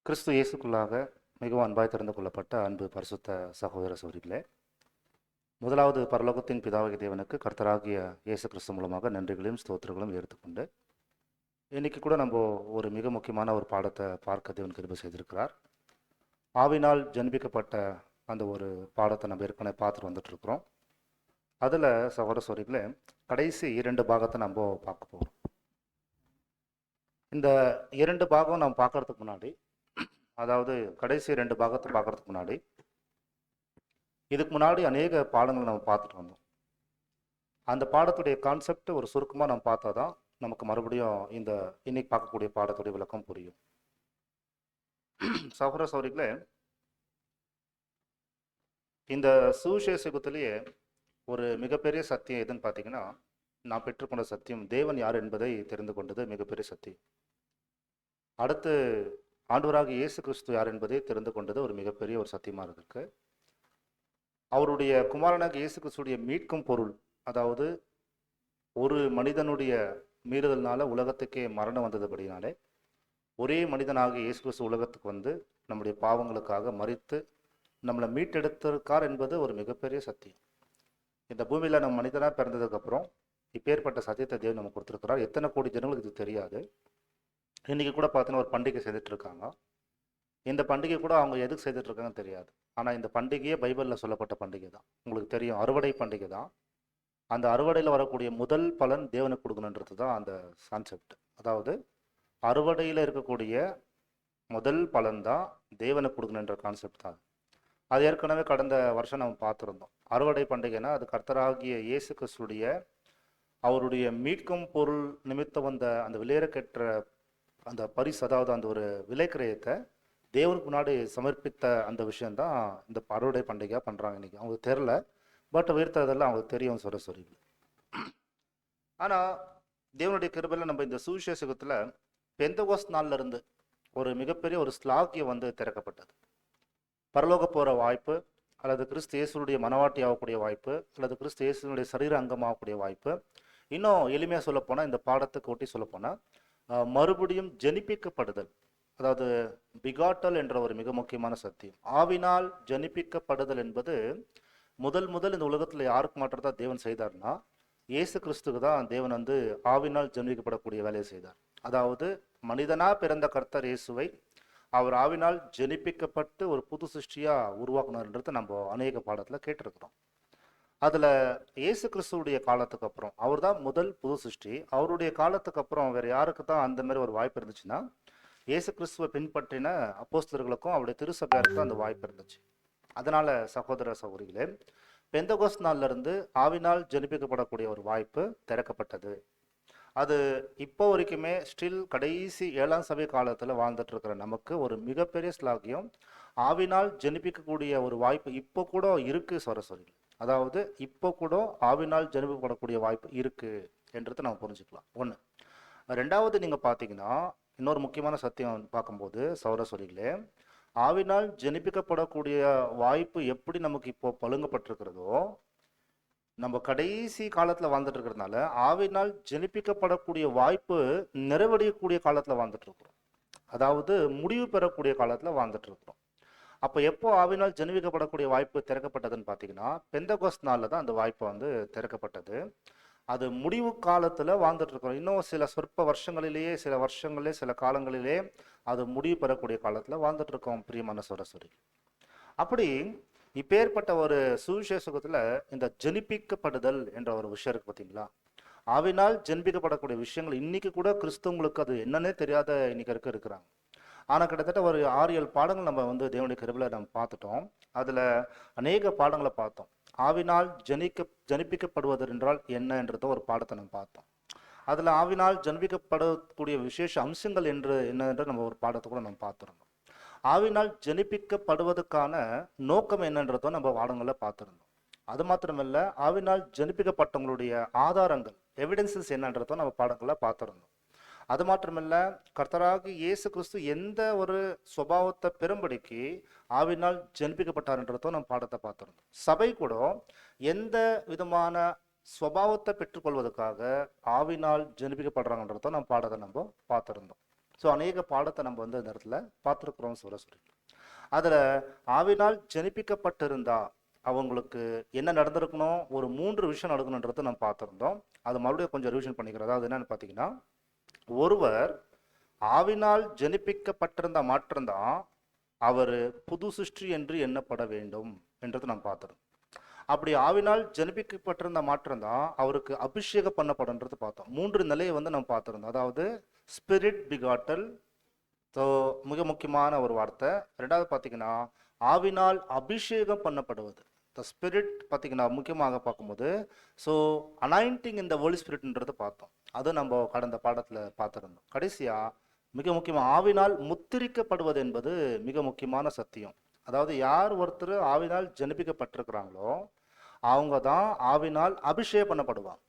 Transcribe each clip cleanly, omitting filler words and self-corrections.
கிறிஸ்து இயேசுக்குள்ளாக மிகவும் அன்பாய் திறந்து கொள்ளப்பட்ட அன்பு பரிசுத்த சகோதர சகோதரிகளே, முதலாவது பரலோகத்தின் பிதாவாகிய தேவனுக்கு கர்த்தராகிய இயேசு கிறிஸ்து மூலமாக நன்றிகளையும் ஸ்தோத்திரங்களும் எடுத்துக்கொண்டு இன்னைக்கு கூட நம்ம ஒரு மிக முக்கியமான ஒரு பாடத்தை பார்க்க தேவன் கிருபை செய்திருக்கிறார். ஆவினால் ஜன்பிக்கப்பட்ட அந்த ஒரு பாடத்தை நம்ம ஏற்கனவே பார்த்துட்டு வந்துட்டு இருக்கிறோம். அதில் சகோதர சகோதரிகளே, கடைசி 2 பாகத்தை நம்ம பார்க்க போகிறோம். இந்த 2 பாகம் நம்ம பார்க்கறதுக்கு முன்னாடி, அதாவது கடைசி 2 பாகத்தை பார்க்கறதுக்கு முன்னாடி, இதுக்கு முன்னாடி அநேக பாடங்களை நம்ம பார்த்துட்டு வந்தோம். அந்த பாடத்துடைய கான்செப்ட் ஒரு சுருக்கமாக நம்ம பார்த்தா தான் நமக்கு மறுபடியும் இந்த இன்னைக்கு பார்க்கக்கூடிய பாடத்துடைய விளக்கம் புரியும். சகோதர சகோதரிகளே, இந்த சுவிசேஷத்திலேயே ஒரு மிகப்பெரிய சத்தியம் எதுன்னு பார்த்தீங்கன்னா, நான் பெற்றுக்கொண்ட சத்தியம் தேவன் யார் என்பதை தெரிந்து கொண்டது மிகப்பெரிய சத்தியம். அடுத்து ஆண்டவராக இயேசு கிறிஸ்து யார் என்பதை தெரிந்து கொண்டது ஒரு மிகப்பெரிய ஒரு சத்தியமாக இருக்கு. அவருடைய குமாரனாக இயேசு கிறிஸ்துடைய மீட்கும் பொருள், அதாவது ஒரு மனிதனுடைய மீறுதல்னால உலகத்துக்கே மரணம் வந்ததுபடினாலே ஒரே மனிதனாக இயேசு கிறிஸ்து உலகத்துக்கு வந்து நம்முடைய பாவங்களுக்காக மரித்து நம்மளை மீட்டெடுத்திருக்கார் என்பது ஒரு மிகப்பெரிய சத்தியம். இந்த பூமியில் நம்ம மனிதனாக பிறந்ததுக்கப்புறம் இப்பேற்பட்ட சத்தியத்தை தேவன் நம்ம கொடுத்துருக்கிறார். எத்தனை கோடி ஜனங்களுக்கு இது தெரியாது. இன்றைக்கி கூட பார்த்தீங்கன்னா ஒரு பண்டிகை செய்துட்டு இருக்காங்க. இந்த பண்டிகை கூட அவங்க எதுக்கு செய்துட்டு இருக்காங்கன்னு தெரியாது. ஆனால் இந்த பண்டிகையே பைபிளில் சொல்லப்பட்ட பண்டிகை தான். உங்களுக்கு தெரியும், அறுவடை பண்டிகை தான். அந்த அறுவடையில் வரக்கூடிய முதல் பலன் தேவனுக்கு கொடுக்கணுன்றது தான் அந்த கான்செப்ட். அதாவது அறுவடையில் இருக்கக்கூடிய முதல் பலன் தான் தேவனுக்கு கொடுக்கணுன்ற கான்செப்ட் தான். அது ஏற்கனவே கடந்த வருஷம் நம்ம பார்த்துருந்தோம். அறுவடை பண்டிகைனா அது கர்த்தராகிய இயேசு கிறிஸ்துடைய அவருடைய மீட்கும் பொருள் நிமித்தம் வந்த அந்த விலையேறக்கெற்ற அந்த பரிசு, அதாவது அந்த ஒரு விலைக்கிரயத்தை தேவனுக்கு முன்னாடி சமர்ப்பித்த அந்த விஷயந்தான் இந்த அறுவடை பண்டிகையாக பண்ணுறாங்க. இன்றைக்கி அவங்களுக்கு தெரில, பட் உயர்த்ததெல்லாம் அவங்களுக்கு தெரியும் சொல்லி. ஆனால் தேவனுடைய கிருபையில் நம்ம இந்த சுவிசேஷத்தில் பெந்தகோஸ்து நாள்ல இருந்து ஒரு மிகப்பெரிய ஒரு ஸ்லாக்கியம் வந்து திறக்கப்பட்டது. பரலோக போகிற வாய்ப்பு, அல்லது கிறிஸ்து இயேசுடைய மனவாட்டி ஆகக்கூடிய வாய்ப்பு, அல்லது கிறிஸ்து இயேசுடைய சரீர அங்கமாகக்கூடிய வாய்ப்பு. இன்னும் எளிமையாக சொல்லப்போனால், இந்த பாடத்துக்கு ஒட்டி சொல்லப்போனால் மறுபடியும் ஜனிப்பிக்கப்படுதல், அதாவது பிகாட்டல் என்ற ஒரு மிக முக்கியமான சத்தியம். ஆவினால் ஜனிப்பிக்கப்படுதல் என்பது முதல் இந்த உலகத்தில் யாருக்கு மாற்றதா தேவன் செய்தார்னா, இயேசு கிறிஸ்துக்கு தான் தேவன் வந்து ஆவினால் ஜனிப்பிக்கப்படக்கூடிய வேலையை செய்தார். அதாவது மனிதனா பிறந்த கர்த்தர் இயேசுவை அவர் ஆவினால் ஜனிப்பிக்கப்பட்டு ஒரு புது சிருஷ்டியா உருவாக்குனார்ன்றது நம்ம அநேக பாடத்தில் கேட்டிருக்கிறோம். அதில் இயேசு கிறிஸ்துடைய காலத்துக்கு அப்புறம் அவர் தான் முதல் புது சிருஷ்டி. அவருடைய காலத்துக்கு அப்புறம் வேறு யாருக்கு தான் அந்த மாதிரி ஒரு வாய்ப்பு இருந்துச்சுன்னா, இயேசு கிறிஸ்துவை பின்பற்றின அப்போஸ்தலர்களுக்கும் அவருடைய திருசபையாருக்கு அந்த வாய்ப்பு இருந்துச்சு. அதனால சகோதர சகோதரிகளே, பெந்தகோஸ்து நாள்ல இருந்து ஆவினால் ஜனிப்பிக்கப்படக்கூடிய ஒரு வாய்ப்பு திறக்கப்பட்டது. அது இப்போ வரைக்குமே ஸ்டில் கடைசி 7ஆம் சபை காலத்தில் வாழ்ந்துட்டு இருக்கிற நமக்கு ஒரு மிகப்பெரிய ஸ்லாகியம். ஆவினால் ஜனிப்பிக்கக்கூடிய ஒரு வாய்ப்பு இப்போ கூட இருக்கு சரஸ்வரி. அதாவது இப்போ கூட ஆவினால் ஜனிப்பிக்கப்படக்கூடிய வாய்ப்பு இருக்கு என்றதை நம்ம புரிஞ்சுக்கலாம். ஒன்று. ரெண்டாவது, நீங்கள் பார்த்தீங்கன்னா இன்னொரு முக்கியமான சத்தியம் பார்க்கும்போது சௌரஸ்வரிகளே, ஆவினால் ஜனிப்பிக்கப்படக்கூடிய வாய்ப்பு எப்படி நமக்கு இப்போ பழுங்கப்பட்டிருக்கிறதோ, நம்ம கடைசி காலத்தில் வாழ்ந்துட்டு இருக்கிறதுனால ஆவினால் ஜனிப்பிக்கப்படக்கூடிய வாய்ப்பு நிறைவடையக்கூடிய காலத்தில் வாழ்ந்துட்டு இருக்கிறோம். அதாவது முடிவு பெறக்கூடிய காலத்தில் வாழ்ந்துட்டு இருக்கிறோம். அப்போ எப்போ ஆவினால் ஜனிப்பிக்கப்படக்கூடிய வாய்ப்பு திறக்கப்பட்டதுன்னு பார்த்தீங்கன்னா, பெந்தகோஸ்து நாளில் தான் அந்த வாய்ப்பு வந்து திறக்கப்பட்டது. அது முடிவு காலத்தில் வாழ்ந்துட்டு இருக்கிறோம். இன்னும் சில சொற்ப வருஷங்களிலேயே, சில காலங்களிலே அது முடிவு பெறக்கூடிய காலத்தில் வாழ்ந்துட்டு இருக்கோம் பிரியமான சரஸ்வரி. அப்படி இப்பேற்பட்ட ஒரு சுவிசேஷத்தில் இந்த ஜனிப்பிக்கப்படுதல் என்ற ஒரு விஷயம் இருக்கு பார்த்தீங்களா. ஆவினால் ஜனிப்பிக்கப்படக்கூடிய விஷயங்கள் இன்னைக்கு கூட கிறிஸ்தவங்களுக்கு அது என்னன்னே தெரியாத இன்னைக்கு இருக்கிறாங்க. ஆனால் கிட்டத்தட்ட ஒரு 6-7 பாடங்கள் நம்ம வந்து தேவனுடைய கிருபையில நம்ம பார்த்துட்டோம். அதில் அநேக பாடங்களை பார்த்தோம். ஆவினால் ஜனிப்பிக்கப்படுவது என்றால் என்ன என்றத ஒரு பாடத்தை நம்ம பார்த்தோம். அதில் ஆவினால் ஜனிப்பிக்கப்படக்கூடிய விசேஷ அம்சங்கள் என்ன என்று நம்ம ஒரு பாடத்தை கூட நம்ம பார்த்துருந்தோம். ஆவினால் ஜனிப்பிக்கப்படுவதற்கான நோக்கம் என்னன்றதும் நம்ம பாடங்களில் பார்த்துருந்தோம். அது மாத்திரமல்ல, ஆவினால் ஜனிப்பிக்கப்பட்டவங்களுடைய ஆதாரங்கள், எவிடன்சஸ் என்னன்றதும் நம்ம பாடங்களில் பார்த்துருந்தோம். அது மாத்திரமல்ல, கர்த்தராகி இயேசு கிறிஸ்து எந்த ஒரு சுபாவத்தை பெரும்படிக்கு ஆவினால் ஜனிப்பிக்கப்பட்டார்ன்றதும் நம்ம பாடத்தை பார்த்துருந்தோம். சபை கூட எந்த விதமான சுபாவத்தை பெற்றுக்கொள்வதற்காக ஆவினால் ஜனிப்பிக்கப்படுறாங்கன்றதும் நம்ம பாடத்தை நம்ம பார்த்துருந்தோம். ஸோ அநேக பாடத்தை நம்ம வந்து இந்த இடத்துல பார்த்துருக்குறோம் சொல்லி அதில் ஆவினால் ஜெனிப்பிக்கப்பட்டிருந்தா அவங்களுக்கு என்ன நடந்திருக்கணும், ஒரு 3 விஷயம் நடக்கணுன்றதை நம்ம பார்த்துருந்தோம். அது மறுபடியும் கொஞ்சம் ரிவிஷன் பண்ணிக்கிறோம். அதாவது என்னன்னு பார்த்தீங்கன்னா, ஒருவர் ஆவினால் ஜெனிப்பிக்கப்பட்டிருந்தா மாற்றம்தான் அவர் புது சிருஷ்டி என்று எண்ணப்பட வேண்டும் என்றது நாம் பார்த்துருந்தோம். அப்படி ஆவினால் ஜெனிப்பிக்கப்பட்டிருந்த மாற்றம்தான் அவருக்கு அபிஷேகம் பண்ணப்படுன்றது பார்த்தோம். 3 நிலையை வந்து நம்ம பார்த்துருந்தோம். அதாவது ஸ்பிரிட் பிகாட்டல், ஸோ மிக முக்கியமான ஒரு வார்த்தை. ரெண்டாவது பார்த்தீங்கன்னா ஆவினால் அபிஷேகம் பண்ணப்படுவது. த ஸ்பிரிட் பார்த்தீங்கன்னா முக்கியமாக பார்க்கும்போது ஸோ அனாயிண்டிங் இந்த ஹோலி ஸ்பிரிட்ன்றது பார்த்தோம். அது நம்ம கடந்த பாடத்தில் பார்த்துருந்தோம். கடைசியாக மிக முக்கியமாக ஆவினால் முத்திரிக்கப்படுவது என்பது மிக முக்கியமான சத்தியம். அதாவது யார் ஒருத்தர் ஆவினால் ஜெனிப்பிக்கப்பட்டிருக்கிறாங்களோ அவங்க தான் ஆவினால் அபிஷேகம் பண்ணப்படுவாங்க.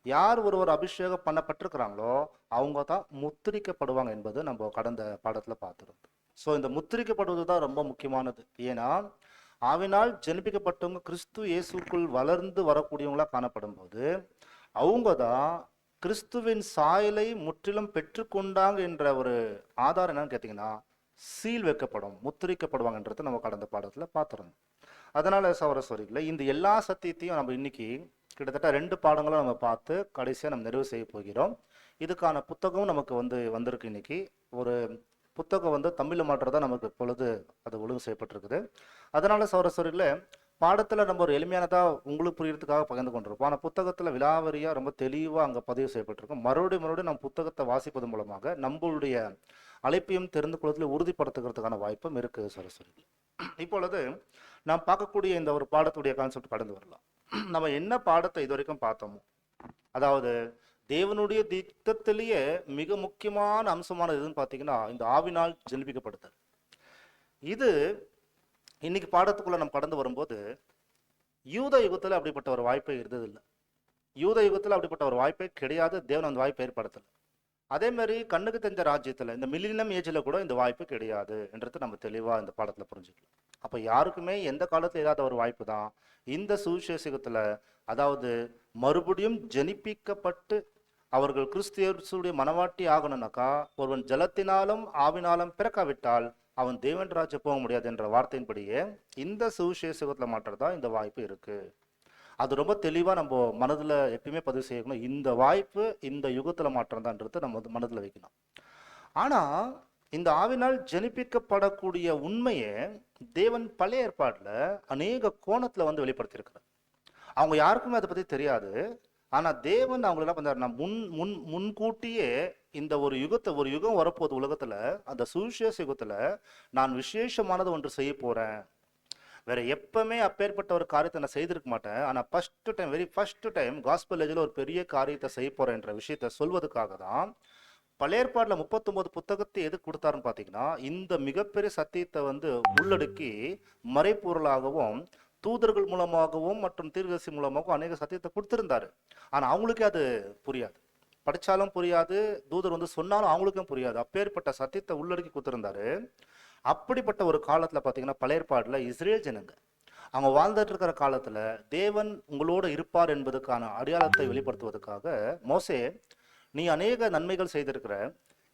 யார் ஒருவர் அபிஷேகம் பண்ணப்பட்டிருக்கிறாங்களோ அவங்க தான் முத்திரிக்கப்படுவாங்க என்பது நம்ம கடந்த பாடத்தில் பார்த்துருந்தோம். ஸோ இந்த முத்திரிக்கப்படுவது தான் ரொம்ப முக்கியமானது. ஏன்னா ஆவினால் ஜெனிப்பிக்கப்பட்டவங்க கிறிஸ்து இயேசுக்குள் வளர்ந்து வரக்கூடியவங்களா காணப்படும் போது அவங்க தான் கிறிஸ்துவின் சாயலை முற்றிலும் பெற்றுக்கொண்டாங்க என்ற ஒரு ஆதாரம் என்னன்னு கேட்டிங்கன்னா சீல் வைக்கப்படும், முத்திரிக்கப்படுவாங்கன்றது நம்ம கடந்த பாடத்தில் பார்த்துருந்தோம். அதனால சகோதரர்களே இந்த எல்லா சத்தியத்தையும் நம்ம இன்னைக்கு கிட்டத்தட்ட 2 பாடங்களும் நம்ம பார்த்து கடைசியாக நம்ம நிறைவு செய்ய போகிறோம். இதுக்கான புத்தகமும் நமக்கு வந்திருக்கு. இன்னைக்கு ஒரு புத்தகம் வந்து தமிழில் மாற்றதான் நமக்கு இப்பொழுது அது ஒழுங்கு செய்யப்பட்டிருக்குது. அதனால சகோதரர்களே பாடத்தில் நம்ம ஒரு எளிமையானதாக உங்களுக்கு புரியறதுக்காக பகிர்ந்து கொண்டிருப்போம். ஆனால் புத்தகத்தில் விலாவரியாக ரொம்ப தெளிவாக அங்கே பதிவு செய்யப்பட்டிருக்கும். மறுபடியும் நம்ம புத்தகத்தை வாசிப்பது மூலமாக நம்மளுடைய அழைப்பையும் தெரிந்து கொள்வதில் உறுதிப்படுத்துகிறதுக்கான வாய்ப்பும் இருக்குது சகோதரர்களே. இப்பொழுது நாம் பார்க்கக்கூடிய இந்த ஒரு பாடத்துடைய கான்செப்ட் கடந்து வரலாம். நம்ம என்ன பாடத்தை இது வரைக்கும் பார்த்தோமோ, அதாவது தேவனுடைய திட்டத்திலேயே மிக முக்கியமான அம்சமானது எதுன்னு பார்த்தீங்கன்னா இந்த ஆவினால் ஜெனிப்பிக்கப்படுதல். இது இன்னைக்கு பாடத்துக்குள்ள நம்ம கடந்து வரும்போது யூத யுகத்தில் அப்படிப்பட்ட ஒரு வாய்ப்பே இருந்ததில்லை. யூத யுகத்தில் அப்படிப்பட்ட ஒரு வாய்ப்பே கிடையாது. தேவன் அந்த வாய்ப்பை ஏற்படுத்தலை. அதே மாதிரி கண்ணுக்கு தெரிஞ்ச ராஜ்யத்தில் இந்த மில்லினியம் ஏஜில் கூட இந்த வாய்ப்பு கிடையாது என்றது நம்ம தெளிவாக இந்த பாடத்தில் புரிஞ்சுக்கலாம். அப்போ யாருக்குமே எந்த காலத்தில் இல்லாத ஒரு வாய்ப்பு தான் இந்த சுவிசேஷத்தில். அதாவது மறுபடியும் ஜெனிப்பிக்கப்பட்டு அவர்கள் கிறிஸ்தியருடைய மனவாட்டி ஆகணும்னாக்கா ஒருவன் ஜலத்தினாலும் ஆவினாலும் பிறக்காவிட்டால் அவன் தேவன் ராஜ்யம் போக முடியாது என்ற வார்த்தையின்படியே இந்த சுவிசேஷத்தில் மாற்றதா இந்த வாய்ப்பு இருக்கு. அது ரொம்ப தெளிவாக நம்ம மனதில் எப்பயுமே பதிவு செய்யணும். இந்த வாய்ப்பு இந்த யுகத்தில் மாற்றம் தான்ன்றது நம்ம மனதில் வைக்கணும். ஆனால் இந்த ஆவினால் ஜெனிப்பிக்கப்படக்கூடிய உண்மையை தேவன் பழைய ஏற்பாட்டில் அநேக கோணத்தில் வந்து வெளிப்படுத்தியிருக்கிறார். அவங்க யாருக்குமே அதை பற்றி தெரியாது. ஆனால் தேவன் அவங்களை என்ன பண்ணார், நான் முன்கூட்டியே இந்த ஒரு யுகம் வரப்போகுது உலகத்தில், அந்த சுவிசேஷ யுகத்தில் நான் விசேஷமானது ஒன்று செய்ய போகிறேன். வேற எப்பவுமே அப்பேற்பட்ட ஒரு காரியத்தை நான் செய்திருக்க மாட்டேன். ஆனால் ஃபர்ஸ்ட் டைம் காஸ்பல் ஏஜில் ஒரு பெரிய காரியத்தை செய்ய போறேன் என்ற விஷயத்த சொல்வதற்காக தான் பழைய ஏற்பாட்டில் 39 புத்தகத்தை எது கொடுத்தாருன்னு பார்த்தீங்கன்னா இந்த மிகப்பெரிய சத்தியத்தை வந்து உள்ளடக்கி மறைப்பொருளாகவும் தூதர்கள் மூலமாகவும் மற்றும் தீர்க்கதரிசி மூலமாகவும் அநேக சத்தியத்தை கொடுத்திருந்தாரு. ஆனால் அவங்களுக்கே அது புரியாது. படித்தாலும் புரியாது, தூதர் வந்து சொன்னாலும் அவங்களுக்கும் புரியாது. அப்பேற்பட்ட சத்தியத்தை உள்ளடக்கி கொடுத்திருந்தாரு. அப்படிப்பட்ட ஒரு காலத்தில் பார்த்தீங்கன்னா பழைய ஏற்பாட்டில் இஸ்ரேல் ஜனங்க அவங்க வாழ்ந்துட்டு இருக்கிற காலத்தில் தேவன் உங்களோடு இருப்பார் என்பதற்கான அடையாளத்தை வெளிப்படுத்துவதற்காக மோசே, நீ அநேக நன்மைகள் செய்திருக்கிற,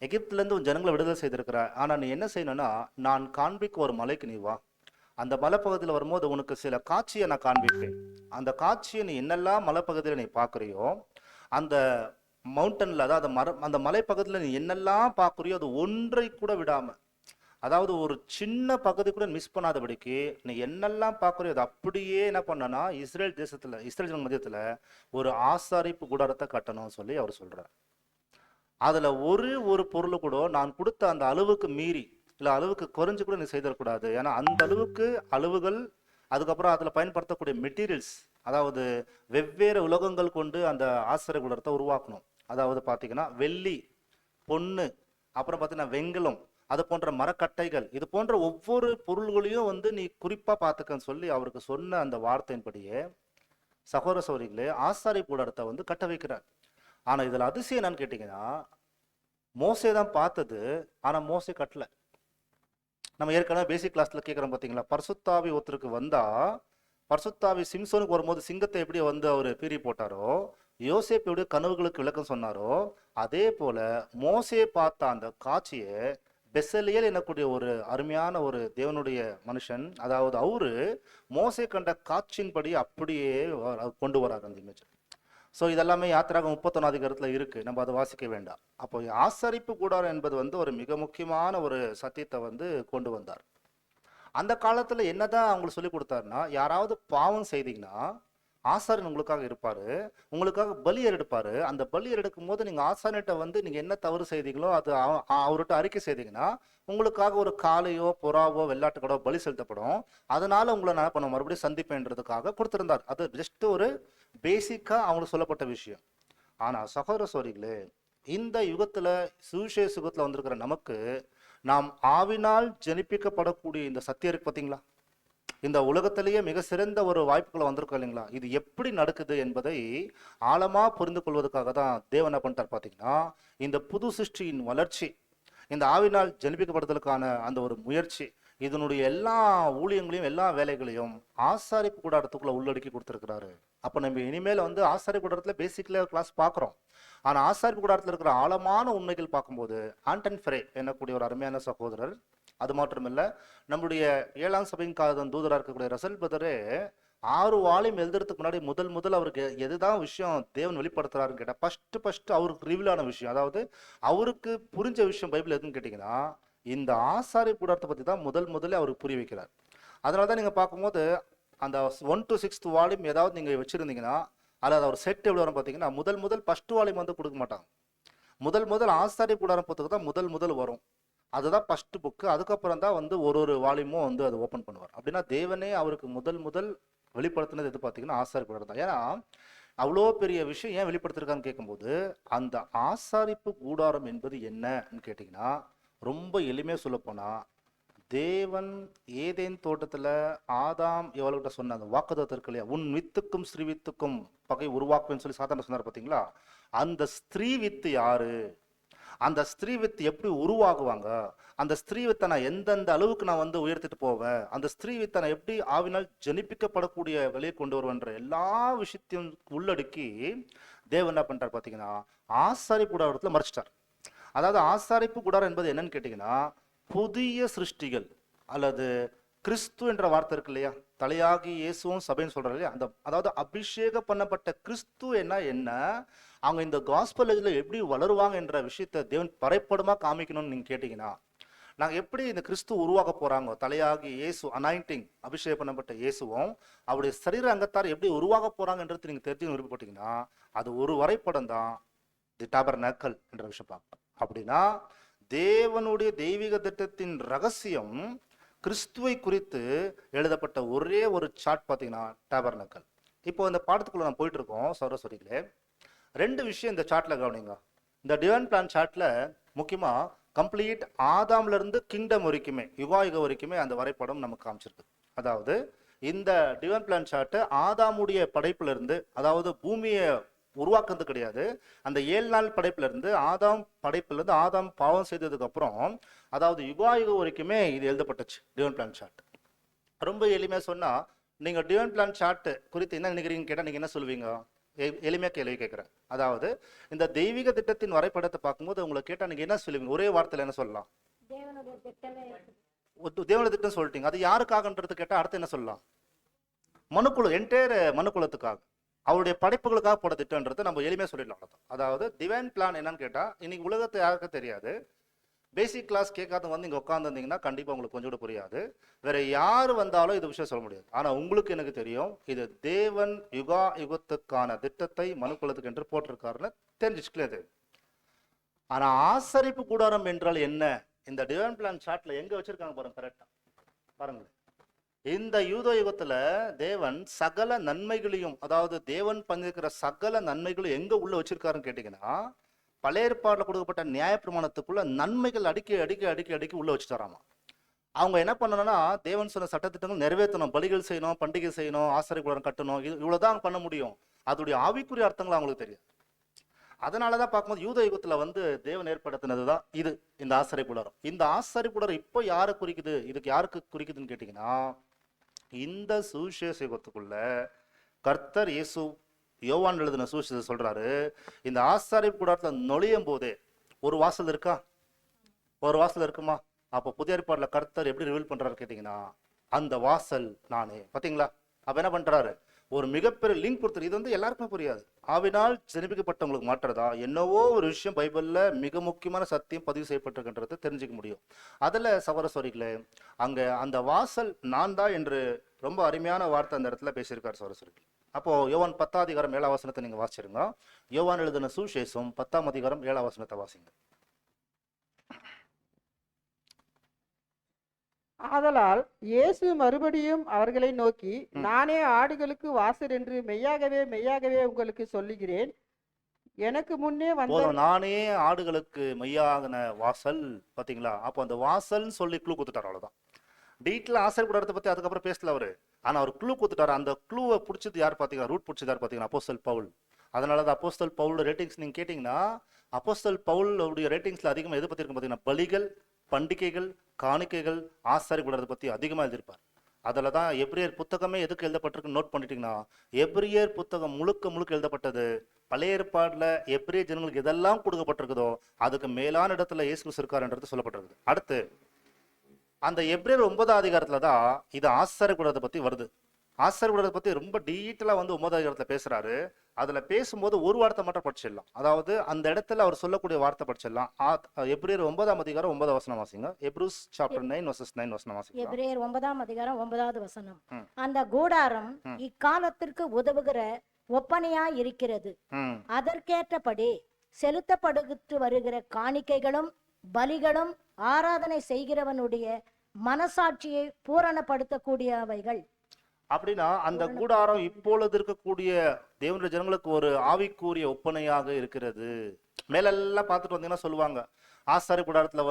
எகிப்திலேருந்து உன் ஜனங்களை விடுதலை செய்திருக்கிற, ஆனால் நீ என்ன செய்யணும்னா நான் காண்பிக்க ஒரு மலைக்கு நீ வா, அந்த மலைப்பகுதியில் வரும்போது உனக்கு சில காட்சியை நான் காண்பிப்பேன். அந்த காட்சியை நீ என்னெல்லாம் மலைப்பகுதியில் நீ பார்க்குறியோ அந்த மவுண்டனில், அதாவது அந்த மலைப்பகுதியில் நீ என்னெல்லாம் பார்க்குறியோ அது ஒன்றை கூட விடாமல், அதாவது ஒரு சின்ன பகுதி கூட மிஸ் பண்ணாதபடிக்கு நீ என்னெல்லாம் பார்க்குறியோ அது அப்படியே என்ன பண்ணனா இஸ்ரேல் ஜன மத்தியத்தில் ஒரு ஆசாரிப்பு கூடாரத்தை கட்டணும் சொல்லி அவர் சொல்றார். அதுல ஒரு பொருள் கூட நான் கொடுத்த அந்த அளவுக்கு மீறி இல்லை அளவுக்கு குறைஞ்சு கூட நீ செய்திடக்கூடாது. ஏன்னா அந்த அளவுக்கு அளவுகள், அதுக்கப்புறம் அதில் பயன்படுத்தக்கூடிய மெட்டீரியல்ஸ், அதாவது வெவ்வேறு உலோகங்கள் கொண்டு அந்த ஆசாரிய கூடாரத்தை உருவாக்கணும். அதாவது பார்த்தீங்கன்னா வெள்ளி, பொண்ணு, அப்புறம் பார்த்தீங்கன்னா வெண்கலம், அது போன்ற மரக்கட்டைகள், இது போன்ற ஒவ்வொரு பொருள்களையும் வந்து நீ குறிப்பா பார்த்துக்கன்னு சொல்லி அவருக்கு சொன்ன அந்த வார்த்தையின்படியே சகோதர சகோதரிகளே ஆசாரி கூடாரத்தை வந்து கட்ட வைக்கிறார். ஆனா இதுல அதிசயம் என்னன்னு கேட்டீங்கன்னா மோசே தான் பார்த்தது, ஆனா மோசே கட்டல. நம்ம ஏற்கனவே பேசிக் கிளாஸ்ல கேட்குறோம் பார்த்தீங்களா, பரிசுத்தாவி ஒருத்தருக்கு வந்தா, பரிசுத்தாவி சிம்சோனுக்கு வரும்போது சிங்கத்தை எப்படி வந்து அவர் பீறி போட்டாரோ, யோசேப்பு எப்படி கனவுகளுக்கு விளக்கம் சொன்னாரோ, அதே போல மோசே பார்த்த அந்த காட்சியை பெசலியல் எனக்கூடிய ஒரு அருமையான ஒரு தேவனுடைய மனுஷன், அதாவது அவரு மோசே கண்ட காட்சியின்படி அப்படியே கொண்டு வரார் அந்த இமேஜ். ஸோ இதெல்லாமே யாத்திராகம் 31 அதிகாரத்தில் இருக்கு, நம்ம அதை வாசிக்க வேண்டாம். அப்போ ஆசரிப்பு கூடாரம் என்பது ஒரு மிக முக்கியமான ஒரு சத்தியத்தை கொண்டு வந்தார். அந்த காலத்துல என்னதான் அவங்களுக்கு சொல்லி கொடுத்தாருன்னா, யாராவது பாவம் செய்தீங்கன்னா ஆசாரியன் உங்களுக்காக இருப்பாரு, உங்களுக்காக பலியர் எடுப்பாரு. அந்த பலியர் எடுக்கும் போது நீங்க ஆசாரியன்ட்ட நீங்க என்ன தவறு செய்தீங்களோ அது அவர்கிட்ட அறிக்கை செய்தீங்கன்னா உங்களுக்காக ஒரு காளையோ புறாவோ வெள்ளாட்டுக்கடோ பலி செலுத்தப்படும். அதனால உங்களை நான் பண்ண மறுபடியும் சந்திப்பேன்றதுக்காக கொடுத்திருந்தார். அது ஜஸ்ட் ஒரு பேசிக்கா அவங்களுக்கு சொல்லப்பட்ட விஷயம். ஆனா சகோதர சோரிகளே, இந்த யுகத்துல சுவிசேஷ யுகத்துல வந்திருக்கிற நமக்கு நாம் ஆவினால் ஜனிப்பிக்கப்படக்கூடிய இந்த சத்தியம் இருக்கு பார்த்தீங்களா, இந்த உலகத்திலேயே மிக சிறந்த ஒரு வாய்ப்புகளை வந்திருக்கோம் இல்லைங்களா, இது எப்படி நடக்குது என்பதை ஆழமா புரிந்து கொள்வதற்காக தான் தேவன் என்ன பண்ணிட்டார் பார்த்தீங்கன்னா, இந்த புது சிருஷ்டியின் வளர்ச்சி, இந்த ஆவினால் ஜனிப்பிக்கப்படுதலுக்கான அந்த ஒரு முயற்சி, இதனுடைய எல்லா ஊழியங்களையும் எல்லா வேலைகளையும் ஆசாரிப்பு கூடாரத்துக்குள்ள உள்ளடக்கி கொடுத்துருக்கிறாரு. அப்போ நம்ம இனிமேல் ஆசாரிப்பு கூடாரத்துல பேசிக்கலா கிளாஸ் பார்க்குறோம். ஆனா ஆசாரிப்பு கூடாரத்தில் இருக்கிற ஆழமான உண்மைகள் பார்க்கும்போது ஆண்டன் ஃப்ரே என்னக்கூடிய ஒரு அருமையான சகோதரர், அது மாத்திரமில்ல நம்முடைய 7ஆம் சபையின் காதன் தூதராக இருக்கக்கூடிய ரசல் பதரே 6 வால்யூம் எழுதுறதுக்கு முன்னாடி முதல் அவருக்கு எதுதான் விஷயம் தேவன் வெளிப்படுத்துறாருன்னு கேட்டா ஃபர்ஸ்ட் அவருக்கு ரிவீல் ஆன விஷயம், அதாவது அவருக்கு புரிஞ்ச விஷயம் பைபிள் எதுன்னு கேட்டீங்கன்னா இந்த ஆசாரிப்பு கூடாரத்தை பத்தி தான் முதல்ல அவருக்கு புரிய வைக்கிறார். அதனாலதான் நீங்க பார்க்கும்போது அந்த 1 to 6th வால்யூம் ஏதாவது நீங்க வச்சிருந்தீங்கன்னா அல்லது அவர் செட் எவ்வளவு வரும் பார்த்தீங்கன்னா முதல் ஃபர்ஸ்ட் வால்யூம் கொடுக்க மாட்டாங்க. முதல் ஆசாரிப்பு கூடாரம் புத்தகம் தான் முதல் வரும். அதுதான் ஃபர்ஸ்ட் புக்கு. அதுக்கப்புறம் தான் ஒரு வால்யூமும் அது ஓப்பன் பண்ணுவார். அப்படின்னா தேவனே அவருக்கு முதல் வெளிப்படுத்தினது எது பார்த்தீங்கன்னா ஆசாரிப்பு கூடாரம் தான். ஏன்னா அவ்வளோ பெரிய விஷயம் ஏன் வெளிப்படுத்திருக்கான்னு கேட்கும்போது அந்த ஆசாரிப்பு கூடாரம் என்பது என்னன்னு கேட்டிங்கன்னா ரொம்ப எளிமையாக சொல்லப்போனா, தேவன் ஏதேன் தோட்டத்துல ஆதாம் எவ்வளவுகிட்ட சொன்ன அந்த வாக்குத்தத்தம் இருக்கு இல்லையா, உன் வித்துக்கும் ஸ்ரீ வித்துக்கும் பகை உருவாக்குவேன்னு சொல்லி சாதாரண சொன்னார் பார்த்தீங்களா, அந்த ஸ்திரீ வித்து யாரு, அந்த ஸ்திரீ வித்து எப்படி உருவாகுவாங்க, அந்த ஸ்திரீ வித்தை நான் எந்தெந்த அளவுக்கு நான் உயர்த்திட்டு போவேன், அந்த ஸ்திரீ வித்தை நான் எப்படி ஆவினால் ஜனிப்பிக்கப்படக்கூடிய வெளியே கொண்டு வருவேன்ற எல்லா விஷயத்தையும் உள்ளடக்கி தேவன் என்ன பண்ணிட்டார் பார்த்தீங்கன்னா ஆசாரிப்பு கூடாரத்துல மறைச்சிட்டார். அதாவது ஆசாரிப்பு கூடாரம் என்பது என்னன்னு கேட்டீங்கன்னா புதிய சிருஷ்டிகள் அல்லது கிறிஸ்து என்ற வார்த்தை இருக்கு இல்லையா, தலையாகி இயேசுவும் சபைன்னு சொல்றாரு இல்லையா, அதாவது அபிஷேகம் பண்ணப்பட்ட கிறிஸ்து என்ன அவங்க இந்த காஸ்பல் எப்படி வளருவாங்க என்ற விஷயத்தை தேவன் பறைப்படமா காமிக்கணும்னு நீங்க கேட்டீங்கன்னா, நாங்க எப்படி இந்த கிறிஸ்து உருவாக போறாங்க, தலையாகி இயேசு அனாயிண்டிங் அபிஷேகம் பண்ணப்பட்ட இயேசுவும் அவருடைய சரீர அங்கத்தார் எப்படி உருவாக போறாங்கன்றது நீங்க தெரிஞ்சு விருப்பப்பட்டீங்கன்னா அது ஒரு வரைபடம் தான் தி டாபர்நாக்கல் என்ற விஷயம் பார்க்கலாம். அப்படின்னா தேவனுடைய தெய்வீக திட்டத்தின் ரகசியம் கிறிஸ்துவை குறித்து எழுதப்பட்ட ஒரே ஒரு சார்ட் பார்த்தீங்கன்னா டாபர்நாக்கல். இப்போ இந்த பாடத்துக்குள்ள நான் போயிட்டு இருக்கோம் சரஸ்வதிகளே, 2 விஷயம் இந்த சார்ட்ல கவனிங்க. இந்த டிவைன் பிளான் சார்ட்ல முக்கியமா கம்ப்ளீட் ஆதாம்ல இருந்து கிங்டம் வரைக்குமே யுகாயுக வரைக்குமே அந்த வரைபடம் நமக்கு காமிச்சிருக்கு. அதாவது இந்த டிவைன் பிளான் சார்ட் ஆதாமுடைய படைப்புல இருந்து, அதாவது பூமியை உருவாக்குறது கிடையாது, அந்த 7 நாள் படைப்புல இருந்து ஆதாம் பாவம் செய்ததுக்கு அப்புறம் அதாவது யுகாயுக வரைக்குமே இது எழுதப்பட்டுச்சு டிவைன் பிளான் சார்ட். ரொம்ப எளிமையா சொன்னா நீங்க டிவைன் பிளான் சார்ட் குறித்து என்ன நினைக்கிறீங்கன்னு கேட்டா நீங்க என்ன சொல்லுவீங்க? எளிமையா கேள்வி கேட்கிறேன். அதாவது இந்த தெய்வீக திட்டத்தின் வரைபடத்தை பார்க்கும்போது உங்களை கேட்டா நீங்க என்ன சொல்லுவீங்க? ஒரே வார்த்தையில என்ன சொல்லலாம்? தேவனுடைய திட்டம் சொல்லிட்டீங்க. அது யாருக்காகன்றது கேட்டா அடுத்து என்ன சொல்லலாம்? மனுக்குழு, என்டையர் மனுக்குலத்துக்காக, அவருடைய படைப்புகளுக்காக போட திட்டம்ன்றது நம்ம எளிமையா சொல்லிடலாம். அதாவது டிவைன் பிளான் என்னன்னு கேட்டா இன்னைக்கு உலகத்தை யாருக்கும் தெரியாது. பேசிக் கிளாஸ் கேட்காதவங்க இங்க உட்காந்துருந்தீங்கன்னா கண்டிப்பா உங்களுக்கு கொஞ்சம் கூட புரியாது. வேற யாரு வந்தாலும் இது விஷயம் சொல்ல முடியாது. ஆனா உங்களுக்கு எனக்கு தெரியும், இது தேவன் யுகத்துக்கான திட்டத்தை மனுக்குலத்துக்கு என்று போட்டிருக்காருன்னு தெரிஞ்சுக்கல. ஆனா ஆசரிப்பு கூடாரம் என்றால் என்ன? இந்த டிவைன் பிளான் சார்ட்ல எங்க வச்சிருக்காங்க பாருங்க, கரெக்டா பாருங்க. இந்த யூத யுகத்துல தேவன் சகல நன்மைகளையும், அதாவது தேவன் பண்ணிருக்கிற சகல நன்மைகளையும் எங்க உள்ள வச்சிருக்காருன்னு கேட்டீங்கன்னா பழைய ஏற்பாடுல கொடுக்கப்பட்ட நியாய பிரமாணத்துக்குள்ள நன்மைகள் அடிக்கி உள்ள வச்சுட்டாராமா. அவங்க என்ன பண்ணணும்னா தேவன் சொன்ன சட்டத்திட்டங்கள் நிறைவேற்றணும், பலிகள் செய்யணும், பண்டிகை செய்யணும், ஆசாரிப்பு கூடாரம் கட்டணும், இவ்வளவுதான் பண்ண முடியும். அதோடைய ஆவிக்குரிய அர்த்தங்கள் அவங்களுக்கு தெரியும். அதனாலதான் பார்க்கும்போது யூத யுகத்துல தேவன் ஏற்படுத்தினதுதான் இது, இந்த ஆசாரிப்பு கூடாரம். இந்த ஆசாரிப்பு கூடாரம் இப்போ யாரை குறிக்குது, இதுக்கு யாருக்கு குறிக்குதுன்னு கேட்டீங்கன்னா இந்த சுவிசேஷ யுகத்துக்குள்ள கர்த்தர் இயேசு யோவான் எழுதின சுவிசேஷத்தை சொல்றாரு, இந்த ஆசாரிப்பு கூடாரத்துல நுழையும் போதே ஒரு வாசல் இருக்கா? ஒரு வாசல் இருக்குமா? அப்போ புதிய ஏற்பாடுல கர்த்தர் எப்படி ரிவீல் பண்றாரு கேட்டீங்கன்னா, அந்த வாசல் நானே. பாத்தீங்களா? அப்ப என்ன பண்றாரு? ஒரு மிகப்பெரிய லிங்க் கொடுத்துரு. இது எல்லாருக்குமே புரியாது. ஆவினால் ஜெனிப்பிக்கப்பட்டவங்களுக்கு மாற்றதா என்னவோ ஒரு விஷயம் பைபிள்ல மிக முக்கியமான சத்தியம் பதிவு செய்யப்பட்டிருக்கின்றது தெரிஞ்சுக்க முடியும். அதுல சகோதரர்களே, அங்க அந்த வாசல் நான் தான் என்று ரொம்ப அருமையான வார்த்தை அந்த இடத்துல பேசியிருக்காரு சகோதரர்களே. அப்போ யோவான் 10 அதிகாரம் 7 வசனத்தை நீங்க வாசிச்சிருங்க. யோவான் எழுதின சுவிசேஷம் 10 அதிகாரம் 7 வசனத்தை வாசிங்க. ஆதலால் இயேசு மறுபடியும் அவர்களை நோக்கி, நானே ஆடுகளுக்கு வாசல் என்று மெய்யாகவே மெய்யாகவே உங்களுக்கு சொல்லுகிறேன். எனக்கு முன்னே வந்த நானே ஆடுகளுக்கு மெய்யாகன வாசல். பாத்தீங்களா? அப்போ அந்த வாசல் சொல்லி க்ளூ கொடுத்துட்டாரு. அவ்வளவுதான். டீட்டெயில் ஆசிரியர் கூடாரத்தை பத்தி அதுக்கப்புறம் பேசல அவரு. ஆனா அவர் க்ளூ கொடுத்துட்டாரு. அந்த க்ளூவை பிடிச்சது யார் பாத்தீங்கன்னா, ரூட் பிடிச்சது யார் பாத்தீங்கன்னா, அப்போஸ்தலன் பவுல். அதனால அப்போஸ்தலன் பவுலோட ரேட்டிங்ஸ் நீங்க கேட்டீங்கன்னா, அப்போஸ்தலன் பவுலுடைய ரேட்டிங்ஸ்ல அதிகமா எது பத்தி இருக்கும் பாத்தீங்கன்னா, பலிகள், பண்டிகைகள், காணிக்கைகள், ஆசாரி கூடாரத்தை பத்தி அதிகமா எழுதியிருப்பார். அதில் தான் எபிரேயர் புத்தகமே எதுக்கு எழுதப்பட்டிருக்குன்னு நோட் பண்ணிட்டீங்கன்னா, எபிரேயர் புத்தகம் முழுக்க முழுக்க எழுதப்பட்டது பழைய ஏற்பாடுல எபிரேய ஜனங்களுக்கு எதெல்லாம் கொடுக்கப்பட்டிருக்குதோ அதுக்கு மேலான இடத்துல இயேசு கிறிஸ்து இருக்காருன்றது சொல்லப்பட்டிருக்குது. அடுத்து அந்த எபிரேயர் 9 அதிகாரத்துல தான் இது ஆசாரிய கூடாரத்தை பத்தி வருது. ஆசாரிய கூடாரத்தை பத்தி ரொம்ப டீட்டெயிலா 9 அதிகாரத்துல பேசுறாரு. அதுல பேசும்போது ஒரு வார்த்தை மட்டும் படிச்சிடலாம். அதாவது அந்த இடத்துல அவர் சொல்லக்கூடிய வார்த்தை படிச்சிடலாம். எபிரேயர் 9 அதிகாரம் 9 வசனம் வாசிங்க. எப்ரூஸ் சாப்டர் 9 verses 9 வசனம் வாசிங்க. எபிரேயர் 9 அதிகாரம் 9வது வசனம். அந்த கூடாரம் இக்காலத்திற்கு உதவுகிற ஒப்பனையா இருக்கிறது. அதற்கேற்றபடி செலுத்தப்பட்டு வருகிற காணிக்கைகளும் பலிகளும் ஆராதனை செய்கிறவனுடைய மனசாட்சியை பூரணப்படுத்தக்கூடியவைகள். அப்படின்னா அந்த கூடாரம் இப்பொழுது இருக்கக்கூடிய தேவனுடைய ஜனங்களுக்கு ஒரு ஆவிக்குரிய ஒப்பனையாக இருக்கிறது. மேலெல்லாம் பார்த்துட்டு வந்தீங்கன்னா சொல்லுவாங்க, ஆசாரி கூடாரத்துல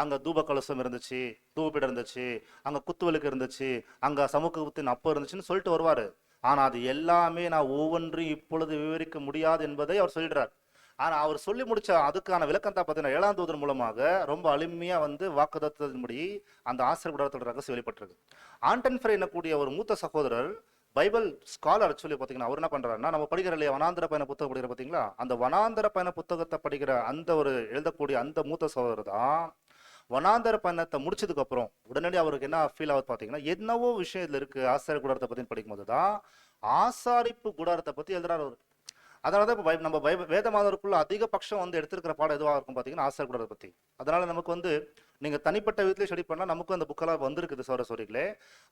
அங்க தூப கலசம் இருந்துச்சு, தூபப்பீடம் இருந்துச்சு, அங்க குத்துவிளக்கு இருந்துச்சு, அங்க சமூகத்தின் அப்பம் இருந்துச்சுன்னு சொல்லிட்டு வருவாரு. ஆனா அது எல்லாமே நான் ஒவ்வொன்றையும் இப்பொழுது விவரிக்க முடியாது என்பதை அவர் சொல்லிடுறார். ஆனா அவர் சொல்லி முடிச்ச அதுக்கான விளக்கம் தான் பார்த்தீங்கன்னா 7ஆம் தூதன் மூலமாக ரொம்ப அருமையா வாக்குதத்தின்படி அந்த ஆசிரியர் கூடாரத்தோட ரகசியம் வெளிப்பட்டிருக்கு. ஆண்டன் ஃப்ரை என்னக்கூடிய ஒரு மூத்த சகோதரர், பைபிள் ஸ்காலர் சொல்லி பார்த்தீங்கன்னா, அவர் என்ன பண்றாருன்னா, நம்ம படிக்கிற இல்லையா வனாந்தர பயண புத்தகம் படிக்கிற பார்த்தீங்களா, அந்த வனாந்தர பயண புத்தகத்தை படிக்கிற அந்த ஒரு எழுதக்கூடிய அந்த மூத்த சகோதரர் தான் வனாந்தர பயணத்தை முடிச்சதுக்கு அப்புறம் உடனடி அவருக்கு என்ன ஃபீல் ஆகுது பார்த்தீங்கன்னா, என்னவோ விஷயம் இதுல இருக்கு ஆசாரிய கூடாரத்தை பத்தி படிக்கும்போது தான் ஆசாரிப்பு கூடாரத்தை பத்தி எழுதுறாரு அவர். அதனாலதான் நம்ம வேத மாதருக்குள்ள அதிகபட்சம் எடுத்திருக்கிற பாடம் எதுவாக இருக்கும் பார்த்தீங்கன்னா ஆசாரிய கூடாரத்தை பத்தி. அதனால நமக்கு நீங்க தனிப்பட்ட வீட்டிலே ஸ்டடி பண்ணா நமக்கும் அந்த புக்கெல்லாம் வந்திருக்குது சோரசோரிகளே.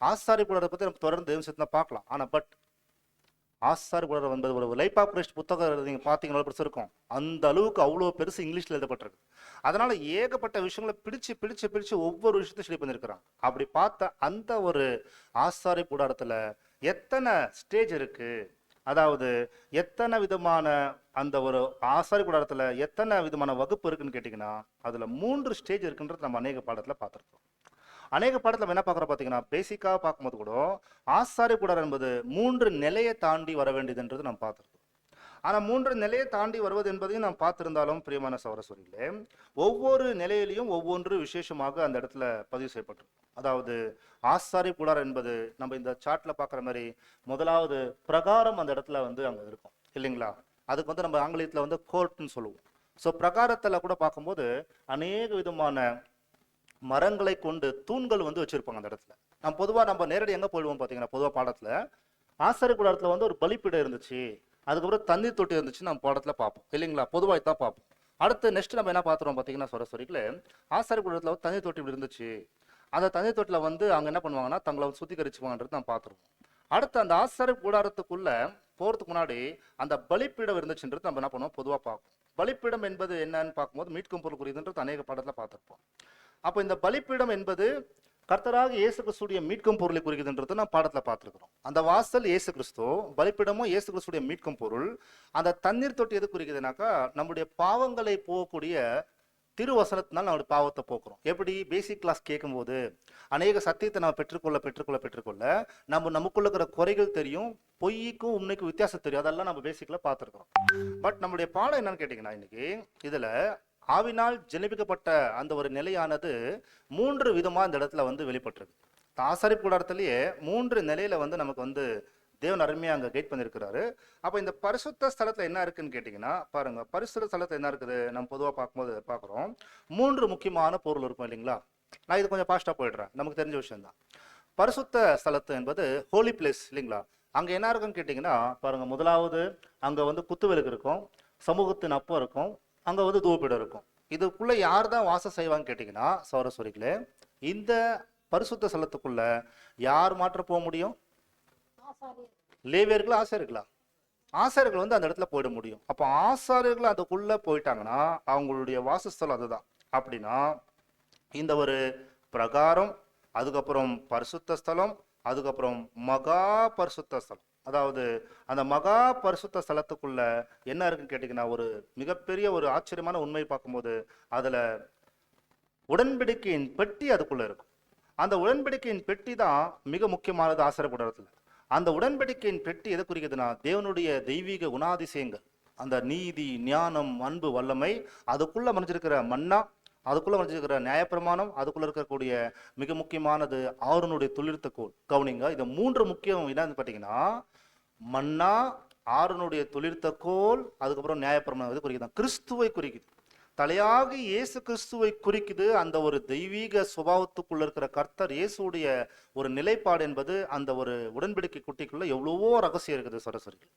ஆசாரிய கூடாரத்தை பத்தி நம்ம தொடர்ந்து தேவசத்துல பார்க்கலாம். ஆனா ஆசாரிய கூடாரம் என்பது ஒரு லைஃப் ஆஃப் கிரைஸ்ட் புத்தகம் நீங்க பாத்தீங்கன்னா பெருசு இருக்கும். அந்த அளவுக்கு அவ்வளவு பெருசு இங்கிலீஷ்ல எழுதப்பட்டிருக்கு. அதனால ஏகப்பட்ட விஷயங்களை பிடிச்சு பிடிச்சு பிடிச்சு ஒவ்வொரு விஷயத்தையும் ஸ்டடி பண்ணிருக்கிறாங்க. அப்படி பார்த்த அந்த ஒரு ஆசாரிய கூடாரத்துல எத்தனை ஸ்டேஜ் இருக்கு, அதாவது எத்தனை விதமான அந்த ஒரு ஆசாரி கூடாரத்துல எத்தனை விதமான வகுப்பு இருக்குன்னு கேட்டீங்கன்னா, அதுல 3 ஸ்டேஜ் இருக்குன்றது நம்ம அநேக பாடத்துல பார்த்திருக்கோம். அநேக பாடத்துல என்ன பார்க்குறோம் பார்த்தீங்கன்னா, பேசிக்கா பார்க்கும்போது கூட ஆசாரிய கூடாரம் என்பது 3 நிலையை தாண்டி வர வேண்டியதுன்றது நம்ம பார்த்திருக்கோம். ஆனா 3 நிலையை தாண்டி வருவது என்பதையும் நாம் பார்த்திருந்தாலும் பிரியமான சகோதரர்களே, ஒவ்வொரு நிலையிலையும் ஒவ்வொன்று விசேஷமாக அந்த இடத்துல பதிவு செய்யப்பட்டிருக்கும். அதாவது ஆசாரிய கூடாரம் என்பது நம்ம இந்த சார்ட்ல பாக்குற மாதிரி முதலாவது பிரகாரம் அந்த இடத்துல அங்க இருக்கும் இல்லைங்களா. அதுக்கு நம்ம ஆங்கிலத்துல கோர்ட்னு சொல்லுவோம். ஸோ பிரகாரத்துல கூட பார்க்கும்போது அநேக விதமான மரங்களை கொண்டு தூண்கள் வச்சிருப்பாங்க அந்த இடத்துல. நம்ம நேரடி எங்க போயிடுவோம் பாத்தீங்கன்னா, பொதுவா பாடத்துல ஆசாரிய கூடாரத்துல ஒரு பலிப்பீடம் இருந்துச்சு, அதுக்கப்புறம் தண்ணீர் தொட்டி இருந்துச்சு நம்ம பாடத்துல பார்ப்போம் இல்லைங்களா. பொதுவாக தான் பார்ப்போம். அடுத்து நெக்ஸ்ட் நம்ம என்ன பார்த்துறோம் பார்த்தீங்கன்னா, சரஸ்வரிகளே ஆசாரிய கூடாரத்துல தண்ணீர் தொட்டி இருந்துச்சு. அந்த தண்ணீர் தொட்டில அவங்க என்ன பண்ணுவாங்கன்னா தங்களை சுத்திகரிச்சுவாங்கன்றது நான் பார்த்துருவோம். அடுத்து அந்த ஆசாரிய கூடாரத்துக்குள்ள போறதுக்கு முன்னாடி அந்த பலிப்பீடம் இருந்துச்சுன்றது நம்ம என்ன பண்ணுவோம் பொதுவாக பார்ப்போம். பலிப்பீடம் என்பது என்னன்னு பார்க்கும்போது மீட்கும் பொருள் குறியதுன்றது அநேக பாடத்துல பார்த்துருப்போம். அப்போ இந்த பலிப்பீடம் என்பது கர்த்தராக இயேசு கிறிஸ்துடைய மீட்கும் பொருளை குறிக்குதுன்றது நான் பாடத்துல பார்த்துருக்கிறோம். அந்த வாசல் இயேசு கிறிஸ்து, பலிப்பீடமும் இயேசு கிறிஸ்துடைய மீட்கும் பொருள். அந்த தண்ணீர் தொட்டி எது குறிக்குதுனாக்கா, நம்முடைய பாவங்களை போகக்கூடிய திருவசனத்தினால் நம்முடைய பாவத்தை போக்குறோம். எப்படி பேசிக் கிளாஸ் கேட்கும்போது அநேக சத்தியத்தை நம்ம பெற்றுக்கொள்ள நமக்குள்ள இருக்கிற குறைகள் தெரியும், பொய்க்கும் உண்மைக்கும் வித்தியாசம் தெரியும். அதெல்லாம் நம்ம பேசிக்கலா பார்த்துருக்கிறோம். பட் நம்முடைய பாடம் என்னன்னு கேட்டீங்கன்னா, இன்னைக்கு இதுல ஆவினால் ஜெனிப்பிக்கப்பட்ட அந்த ஒரு நிலையானது 3 விதமா இந்த இடத்துல வெளிப்பட்டிருக்கு. ஆசாரிப்பு கூடாரத்திலேயே 3 நிலையில நமக்கு தேவன் அருமையா அங்க கைட் பண்ணியிருக்கிறாரு. அப்ப இந்த பரிசுத்த ஸ்தலத்துல என்ன இருக்குன்னு கேட்டீங்கன்னா பாருங்க, பரிசுத்த ஸ்தலத்துல என்ன இருக்குது நம்ம பொதுவா பார்க்கும்போது பார்க்குறோம், 3 முக்கியமான பொருள் இருக்கும் இல்லைங்களா. நான் இது கொஞ்சம் ஃபாஸ்டா போயிடுறேன், நமக்கு தெரிஞ்ச விஷயம் தான். பரிசுத்த ஸ்தலத்து என்பது ஹோலி பிளேஸ் இல்லைங்களா. அங்க என்ன இருக்குன்னு கேட்டீங்கன்னா பாருங்க, முதலாவது அங்க வந்து குத்துவிளக்கு இருக்கும், சமூகத்தின் அப்பம் இருக்கும், அங்க வந்து தூபபீடம் இருக்கும். இதுக்குள்ள யார் தான் வாசம் செய்வாங்கன்னு கேட்டீங்கன்னா சௌரஸ்வரிகளே, இந்த பரிசுத்த ஸ்தலத்துக்குள்ள யார் மாற்ற போக முடியும்? லேவியர்கள், ஆசாரியர்களா? ஆசாரியர்கள் வந்து அந்த இடத்துல போயிட முடியும். அப்போ ஆசாரியர்கள் அதுக்குள்ள போயிட்டாங்கன்னா அவங்களுடைய வாசஸ்தலம் அதுதான். அப்படின்னா இந்த ஒரு பிரகாரம், அதுக்கப்புறம் பரிசுத்த ஸ்தலம், அதுக்கப்புறம் மகா பரிசுத்த ஸ்தலம். அதாவது அந்த மகா பரிசுத்த ஸ்தலத்துக்குள்ள என்ன இருக்குன்னு கேட்டீங்கன்னா ஒரு மிகப்பெரிய ஒரு ஆச்சரியமான உண்மை பார்க்கும்போது அதுல உடன்படிக்கையின் பெட்டி அதுக்குள்ள இருக்கும். அந்த உடன்படிக்கையின் பெட்டி தான் மிக முக்கியமானது ஆசாரிய கூடாரத்துல. அந்த உடன்படிக்கையின் பெட்டி எதை குறிக்குதுன்னா தேவனுடைய தெய்வீக குணாதிசயங்கள், அந்த நீதி, ஞானம், அன்பு, வல்லமை, அதுக்குள்ள மறைஞ்சிருக்கிற மன்னா, அதுக்குள்ள மறைஞ்சிருக்கிற நியாயப்பிரமாணம், அதுக்குள்ள இருக்கக்கூடிய மிக முக்கியமானது ஆரோனுடைய தொழிற்கோல். கவனிங்க, இது 3 முக்கியம். என்னன்னு பார்த்தீங்கன்னா மன்னா, ஆரோனுடைய தொழிற்கோல், அதுக்கப்புறம் நியாயப்பிரமாணம். இது குறிக்குது, கிறிஸ்துவை குறிக்குது, தலையாக இயேசு கிறிஸ்துவை குறிக்குது. அந்த ஒரு தெய்வீக சுபாவத்துக்குள்ள இருக்கிற கர்த்தர் இயேசுடைய ஒரு நிலைப்பாடு என்பது அந்த ஒரு உடன்படிக்கை குட்டிக்குள்ள எவ்வளவோ ரகசியம் இருக்குது சரஸ்வரிகள்.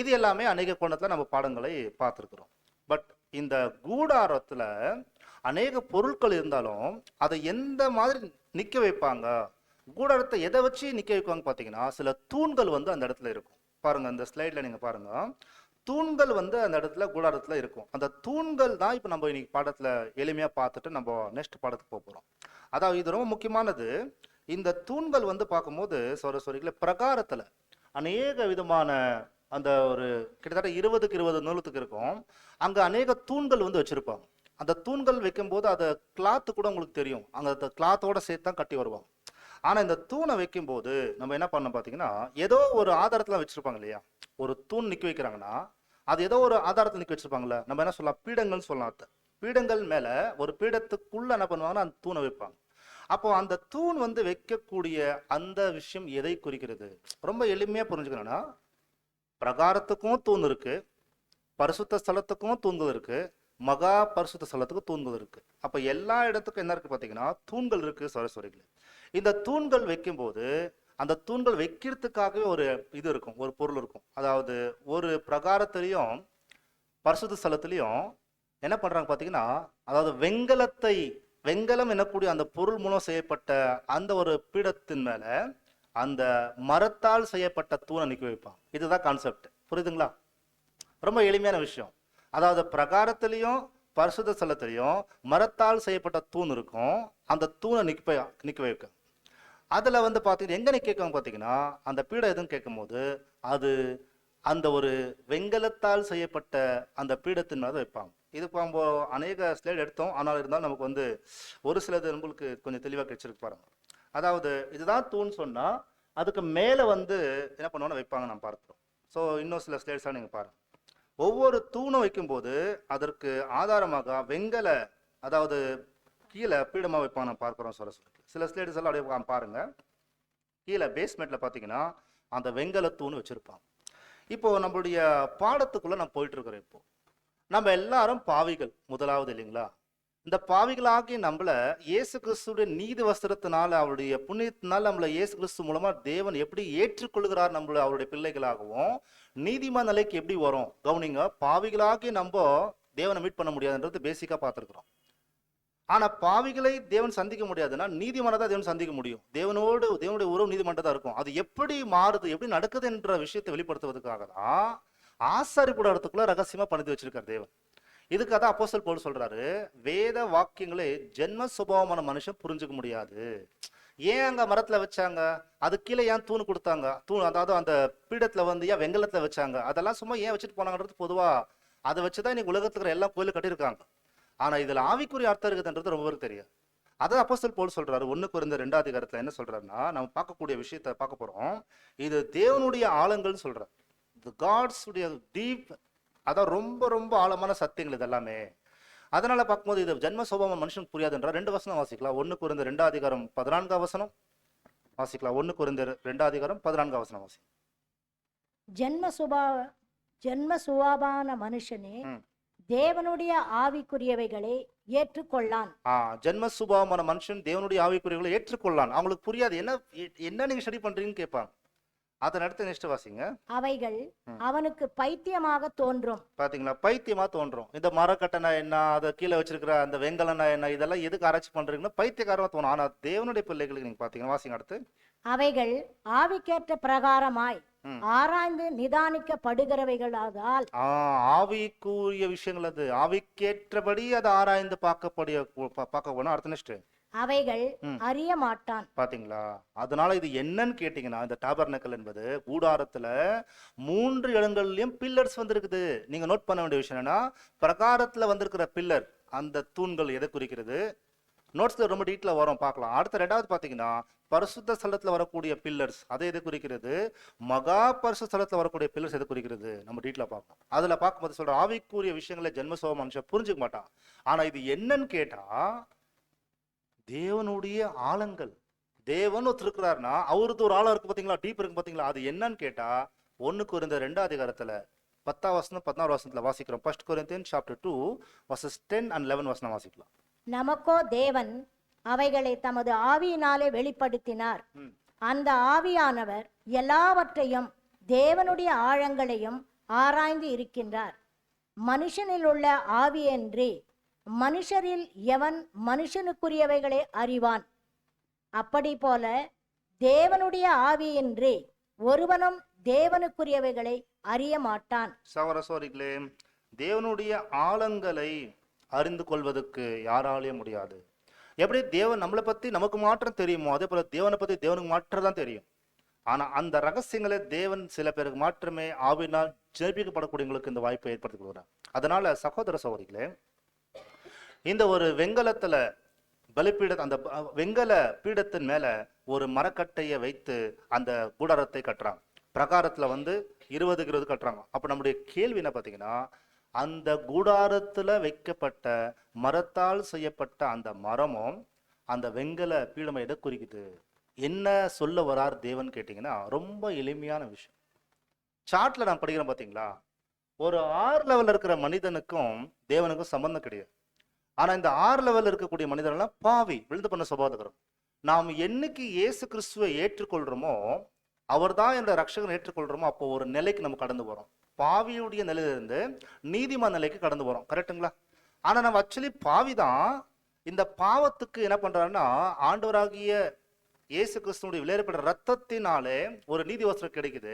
இது எல்லாமே அநேக கோணத்துல நம்ம பாடங்களை பார்த்துருக்கிறோம். பட் இந்த கூடாரத்துல அநேக பொருட்கள் இருந்தாலும் அதை எந்த மாதிரி நிக்க வைப்பாங்க, கூடாரத்தை எதை வச்சு நிக்க வைப்பாங்க பார்த்தீங்கன்னா சில தூண்கள் வந்து அந்த இடத்துல இருக்கும். பாருங்க இந்த ஸ்லைட்ல நீங்க பாருங்க, தூண்கள் வந்து அந்த இடத்துல கூடாரத்துல இருக்கும். அந்த தூண்கள் தான் இப்போ நம்ம இன்னைக்கு பாடத்துல எளிமையா பார்த்துட்டு நம்ம நெக்ஸ்ட் பாடத்துக்கு போக போறோம். அதாவது இது ரொம்ப முக்கியமானது. இந்த தூண்கள் வந்து பார்க்கும்போது சௌரஸ்வரிகளை பிரகாரத்துல அநேக விதமான அந்த ஒரு கிட்டத்தட்ட 20க்கு 20 நூலத்துக்கு இருக்கும். அங்க அநேக தூண்கள் வந்து வச்சிருப்பாங்க. அந்த தூண்கள் வைக்கும்போது அதை கிளாத்து கூட உங்களுக்கு தெரியும், அங்க அந்த கிளாத்தோட சேர்த்து தான் கட்டி வருவாங்க. ஆனா இந்த தூணை வைக்கும்போது நம்ம என்ன பண்ணோம் பார்த்தீங்கன்னா ஏதோ ஒரு ஆதாரத்துல வச்சிருப்பாங்க இல்லையா. ஒரு தூண் நிக்க வைக்கிறாங்கன்னா அது ஏதோ ஒரு ஆதாரத்தில் நிக்க வச்சிருப்பாங்கல்ல, நம்ம என்ன சொல்லலாம், பீடங்கள் சொல்லலாம். பீடங்கள் மேல ஒரு பீடத்துக்குள்ள என்ன பண்ணுவாங்கன்னா அந்த தூணை வைப்பாங்க. அப்போ அந்த தூண் வந்து வைக்கக்கூடிய அந்த விஷயம் எதை குறிக்கிறது? ரொம்ப எளிமையா புரிஞ்சுக்கணும்னா பிரகாரத்துக்கும் தூண் இருக்கு, பரிசுத்த ஸ்தலத்துக்கும் தூண்கள் இருக்கு, மகா பரிசுத்த ஸ்தலத்துக்கும் தூண்கள் இருக்கு. அப்ப எல்லா இடத்துக்கும் என்ன இருக்கு பாத்தீங்கன்னா தூண்கள் இருக்கு சரஸ்வரிகள். இந்த தூண்கள் வைக்கும்போது அந்த தூண்கள் வைக்கிறதுக்காகவே ஒரு இது இருக்கும், ஒரு பொருள் இருக்கும். அதாவது ஒரு பிரகாரத்திலையும் பரிசுத்த ஸ்தலத்திலையும் என்ன பண்றாங்க பாத்தீங்கன்னா, அதாவது வெங்கலம் எனக்கூடிய அந்த பொருள் மூலம் செய்யப்பட்ட அந்த ஒரு பீடத்தின் மேல அந்த மரத்தால் செய்யப்பட்ட தூணை நிக்க வைப்பாங்க. இதுதான் கான்செப்ட், புரியுதுங்களா? ரொம்ப எளிமையான விஷயம். அதாவது பிரகாரத்திலையும் பரிசுத்த ஸ்தலத்திலையும் மரத்தால் செய்யப்பட்ட தூண் இருக்கும், அந்த தூணை நிக்க வைக்க. அதுல வந்து பாத்தீங்கன்னா எங்க நிக்க பாத்தீங்கன்னா அந்த பீடம் எதுன்னு கேட்கும் போது அது அந்த ஒரு வெங்கலத்தால் செய்யப்பட்ட அந்த பீடத்தின் மேல வைப்பாங்க. இது நம்ம அநேக ஸ்லைடு எடுத்தோம், ஆனால் இருந்தாலும் நமக்கு வந்து ஒரு சிலது உங்களுக்கு கொஞ்சம் தெளிவாக கிடைச்சிருக்கு பாருங்க. அதாவது இதுதான் தூண் சொன்னா அதுக்கு மேல வந்து என்ன பண்ணுவாங்க வைப்பாங்க, நம்ம பார்த்துறோம். ஸோ இன்னும் சில ஸ்லைட்ஸாக நீங்க பாருங்க. ஒவ்வொரு தூணும் வைக்கும்போது அதற்கு ஆதாரமாக வெங்கல, அதாவது கீழே பீடமா வைப்பாங்க, நம்ம பார்க்கிறோம் சரஸ்வதி. சில ஸ்லைட்ஸ் எல்லாம் அப்படியே பாருங்க, கீழே பேஸ்மெண்ட்ல பாத்தீங்கன்னா அந்த வெங்கல தூண் வச்சிருப்பாங்க. இப்போ நம்மளுடைய பாடத்துக்குள்ள நம்ம போயிட்டு இருக்கிறோம். இப்போ நம்ம எல்லாரும் பாவிகள் முதலாவது இல்லைங்களா. இந்த பாவிகளாகி நம்மள இயேசு கிறிஸ்துடைய நீதி வஸ்திரத்தினால அவருடைய புண்ணியத்தினால நம்மளை இயேசு கிறிஸ்து மூலமா தேவன் எப்படி ஏற்றுக்கொள்கிறார், நம்மள அவருடைய பிள்ளைகளாகவும் நீதிமான நிலைக்கு எப்படி வரும். கவனிங்க, பாவிகளாகி நம்ம தேவனை மீட் பண்ண முடியாதுன்றது பேசிக்கா பார்த்துருக்கிறோம். ஆனா பாவிகளை தேவன் சந்திக்க முடியாதுன்னா நீதிமானதான் தேவன் சந்திக்க முடியும். தேவனுடைய உறவு நீதிமன்றதா இருக்கும். அது எப்படி மாறுது, எப்படி நடக்குது என்ற விஷயத்தை வெளிப்படுத்துவதற்காக தான் ஆசாரி கூடாரத்துக்குள்ள ரகசியமா பணித்து வச்சிருக்கார் தேவன். இதுக்காக தான் அப்போஸ்தலன் பவுல் சொல்றாரு, வேத வாக்கியங்களே ஜென்ம சுபாவமான மனுஷன் புரிஞ்சுக்க முடியாது. ஏன் அங்க மரத்துல வச்சாங்க, அது கீழே ஏன் தூண் கொடுத்தாங்க, அதாவது அந்த பீடத்துல வந்து ஏன் வெங்கலத்துல வச்சாங்க, அதெல்லாம் சும்மா ஏன் வச்சுட்டு போனாங்கன்றது பொதுவா அதை வச்சுதான் இன்னைக்கு உலகத்துல எல்லா கோயிலும் கட்டியிருக்காங்க. ஆனா இதுல ஆவிக்குரிய அர்த்தம் இருக்குதுன்றது ரொம்ப பேருக்கு தெரியாது. அதான் அப்போஸ்தலன் பவுல் சொல்றாரு 1 கொரிந்தியர் 2ஆம் அதிகாரத்துல என்ன சொல்றாருன்னா, நம்ம பார்க்கக்கூடிய விஷயத்த பார்க்க போறோம். இது தேவனுடைய ஆழங்கள்னு சொல்றாரு, காட்ஸ் உடைய டீப், அதான் ரொம்ப ரொம்ப ஆழமான சத்தியங்கள் இது எல்லாமே. அதனால பார்க்கும்போது இது ஜென்ம சுபாவம் மனுஷனுக்கு புரியாதுன்றா. 2 வசனம் வாசிக்கலாம். 1 கொரிந்தியர் 2ஆம் அதிகாரம் 14ஆம் வசனம் வாசிக்கலாம். 1 கொரிந்தியர் 2ஆம் அதிகாரம் 14ஆம் வசனம் வாசி. ஜென்ம சுபாவான மனுஷனே ம். தேவனுடைய ஆவிக்குரியவைகளை ஏற்றுக்கொள்ளான். ஜென்ம சுபாவமான மனுஷன் தேவனுடைய ஆவிக்குரியவர்களை ஏற்றுக்கொள்ளான். அவங்களுக்கு புரியாது, என்ன நீங்க ஸ்டடி பண்றீங்கன்னு கேட்பாங்க. அதன் அடுத்து நெக்ஸ்ட் வாசிங்க. அவைகள் அவனுக்கு பைத்தியமாக தோன்றும். பாத்தீங்களா, பைத்தியமா தோன்றும். இந்த மரக்கட்டனா என்ன, அதை கீழே வச்சிருக்கிற அந்த வெங்கலனா என்ன, இதெல்லாம் எதுக்கு ஆராய்ச்சி பண்றீங்கன்னா பைத்தியக்காரமா தோணும். ஆனா தேவனுடைய பிள்ளைகளுக்கு நீங்க பாத்தீங்கன்னா வாசிங்க அடுத்து. அவைகள் ஆவிக்கேற்ற பிரகாரமாய் ஆராய்ந்து நிதானிக்கப்படுகிறவைகளால். ஆவிக்குரிய விஷயங்கள், அது ஆவிக்கேற்றபடி அதை ஆராய்ந்து பார்க்க போனா அடுத்த நெக்ஸ்ட். அவைகள் அறிய மாட்டான். பாத்தீங்களா, அதனால இது என்னன்னு கேட்டீங்கன்னா, இந்த டாபர்னக்கல் என்பது கூடாரத்துல 3 இடங்கள்லயும் பில்லர்ஸ் வந்திருக்குது. நீங்க நோட் பண்ண வேண்டிய விஷயம் என்னன்னா, பிரகாரத்துல வந்திருக்கிற பில்லர், அந்த தூண்கள் எதை குறிக்கிறது, நோட்ஸ்ல ரொம்ப டீட்டெயிலா வரும், பார்க்கலாம். அடுத்த 2வது பாத்தீங்கன்னா பரிசுத்த ஸ்தலத்துல வரக்கூடிய பில்லர்ஸ், அதை எது குறிக்கிறது, மகா பரிசுத்த ஸ்தலத்துல வரக்கூடிய பில்லர்ஸ் எது குறிக்கிறது, நம்ம டீட்டெயிலா பார்க்கலாம். அதுல பார்க்கும்போது சொல்ற ஆவிக்குரிய விஷயங்களை ஜென்மசோக மனுஷன் புரிஞ்சுக்க மாட்டான். ஆனா இது என்னன்னு கேட்டா, தேவனுடைய ஆழங்கள். தேவன் ஒருத்தர் இருக்கிறாருன்னா அவருக்கு ஒரு ஆழம் இருக்கு பாத்தீங்களா, டீப் இருக்கு பாத்தீங்களா. அது என்னன்னு கேட்டா 1 கொரிந்தியர் 2ஆம் அதிகாரத்துல 10ஆம் வசனம் 16ஆம் வசனத்துல வாசிக்கிறோம். 1 Corinthians chapter 2 verses 10 and 11 வசனம் வாசிக்கலாம். நமக்கோ தேவன் அவைகளை தமது ஆவியினாலே வெளிப்படுத்தினார். அந்த ஆவியானவர் எல்லாவற்றையும் தேவனுடைய ஆழங்களையும் ஆராய்ந்து இருக்கின்றார். மனுஷனில் உள்ள ஆவியன்றி மனுஷரில் எவன் மனுஷனுக்குரியவைகளை அறிவான்? அப்படி போல தேவனுடைய ஆவியின்றி ஒருவனும் தேவனுக்குரியவைகளை அறிய மாட்டான். சகோதர சகோதரிகளே, தேவனுடைய ஆழங்களை அறிந்து கொள்வதற்கு யாராலையும் முடியாது. எப்படி தேவன் நம்மளை பத்தி நமக்கு மாற்றம் தெரியுமோ, அதே போல தேவனை பத்தி தேவனுக்கு மாற்றம் தான் தெரியும். ஆனா அந்த ரகசியங்களை தேவன் சில பேருக்கு மாற்றமே ஆவினால் ஜெபிக்கப்படக்கூடியவங்களுக்கு இந்த வாய்ப்பை ஏற்படுத்தி கொடுக்குறார். அதனால சகோதர சகோதரிகளே, இந்த ஒரு வெங்கலத்துல பலிபீட, அந்த வெங்கல பீடத்தின் மேல ஒரு மரக்கட்டையை வைத்து அந்த கூடாரத்தை கட்டுறாங்க. பிரகாரத்துல 20 கட்டுறாங்க. அப்ப நம்முடைய கேள்வி என்ன பாத்தீங்கன்னா, அந்த கூடாரத்துல வைக்கப்பட்ட மரத்தால் செய்யப்பட்ட அந்த மரமும் அந்த வெங்கல பீடமை எதை குறிக்குது, என்ன சொல்ல வரார் தேவன் கேட்டீங்கன்னா, ரொம்ப எளிமையான விஷயம். சார்ட்ல நான் படிக்கிறேன் பாத்தீங்களா, ஒரு 6 லெவல்ல இருக்கிற மனிதனுக்கும் தேவனுக்கும் சம்பந்தம் கிடையாது. ஆனா இந்த 6 லெவல்ல இருக்கக்கூடிய மனிதர்கள்லாம் பாவி, விழுந்து பண்ண சுபாவத்துக்கிறோம். நாம் என்னைக்கு இயேசு கிறிஸ்துவை ஏற்றுக்கொள்றோமோ, அவர் தான் என்ற ரட்சகனை ஏற்றுக்கொள்றோமோ, அப்போ ஒரு நிலைக்கு நம்ம கடந்து வரோம். பாவியுடைய நிலையிலிருந்து நீதிமான் நிலைக்கு கடந்து வரோம். கரெக்டுங்களா? ஆனா நம்ம ஆக்சுவலி பாவி தான். இந்த பாவத்துக்கு என்ன பண்றாருன்னா, ஆண்டவராகிய இயேசு கிறிஸ்துனுடைய விலையேறப்பட்ட ரத்தத்தினாலே ஒரு நீதி வஸ்திரம் கிடைக்குது.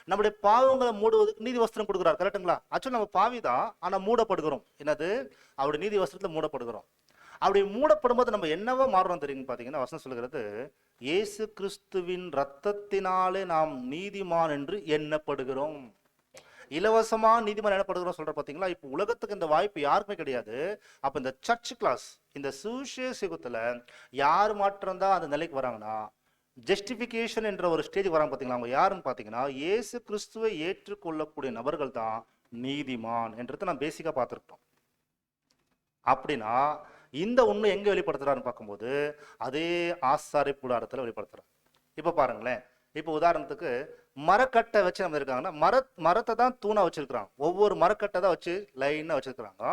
நம்முடைய பாவங்களை மூடுவதற்கு நீதி வஸ்திரம் கொடுக்குறாரு. கரெக்டுங்களா? ஆக்சுவலி நம்ம பாவி தான், ஆனா மூடப்படுகிறோம். என்னது? அவருடைய நீதி வஸ்திரத்துல மூடப்படுகிறோம். அப்படி மூடப்படும் போது நம்ம என்னவோ மாறுறோம் தெரியும் பாத்தீங்கன்னா, வசனம் சொல்கிறது, இயேசு கிறிஸ்துவின் ரத்தத்தினாலே நாம் நீதிமான் என்று எண்ணப்படுகிறோம். இலவசமா நீதிமான் எண்ணப்படுகிறோம் சொல்ற பாத்தீங்களா? இப்ப உலகத்துக்கு இந்த வாய்ப்பு யாருக்குமே கிடையாது. அப்ப இந்த சர்ச் கிளாஸ், இந்த சுவிசேஷ யுகத்துல யார் மாற்றம் தான் அந்த நிலைக்கு வராங்கன்னா, ஜஸ்டிபிகேஷன் என்ற ஒரு ஸ்டேஜ் வராங்க பாத்தீங்களா, அவங்க யாருன்னு பாத்தீங்கன்னா, இயேசு கிறிஸ்துவை ஏற்றுக்கொள்ளக்கூடிய நபர்கள் தான் நீதிமான் என்றதை நான் பேசிக்கா பார்த்துருக்கோம். அப்படின்னா இந்த உண்மை எங்க வெளிப்படுத்துறாருன்னு பார்க்கும்போது, அதே ஆசாரி கூடாரத்துல வெளிப்படுத்துறாரு. இப்ப பாருங்களேன், இப்ப உதாரணத்துக்கு மரக்கட்டை வச்சு நம்ம இருக்காங்கன்னா, மரத்தை தான் தூணா வச்சிருக்கிறாங்க. ஒவ்வொரு மரக்கட்டை தான் வச்சு லைனா வச்சிருக்கிறாங்க.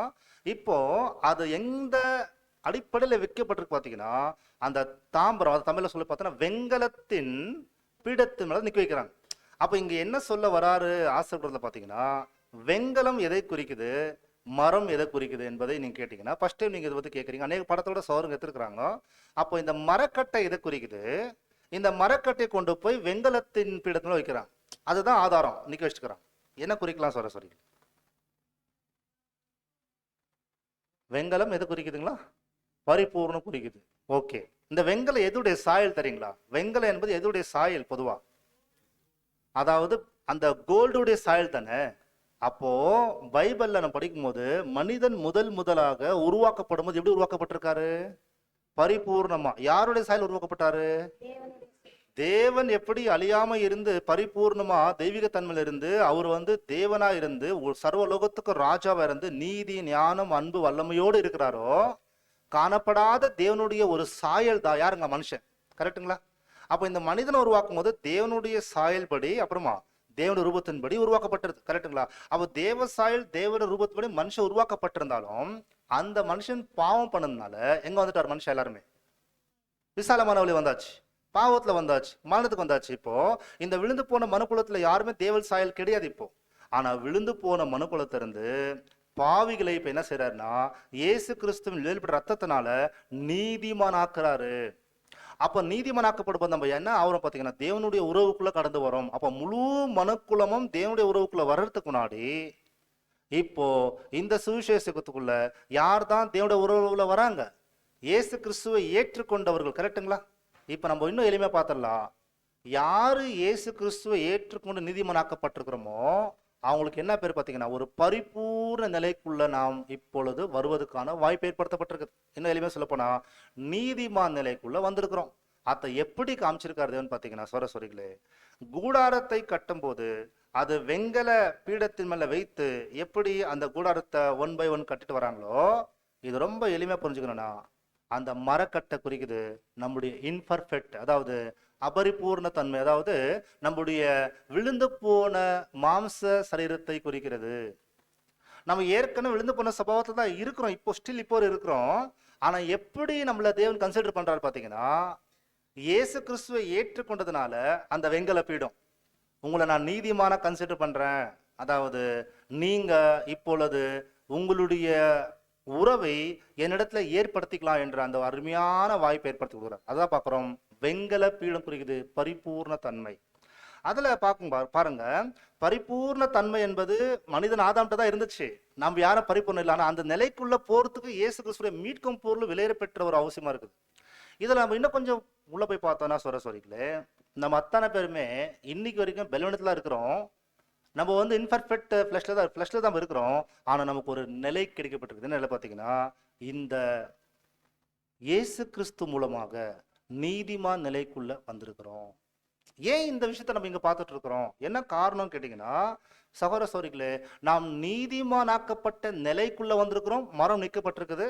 இப்போ அது எந்த அடிப்படையில வைக்கப்பட்டிருக்கு பாத்தீங்கன்னா, அந்த தாம்பரம், அது தமிழ்ல சொல்லி பார்த்தோன்னா வெங்கலத்தின் பீடத்தின் மேல நிக்க வைக்கிறாங்க. அப்ப இங்க என்ன சொல்ல வராரு ஆசிரியர் பாத்தீங்கன்னா, வெங்கலம் எதை குறிக்குது, மரம் எதை குறிக்குது என்பதை நீங்க கேட்டீங்கன்னா, ஃபர்ஸ்ட் டைம் நீங்க இதை பத்தி கேட்கறீங்க. அநேக படத்தோட சோறுங்க எடுத்துருக்காங்க. அப்போ இந்த மரக்கட்டை எதை குறிக்குது, இந்த மரக்கட்டையை கொண்டு போய் வெங்கலத்தின் பீடத்துல வைக்கிறாங்க. அதுதான் ஆதாரம், நிக்க வச்சுக்கிறாங்க. என்ன குறிக்கலாம் சொல்ற சொல்லி, வெங்கலம் எது குறிக்குதுங்களா? பரிபூர்ணம் குறிக்குது. ஓகே, இந்த வெங்கலம் எதுடைய சாயல் தெரியுங்களா? வெங்கலம் என்பது எதுடைய சாயல் பொதுவா? அதாவது அந்த கோல்டுடைய சாயல் தானே. அப்போ பைபிள்ல நம்ம படிக்கும் போது, மனிதன் முதலாக உருவாக்கப்படும் போது எப்படி உருவாக்கப்பட்டிருக்காரு? பரிபூர்ணமா. யாருடைய சாயல் உருவாக்கப்பட்டாரு? தேவன் எப்படி அழியாம இருந்து பரிபூர்ணமா தெய்வீக தன்மையில இருந்து, அவர் தேவனா இருந்து சர்வ லோகத்துக்கு ராஜாவா இருந்து நீதி ஞானம் அன்பு வல்லமையோடு இருக்கிறாரோ, காணப்படாத தேவனுடைய ஒரு சாயல் தான் யாருங்க? மனுஷன். கரெக்டுங்களா? அப்ப இந்த மனிதனை உருவாக்கும் போது தேவனுடைய சாயல் படி, அப்புறமா தேவனுடைய ரூபத்தின்படி உருவாக்கப்பட்டிருக்கு. கரெக்டுங்களா? அப்போ தேவ சாயல் தேவனுடைய ரூபத்தின்படி மனுஷன் உருவாக்கப்பட்டிருந்தாலும் அந்த மனுஷன் பாவம் பண்ணதுனால எங்க வந்துட்டார்? மனுஷன் எல்லாருமே விசாலமான வழி வந்தாச்சு, பாவத்துல வந்தாச்சு, மரணத்துக்கு வந்தாச்சு. இப்போ இந்த விழுந்து போன மனுக்குலத்துல யாருமே தேவ சாயல் கிடையாது இப்போ. ஆனா விழுந்து போன மனுக்குலத்திலிருந்து பாவிகளை இப்ப என்ன செய்யறாருன்னா இயேசு கிறிஸ்துவின் வெளிப்பட்ட ரத்தத்தினால நீதிமானாக்குறாரு. அப்ப நீதிமானாக்கப்படும்போது நம்ம என்ன ஆகிறோம் பாத்தீங்கன்னா தேவனுடைய உறவுக்குள்ள கடந்து வரோம். அப்ப முழு மனுக்குலமும் தேவனுடைய உறவுக்குள்ள வர்றதுக்கு முன்னாடி இப்போ இந்த சுவிசேஷத்துக்குள்ள யார் தான் தேவனுடைய உறவுக்குள்ள வராங்க? இயேசு கிறிஸ்துவை ஏற்றுக்கொண்டவர்கள். கரெக்டுங்களா? இப்ப நம்ம இன்னும் எளிமையா பார்த்துடலாம். யாரு இயேசு கிறிஸ்துவை ஏற்றுக்கொண்டு நீதிமானாக்கப்பட்டிருக்கிறோமோ அவங்களுக்கு என்ன பேர் பார்த்தீங்கன்னா ஒரு பரிபூர்ண நிலைக்குள்ள நாம் இப்பொழுது வருவதற்கான வாய்ப்பு ஏற்படுத்தப்பட்டிருக்கு. இன்னும் எளிமையா சொல்லப்போனா நீதிமான் நிலைக்குள்ள வந்திருக்கிறோம். அதை எப்படி காமிச்சிருக்காரு தேவன் பார்த்தீங்கன்னா சோரசோரிகளே, கூடாரத்தை கட்டும் போது அது வெங்கல பீடத்தின் மேல வைத்து எப்படி அந்த கூடாரத்தை 1 by 1 கட்டிட்டு வராங்களோ, இது ரொம்ப எளிமையா புரிஞ்சுக்கணும்னா அந்த மரக்கட்டை குறிக்குது நம்முடைய இன்பர்ஃபெக்ட், அதாவது அபரிபூர்ண தன்மை, அதாவது நம்முடைய விழுந்து போன மாம்ச சரீரத்தை குறிக்கிறது. நம்ம ஏற்கனவே விழுந்து போன சபாவத்தை தான் இருக்கிறோம், இப்போ ஸ்டில் இப்போ இருக்கிறோம். ஆனா எப்படி நம்மள தேவன் கன்சிடர் பண்றாரு பாத்தீங்கன்னா, இயேசு கிறிஸ்துவை ஏற்றுக்கொண்டதுனால அந்த வெங்கல பீடம் உங்களை நான் நீதிமான கன்சிடர் பண்றேன். அதாவது நீங்க இப்பொழுது உங்களுடைய உறவை என்னிடத்துல ஏற்படுத்திக்கலாம் என்ற அந்த அருமையான வாய்ப்பை ஏற்படுத்தி கொடுக்குறார். அதான் பார்க்குறோம், வெங்கல பீடம் குறிக்குது பரிபூர்ண தன்மை. அதுல பாருங்க, பரிபூர்ண தன்மை என்பது மனிதன் ஆதாம்கிட்ட தான் இருந்துச்சு. நம்ம யாரும் பரிபூர்ணம் இல்லை. ஆனா அந்த நிலைக்குள்ள போறதுக்கு இயேசு கிறிஸ்துடைய மீட்கும் பொருள் விலையேற பெற்ற ஒரு அவசியமா இருக்குது. இதுல நம்ம இன்னும் கொஞ்சம் உள்ள போய் பார்த்தோம்னா சொல்லிக்கலே, நம்ம அத்தனை பேருமே இன்னைக்கு வரைக்கும் பெலவனத்துல இருக்கிறோம். நம்ம வந்து இன்பர்ஃபெக்ட் ஃபிளஷ்ல தான் இருக்கிறோம். ஆனா நமக்கு ஒரு நிலை கிடைக்கப்பட்டிருக்கு. என்ன நிலை பார்த்தீங்கன்னா, இந்த இயேசு கிறிஸ்து மூலமாக நீதிமான் நிலைக்குள்ள வந்திருக்கிறோம். ஏன் இந்த விஷயத்த நம்ம இங்க பார்த்துட்டு இருக்கிறோம்? என்ன காரணம் கேட்டீங்கன்னா, சகோதரர்களே, நாம் நீதிமானாக்கப்பட்ட நிலைக்குள்ள வந்திருக்கிறோம். மரம் நிற்கப்பட்டிருக்குது.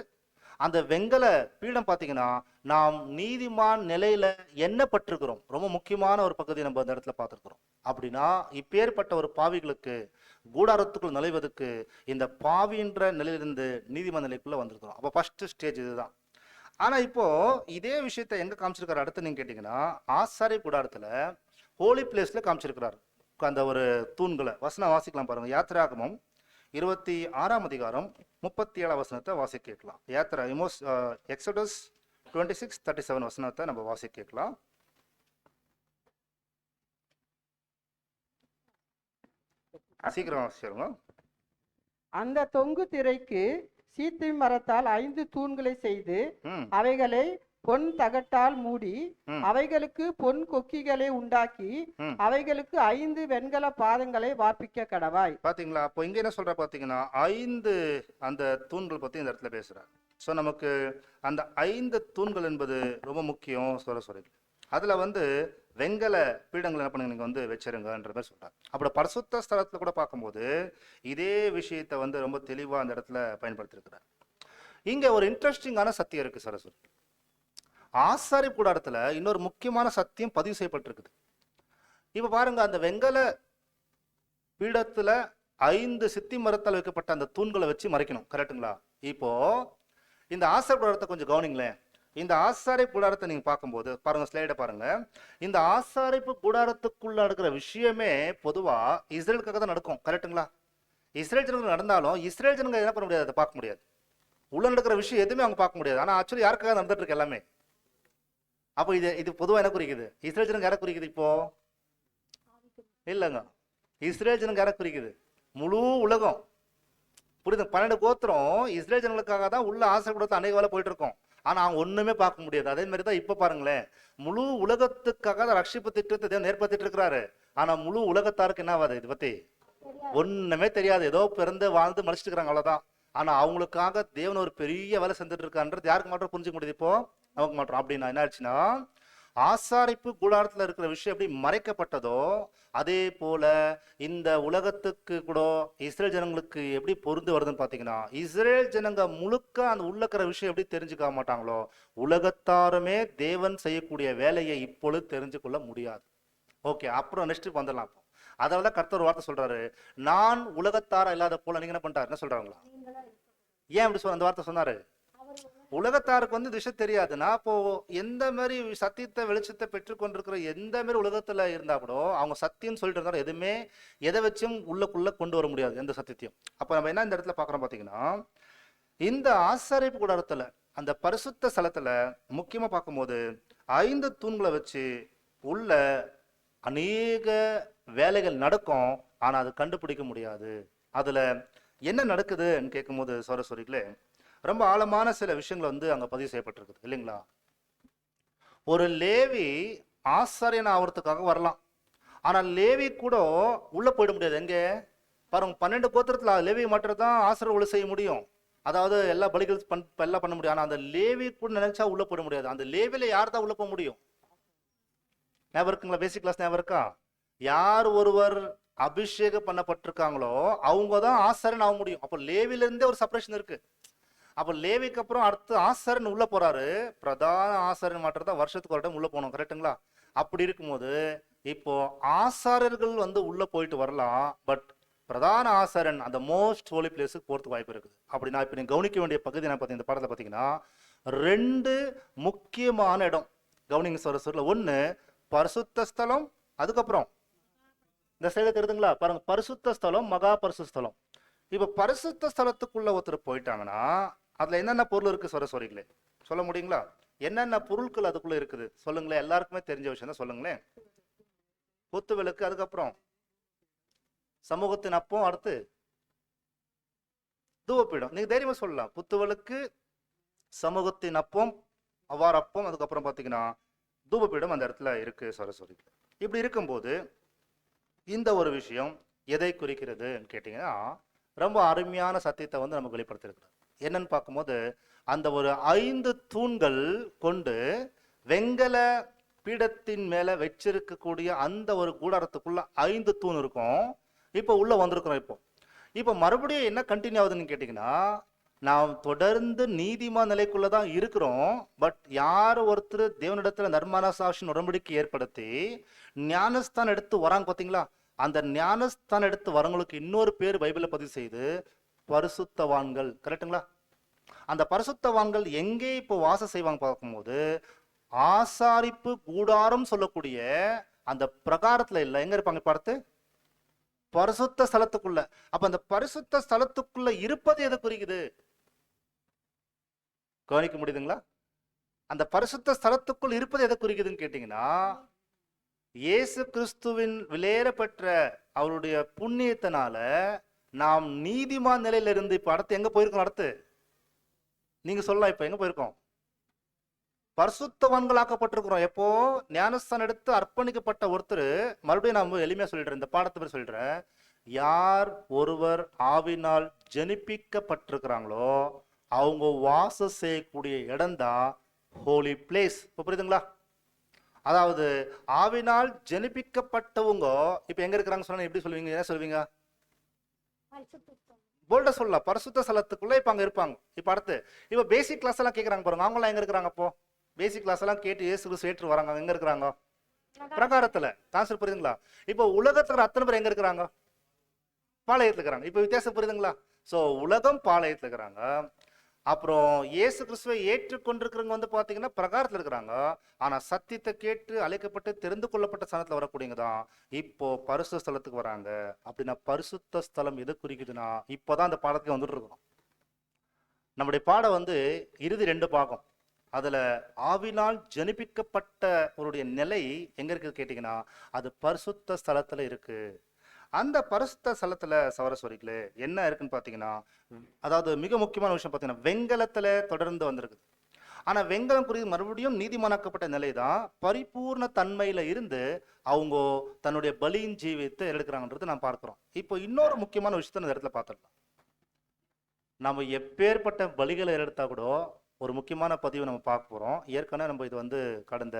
அந்த வெங்கல பீடம் பார்த்தீங்கன்னா நாம் நீதிமான் நிலையில எண்ணப்பட்டிருக்கிறோம். ரொம்ப முக்கியமான ஒரு பகுதி நம்ம அந்த இடத்துல பார்த்துருக்கிறோம். அப்படின்னா இப்பேற்பட்ட ஒரு பாவிகளுக்கு கூடாரத்துக்குள் நுழைவதற்கு இந்த பாவின்ற நிலையிலிருந்து நீதிமான் நிலைக்குள்ள வந்திருக்கிறோம். அப்போ ஃபர்ஸ்ட் ஸ்டேஜ் இதுதான். ஆனா இப்போ இதே விஷயத்த எங்க காமிச்சிருக்காரு அடுத்து நீங்க கேட்டீங்கன்னா, ஆசாரிய கூடாரத்துல ஹோலி பிளேஸ்ல காமிச்சிருக்கிறார். அந்த ஒரு தூண்களை வசனம் வாசிக்கலாம் பாருங்க. யாத்திராகமம் 26ஆம் அதிகாரம் 37ஆம் வசனத்தை வாசிக்க கேட்கலாம். எக்ஸோடஸ் 26:37 வசனத்தை நம்ம வாசிக்க கேட்கலாம். சீக்கிரம் வாசிச்சிருங்க. அந்த தொங்கு திரைக்கு சீத்தி மரத்தால் 5 தூண்களை செய்து அவைகளை பொன் தகட்டால் மூடி அவைகளுக்கு பொன் கொக்கிகளை உண்டாக்கி அவைகளுக்கு 5 வெண்கல பாதங்களை வார்ப்பிக்க கடவாய். பாத்தீங்களா? அப்போ இங்க என்ன சொல்ற பாத்தீங்கன்னா 5 அந்த தூண்கள் பத்தி இந்த இடத்துல பேசுறாரு. ஸோ நமக்கு அந்த 5 தூண்கள் என்பது ரொம்ப முக்கியம். சொல்லி அதுல வந்து வெங்கல பீடங்கள் என்ன பண்ணுங்க நீங்க வந்து வச்சிருங்கன்ற மாதிரி சொல்றாரு. அப்படி பரிசுத்த ஸ்தலத்துல கூட பார்க்கும்போது இதே விஷயத்த வந்து ரொம்ப தெளிவா அந்த இடத்துல பயன்படுத்திருக்கிறார். இங்க ஒரு இன்ட்ரெஸ்டிங்கான சத்தியம் இருக்கு சரஸ்வதி. ஆசாரி கூடாரத்துல இன்னொரு முக்கியமான சத்தியம் பதிவு செய்யப்பட்டிருக்குது. இப்ப பாருங்க, அந்த வெங்கல பீடத்துல 5 சித்தி மரத்தால் வைக்கப்பட்ட அந்த தூண்களை வச்சு மறைக்கணும். கரெக்டுங்களா? இப்போ இந்த ஆசாரி கூடாரத்தை கொஞ்சம் கவனிங்களேன். இந்த ஆசாரி கூடாரத்தை நீங்க பார்க்கும்போது பாருங்க, ஸ்லைட பாருங்க. இந்த ஆசாரிப்பு கூடாரத்துக்குள்ள நடக்கிற விஷயமே பொதுவா இஸ்ரேலுக்காக தான் நடக்கும். கரெக்டுங்களா? இஸ்ரேல் ஜனங்கள் நடந்தாலும் இஸ்ரேல் ஜனங்கள் என்ன பண்ண முடியாது, அதை பார்க்க முடியாது. உள்ள நடக்கிற விஷயம் எதுவுமே அவங்க பார்க்க முடியாது. ஆனா ஆக்சுவலி யாருக்காக நடந்துட்டு இருக்கு எல்லாமே. அப்போ இது பொதுவாக என்ன குறிக்குது? இஸ்ரேல் ஜனங்க யாரை குறிக்குது? இப்போ இல்லைங்க, இஸ்ரேல் ஜனங்க யாரை குறிக்குது? முழு உலகம். புரியுது? 12 கோத்திரம் இஸ்ரேல் ஜனங்களுக்காக தான் உள்ள ஆசை கொடுத்து அநேக வேலை போயிட்டு இருக்கோம். ஆனா அவங்க ஒண்ணுமே பார்க்க முடியாது. அதே மாதிரி தான் இப்ப பாருங்களேன், முழு உலகத்துக்காக ரட்சிப்பு திட்டத்தை ஏற்படுத்திட்டு இருக்கிறாரு. ஆனா முழு உலகத்தாருக்கு என்ன ஆகாது, இது பத்தி ஒண்ணுமே தெரியாது. ஏதோ பிறந்து வாழ்ந்து மலிச்சிட்டு இருக்கிறாங்க, அவ்வளவுதான். ஆனா அவங்களுக்காக தேவன் ஒரு பெரிய வேலை செஞ்சுட்டு இருக்கான்றது யாருக்கு மாற்றம் புரிஞ்சுக்க முடியுது? இப்போ நமக்கு மாற்றம். அப்படின்னா என்ன ஆச்சுன்னா, ஆசாரிப்பு கூடாரத்துல இருக்கிற விஷயம் எப்படி மறைக்கப்பட்டதோ அதே போல இந்த உலகத்துக்கு கூட இஸ்ரேல் ஜனங்களுக்கு எப்படி பொருந்து வருதுன்னு பாத்தீங்கன்னா, இஸ்ரேல் ஜனங்க முழுக்க அந்த உள்ள இருக்கிற விஷயம் எப்படி தெரிஞ்சுக்க மாட்டாங்களோ, உலகத்தாருமே தேவன் செய்யக்கூடிய வேலையை இப்பொழுது தெரிஞ்சு கொள்ள முடியாது. ஓகே, அப்புறம் நெக்ஸ்ட் வந்துடலாம். அதனால தான் கர்த்தர் ஒரு வார்த்தை சொல்றாரு, நான் உலகத்தாரா இல்லாத போல நீங்க என்ன பண்ணிட்டாரு, என்ன சொல்றாங்களா? ஏன் அப்படி சொல்ற அந்த வார்த்தை சொன்னாரு? உலகத்தாருக்கு வந்து இந்த விஷயம் தெரியாது. நான் இப்போ எந்த மாதிரி சத்தியத்தை வெளிச்சத்தை பெற்றுக்கொண்டிருக்கிற எந்த மாதிரி உலகத்துல இருந்தா கூட அவங்க சத்தியம் சொல்லிட்டு இருந்தாலும் எதுவுமே எதை வச்சும் உள்ளுக்குள்ள கொண்டு வர முடியாது எந்த சத்தியத்தையும். அப்ப நம்ம என்ன இந்த இடத்துல பாக்குறோம் பாத்தீங்கன்னா, இந்த ஆசாரிப்பு கூடாரத்துல அந்த பரிசுத்த ஸ்தலத்துல முக்கியமா பார்க்கும்போது 5 தூண்களை வச்சு உள்ள அநேக வேலைகள் நடக்கும். ஆனா அது கண்டுபிடிக்க முடியாது. அதுல என்ன நடக்குதுன்னு கேட்கும்போது சோரஸ்வரிகளே, ரொம்ப ஆழமான சில விஷயங்கள் வந்து அங்க பதிவு செய்யப்பட்டிருக்குது இல்லைங்களா? ஒரு லேவி ஆசாரியன் ஆகிறதுக்காக வரலாம். ஆனா லேவி கூட உள்ள போயிட முடியாது. எங்க பாருங்க, 12 கோத்திரத்துல லேவி மட்டும் தான் ஆசிரியர் உள்ள செய்ய முடியும். அதாவது எல்லா பலிகள் எல்லாம் பண்ண முடியும். ஆனா அந்த லேவி கூட நினைச்சா உள்ள போயிட முடியாது. அந்த லேவில யார் தான் உள்ள போக முடியும்? ஞாபகம் இருக்குங்களா? பேசிக் கிளாஸ் ஞாபகம் இருக்கா? யார் ஒருவர் அபிஷேகம் பண்ணப்பட்டிருக்காங்களோ அவங்க தான் ஆசாரியன் ஆக முடியும். அப்போ லேவில இருந்தே ஒரு செப்பரேஷன் இருக்கு. அப்போ லேவிக்கு அப்புறம் அடுத்து ஆசாரியன் உள்ள போறாரு. பிரதான ஆசாரியன் மாற்றம் தான் வருஷத்துக்கு ஒரு டைம் உள்ள போகணும். கரெக்டுங்களா? அப்படி இருக்கும்போது இப்போ ஆசாரியர்கள் வந்து உள்ள போயிட்டு வரலாம். பட் பிரதான ஆசாரியன் அந்த மோஸ்ட் ஹோலி பிளேஸுக்கு போறதுக்கு வாய்ப்பு இருக்குது. அப்படின்னா இப்ப நீங்க கவனிக்க வேண்டிய பகுதி என்ன பார்த்தீங்க, இந்த பாடத்துல பாத்தீங்கன்னா 2 முக்கியமான இடம் கவனிங்க சரஸ்வரில. ஒண்ணு பரிசுத்த ஸ்தலம், அதுக்கப்புறம் இந்த சைடு தெரியுதுங்களா பாருங்க, பரிசுத்த ஸ்தலம், மகா பரிசுத்த ஸ்தலம். இப்ப பரிசுத்த ஸ்தலத்துக்குள்ள ஒருத்தர் போயிட்டாங்கன்னா அதுல என்னென்ன பொருள் இருக்கு சரஸ்வரிகளே, சொல்ல முடியுங்களா? என்னென்ன பொருட்கள் அதுக்குள்ள இருக்குது சொல்லுங்களேன். எல்லாருக்குமே தெரிஞ்ச விஷயம் தான், சொல்லுங்களேன். குத்து விளக்கு, அதுக்கப்புறம் சமூகத்தின் அப்பம், அடுத்து தூவப்பீடம். நீங்க தைரியமா சொல்லலாம், குத்து விளக்கு, சமூகத்தின் அப்பம், அவ்வாறு அப்பம், அதுக்கப்புறம் பாத்தீங்கன்னா தூபப்பீடம் அந்த இடத்துல இருக்கு சரஸ்வரி. இப்படி இருக்கும்போது இந்த ஒரு விஷயம் எதை குறிக்கிறதுன்னு கேட்டீங்கன்னா ரொம்ப அருமையான சத்தியத்தை வந்து நமக்கு வெளிப்படுத்திருக்கிறார். என்னன்னு பார்க்கும்போது அந்த ஒரு 5 தூண்கள் கொண்டு வெங்கல பீடத்தின் மேல வச்சிருக்கக்கூடிய அந்த ஒரு கூடாரத்துக்குள்ள 5 தூண் இருக்கும். இப்போ உள்ள வந்திருக்கிறோம். இப்போ மறுபடியும் என்ன கண்டினியூ ஆகுதுன்னு கேட்டீங்கன்னா, நாம் தொடர்ந்து நீதிமான் நிலைக்குள்ளதான் இருக்கிறோம். பட் யார் ஒருத்தர் தேவனிடத்துல நர்மனசாட்சியின் உடன்படிக்கை ஏற்படுத்தி ஞானஸ்தானம் எடுத்து வராங்க பாத்தீங்களா, அந்த ஞானஸ்தானம் எடுத்து வரவங்களுக்கு இன்னொரு பேர் பைபிள்ல பதிவு செய்து பரிசுத்தவான்கள். கரெக்டுங்களா? அந்த பரிசுத்தவான்கள் எங்கே இப்போ வாசம் செய்வாங்க பார்க்கும்போது ஆசாரிப்பு கூடாரம் சொல்லக்கூடிய அந்த பிரகாரத்துல இல்ல, எங்க இருப்பாங்க பார்த்து? பரிசுத்த ஸ்தலத்துக்குள்ள. அப்ப அந்த பரிசுத்த ஸ்தலத்துக்குள்ள இருப்பது எதை குறிக்குது கவனிக்க முடியுதுங்களா? அந்த பரிசுத்த ஸ்தலத்துக்குள் இருப்பது எதை குறிக்குதுன்னு கேட்டீங்கன்னா, இயேசு கிறிஸ்துவின் விலையேறப்பெற்ற அவருடைய புண்ணியத்தினால நாம் நீதிமான் நிலையில இருந்து இப்ப அடுத்து எங்க போயிருக்கோம்? அடுத்து நீங்க சொல்லலாம், இப்ப எங்க போயிருக்கோம்? பரிசுத்தவான்களாக்கப்பட்டிருக்கிறோம். எப்போ ஞானஸ்தானம் எடுத்து அர்ப்பணிக்கப்பட்ட ஒருத்தர், மறுபடியும் நான் எளிமையா சொல்லிடுறேன், இந்த பாடத்தை பற்றி சொல்லிடுறேன். யார் ஒருவர் ஆவினால் ஜனிப்பிக்கப்பட்டிருக்கிறாங்களோ அவங்க வாசம் செய்யக்கூடிய இடம் தான் ஹோலி பிளேஸ். இப்போ புரியுதுங்களா? அதாவது ஆவினால் ஜனிப்பிக்கப்பட்டவங்க இப்ப எங்க இருக்கிறாங்க சொன்னா எப்படி சொல்லுவீங்க? என்ன சொல்லுவீங்க? போல்டா சொல்லலாம், பரிசுத்த ஸ்தலத்துக்குள்ள இப்ப அங்க இருப்பாங்க. இப்ப அடுத்து இப்ப பேசிக் கிளாஸ் எல்லாம் கேட்கறாங்க பாருங்க, அவங்க எல்லாம் எங்க இருக்கிறாங்க? அப்போ பேசிக் கிளாஸ் எல்லாம் கேட்டு இயேசு கிறிஸ்து ஏற்று வராங்க, எங்க இருக்கிறாங்க? பிரகாரத்துல. கான்செப்ட் புரியுதுங்களா? இப்போ உலகத்துல அத்தனை பேர் எங்க இருக்கிறாங்க? பாளையத்துல இருக்கிறாங்க. இப்ப வித்தியாசம் புரியுதுங்களா? சோ உலகம் பாளையத்துல இருக்கிறாங்க. அப்புறம் இயேசு கிறிஸ்துவை ஏற்றுக்கொண்டிருக்கிறவங்க வந்து பாத்தீங்கன்னா பிரகாரத்துல இருக்கிறாங்க. ஆனா சத்தியத்தை கேட்டு அழைக்கப்பட்டு தெரிந்து கொள்ளப்பட்ட ஸ்தலத்துல வரக்கூடியவங்க தான் இப்போ பரிசுத்த ஸ்தலத்துக்கு வராங்க. அப்படின்னா பரிசுத்த ஸ்தலம் எது குறிக்குதுன்னா இப்பதான் அந்த பாடத்துக்கு வந்துட்டு இருக்கோம். நம்முடைய பாடம் வந்து இறுதி 2 பாகம். அதுல ஆவினால் ஜனிப்பிக்கப்பட்ட அவருடைய நிலை எங்க இருக்குது கேட்டீங்கன்னா அது பரிசுத்த ஸ்தலத்துல இருக்கு. அந்த பரிசுத்த ஸ்தலத்துல சவரஸ்வரிகளே என்ன இருக்குன்னு பாத்தீங்கன்னா, அதாவது மிக முக்கியமான விஷயம் பாத்தீங்கன்னா வெங்கலத்துல தொடர்ந்து வந்திருக்கு. ஆனா வெங்கலம் குறித்து மறுபடியும் நீதிமானாக்கப்பட்ட நிலை தான் பரிபூர்ண தன்மையில இருந்து அவங்க தன்னுடைய பலியின் ஜீவித்தை எடுக்கிறாங்கன்றது நான் பார்க்கிறோம். இப்போ இன்னொரு முக்கியமான விஷயத்த இந்த இடத்துல பார்த்துடலாம். நம்ம எப்பேற்பட்ட பலிகளை எடுத்தா கூட ஒரு முக்கியமான பதிவை நம்ம பார்க்க போறோம். ஏற்கனவே நம்ம இது வந்து கடந்த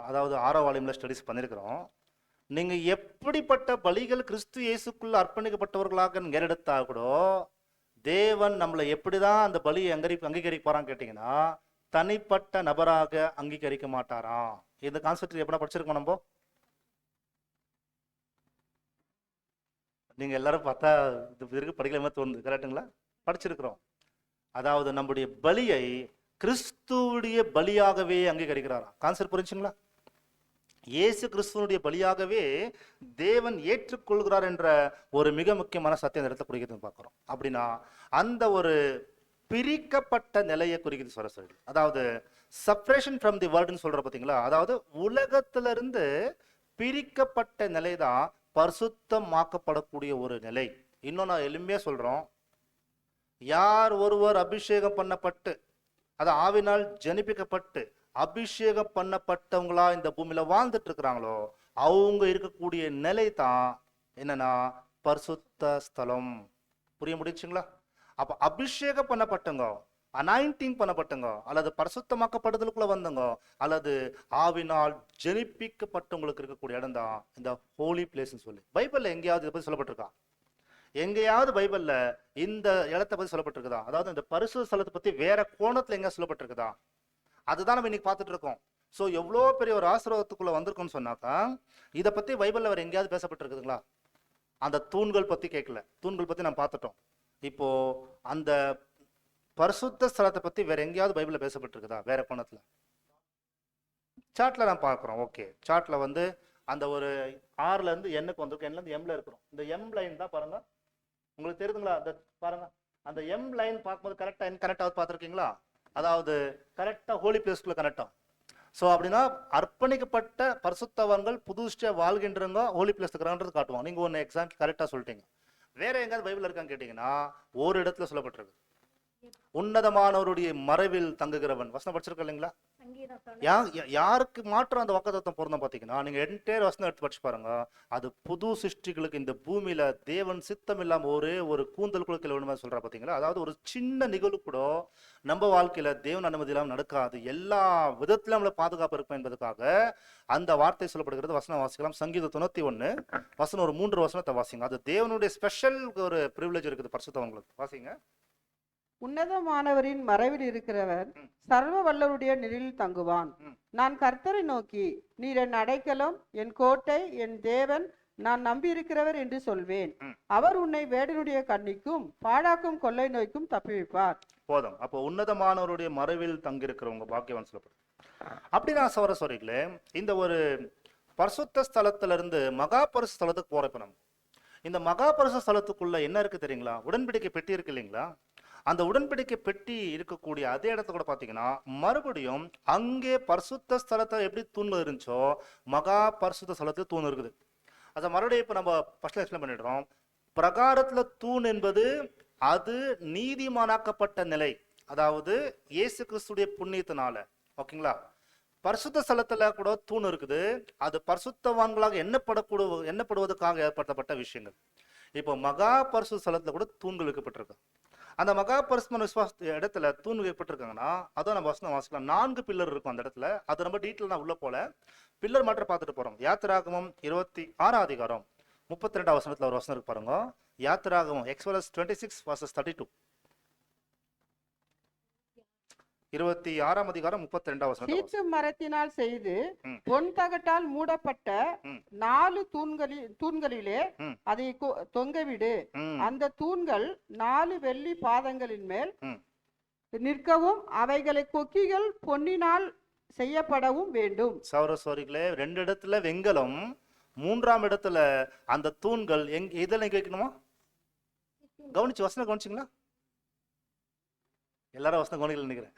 அதாவது 6ஆம் வால்யூம்ல ஸ்டடிஸ் பண்ணியிருக்கிறோம். நீங்க எப்படிப்பட்ட பலிகள் கிறிஸ்து இயேசுக்குள்ள அர்ப்பணிக்கப்பட்டவர்களாக எடுத்தா கூட தேவன் நம்மளை எப்படிதான் அந்த பலியை அங்கீகரிக்க போறான்னு கேட்டீங்கன்னா தனிப்பட்ட நபராக அங்கீகரிக்க மாட்டாராம். இந்த கான்செப்ட் எப்படின்னா படிச்சிருக்கோம் நம்ம. நீங்க எல்லாரும் பார்த்தா இது இருக்கு படிக்கலாமே தோணுது. கரெக்டுங்களா? படிச்சிருக்கிறோம். அதாவது நம்முடைய பலியை கிறிஸ்துவுடைய பலியாகவே அங்கீகரிக்கிறாராம். கான்செப்ட் புரிஞ்சுங்களா? இயேசு கிறிஸ்துவனுடைய பலியாகவே தேவன் ஏற்றுக்கொள்கிறார் என்ற ஒரு மிக முக்கியமான சத்தியம் இந்த இடத்துல குறிக்கிறது பார்க்கிறோம். அப்படின்னா அந்த ஒரு பிரிக்கப்பட்ட நிலையை குறிக்கிறது சரஸ்வதி. அதாவது செப்பரேஷன் ஃப்ரம் தி வேர்ல்டுன்னு சொல்ற பார்த்தீங்களா? அதாவது உலகத்திலிருந்து பிரிக்கப்பட்ட நிலை தான் பரிசுத்தமாக்கப்படக்கூடிய ஒரு நிலை. இன்னும் நான் எளிமையா சொல்றோம், யார் ஒருவர் அபிஷேகம் பண்ணப்பட்டு அது ஆவினால் ஜனிப்பிக்கப்பட்டு அபிஷேகம் பண்ணப்பட்டவங்களா இந்த பூமியில வாழ்ந்துட்டு இருக்கிறாங்களோ அவங்க இருக்கக்கூடிய நிலை தான் என்னன்னா பரிசுத்த ஸ்தலம். புரிய முடிச்சுங்களா? அப்ப அபிஷேகம் பண்ணப்பட்டங்க, அனாயிண்டிங் பண்ணப்பட்டங்க, அல்லது பரிசுத்தமாக்கப்படுதலுக்குள்ள வந்தங்க, அல்லது ஆவினால் ஜனிப்பிக்கப்பட்டவங்களுக்கு இருக்கக்கூடிய இடம் தான் இந்த ஹோலி பிளேஸ்ன்னு சொல்லி பைபிள்ல எங்கேயாவது இதை பத்தி சொல்லப்பட்டிருக்கா? எங்கேயாவது பைபிள்ல இந்த இடத்தை பத்தி சொல்லப்பட்டிருக்குதா? அதாவது இந்த பரிசுத்த ஸ்தலத்தை பத்தி வேற கோணத்துல எங்க சொல்லப்பட்டிருக்குதா? அதுதான் நம்ம இன்னைக்கு பார்த்துட்டு இருக்கோம். ஸோ எவ்வளோ பெரிய ஒரு ஆசீர்வாதத்துக்குள்ள வந்திருக்கோம்னு சொன்னாக்கா இதை பத்தி பைபிள்ல வேற எங்கேயாவது பேசப்பட்டிருக்குதுங்களா? அந்த தூண்கள் பத்தி கேட்கல, தூண்கள் பத்தி நம்ம பார்த்துட்டோம். இப்போ அந்த பரிசுத்த ஸ்தலத்தை பத்தி வேற எங்கேயாவது பைபிள்ல பேசப்பட்டிருக்குதா வேற கோணத்துல? சார்ட்ல நான் பார்க்குறோம். ஓகே, சார்ட்ல வந்து அந்த ஒரு ஆறுல இருந்து எண்ணுக்கு வந்திருக்கும், எண்ல இருந்து எம்ல இருக்கிறோம். இந்த எம் லைன் தான் பாருங்க, உங்களுக்கு தெரியுதுங்களா? அந்த பாருங்க, அந்த எம் லைன் பார்க்கும்போது கரெக்டா கனெக்ட் பார்த்துருக்கீங்களா? அதாவது கரெக்டா ஹோலி பிளேஸ்க்குள்ள கனெக்ட். ஸோ அப்படின்னா அர்ப்பணிக்கப்பட்ட பரிசுத்தவான்கள் புதுஷ்டியா வாழ்கின்றவங்க ஹோலி பிளேஸ் இருக்கிறான்றது காட்டுவாங்க. நீங்க ஒன்று எக்ஸாம்பிள் கரெக்டா சொல்லிட்டீங்க. வேற எங்காவது பைபிள் இருக்கான்னு கேட்டீங்கன்னா ஒரு இடத்துல சொல்லப்பட்டிருக்கு, உன்னதமானவருடைய மறைவில் தங்குகிறவன். வசனம் படிச்சிருக்க இல்லைங்களா? யாருக்கு மாற்றம் அந்த வாக்குத்தத்தம் பொருந்தம் பார்த்தீங்கன்னா நீங்க என்டையர் வசனம் எடுத்து படிச்சு பாருங்க. அது புது சிருஷ்டிகளுக்கு இந்த பூமியில தேவன் சித்தம் இல்லாம ஒரே ஒரு கூந்தல் குழுக்கில் வேணுமா சொல்றா பார்த்தீங்களா? அதாவது ஒரு சின்ன நிகழ்வு கூட நம்ம வாழ்க்கையில தேவன் அனுமதி இல்லாமல் நடக்காது, எல்லா விதத்திலும் நம்மளை பாதுகாப்பு இருக்கும் என்பதற்காக அந்த வார்த்தை சொல்லப்படுகிறது. வசனம் வாசிக்கலாம். சங்கீதம் 91 வசனம் ஒரு 3 வசனத்தை வாசிங்க. அது தேவனுடைய ஸ்பெஷல் ஒரு பிரிவிலேஜ் இருக்குது பரிசுத்தவங்களுக்கு. வாசிங்க. உன்னதமானவரின் மறைவில் இருக்கிறவர் சர்வ வல்லவருடைய நிழலில் தங்குவான். நான் கர்த்தரை நோக்கி, நீர் என் அடைக்கலம், என் கோட்டை, என் தேவன், நான் நம்பியிருக்கிறவர் என்று சொல்வேன். அவர் உன்னை வேடனுடைய கண்ணிக்கும் பாழாக்கும் கொள்ளை நோய்க்கும் தப்புவிப்பார். போதும். அப்போ உன்னதமானவருடைய மறைவில் தங்கியிருக்கிறவங்க பாக்கியவான் சொல்லப்படும். அப்படின்னா சவரசோரிகளே, இந்த ஒரு பரிசுத்த ஸ்தலத்திலிருந்து மகா பரிசு ஸ்தலத்துக்கு போறப்ப நம்ம இந்த மகா பரிசு ஸ்தலத்துக்குள்ள என்ன இருக்கு தெரியுங்களா? உடன்படிக்கை பெட்டி இருக்கு இல்லைங்களா? அந்த உடன்படிக்கை பெட்டி இருக்கக்கூடிய அதே இடத்த கூட பாத்தீங்கன்னா மறுபடியும் அங்கே பரிசுத்த ஸ்தலத்தை எப்படி தூண்கள் இருந்துச்சோ மகா பரிசுத்த ஸ்தலத்துல தூண் இருக்குது. அதை மறுபடியும் இப்ப நம்ம ஃபர்ஸ்ட்ல எக்ஸ்பிளைன் பண்ணிடுறோம். பிரகாரத்துல தூண் என்பது அது நீதிமானாக்கப்பட்ட நிலை, அதாவது இயேசு கிறிஸ்துடைய புண்ணியத்தினால. ஓகேங்களா? பரிசுத்த ஸ்தலத்துல கூட தூண் இருக்குது, அது பரிசுத்தவான்களாக எண்ணப்படுவதற்காக ஏற்படுத்தப்பட்ட விஷயங்கள். இப்போ மகா பரிசுத்த ஸ்தலத்துல கூட தூண்கள் வைக்கப்பட்டிருக்கு. அந்த மகா பரிசுத்தமான விசுவாச இடத்துல தூண் வைக்கப்பட்டிருக்காங்கன்னா அதான் நம்ம வசனம் வாசிக்கலாம். 4 பில்லர் இருக்கும் அந்த இடத்துல. அது ரொம்ப டீட்டெயில் நான் உள்ள போல பில்லர் மாற்ற பார்த்துட்டு போறோம். யாத்திராகமம் 26 அதிகாரம் 32 வசனத்துல ஒரு வசனம் இருக்கு பாருங்க. யாத்திராகமம் Exodus 26:32 26 அதிகாரம் 32 வசனம். சீத்து மரத்தினால் செய்து பொன் தகட்டால் மூடப்பட்ட 4 தூண்களிலே அதை தொங்கவிடு. அந்த தூண்கள் 4 வெள்ளி பாதங்களின் மேல் நிற்கவும் அவைகளை கொக்கிகள் பொன்னினால் செய்யப்படவும் வேண்டும். சௌரசோரிகளே, 2 இடத்துல வெங்கலம், 3ஆம் இடத்துல அந்த தூண்கள் இதெல்லாம் எங்க வைக்கணுமா? கவனிச்சு வசனம் கவனிச்சிங்களா? எல்லாரும் வசனம் கவனிக்கல நினைக்கிறேன்.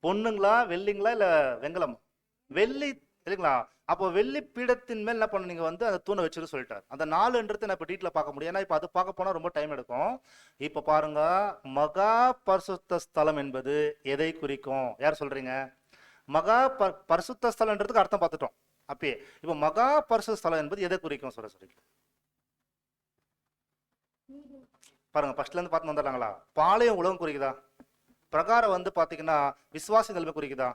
பொண்ணுங்களா வெள்ளிங்களா இல்ல வெங்கலம்? வெள்ளி இல்லைங்களா? அப்போ வெள்ளி பீடத்தின் மேல் என்ன பண்ண நீங்க வந்து அந்த தூணை வச்சுட்டு சொல்லிட்டார். அந்த 4ன்றதை நான் இப்ப டீட்டெயில பார்க்க முடியும், ஏன்னா இப்ப அது பார்க்க போனா ரொம்ப டைம் எடுக்கும். இப்ப பாருங்க, மகா பரிசுத்த ஸ்தலம் என்பது எதை குறிக்கும்? யார் சொல்றீங்க? மகா பரிசுத்த ஸ்தலம்ன்றதுக்கு அர்த்தம் பார்த்துட்டோம் அப்பயே. இப்ப மகா பரிசுத்த ஸ்தலம் என்பது எதை குறிக்கும் சொல்ல சொல்றீங்க பாருங்க. ஃபர்ஸ்ட்ல இருந்து பார்த்து வந்துடுறாங்களா? பாளையம் உலகம் குறிக்குதா? பிரகாரம் வந்து பாத்தீங்கன்னா விசுவாசி நிலைமை குறிக்குதா?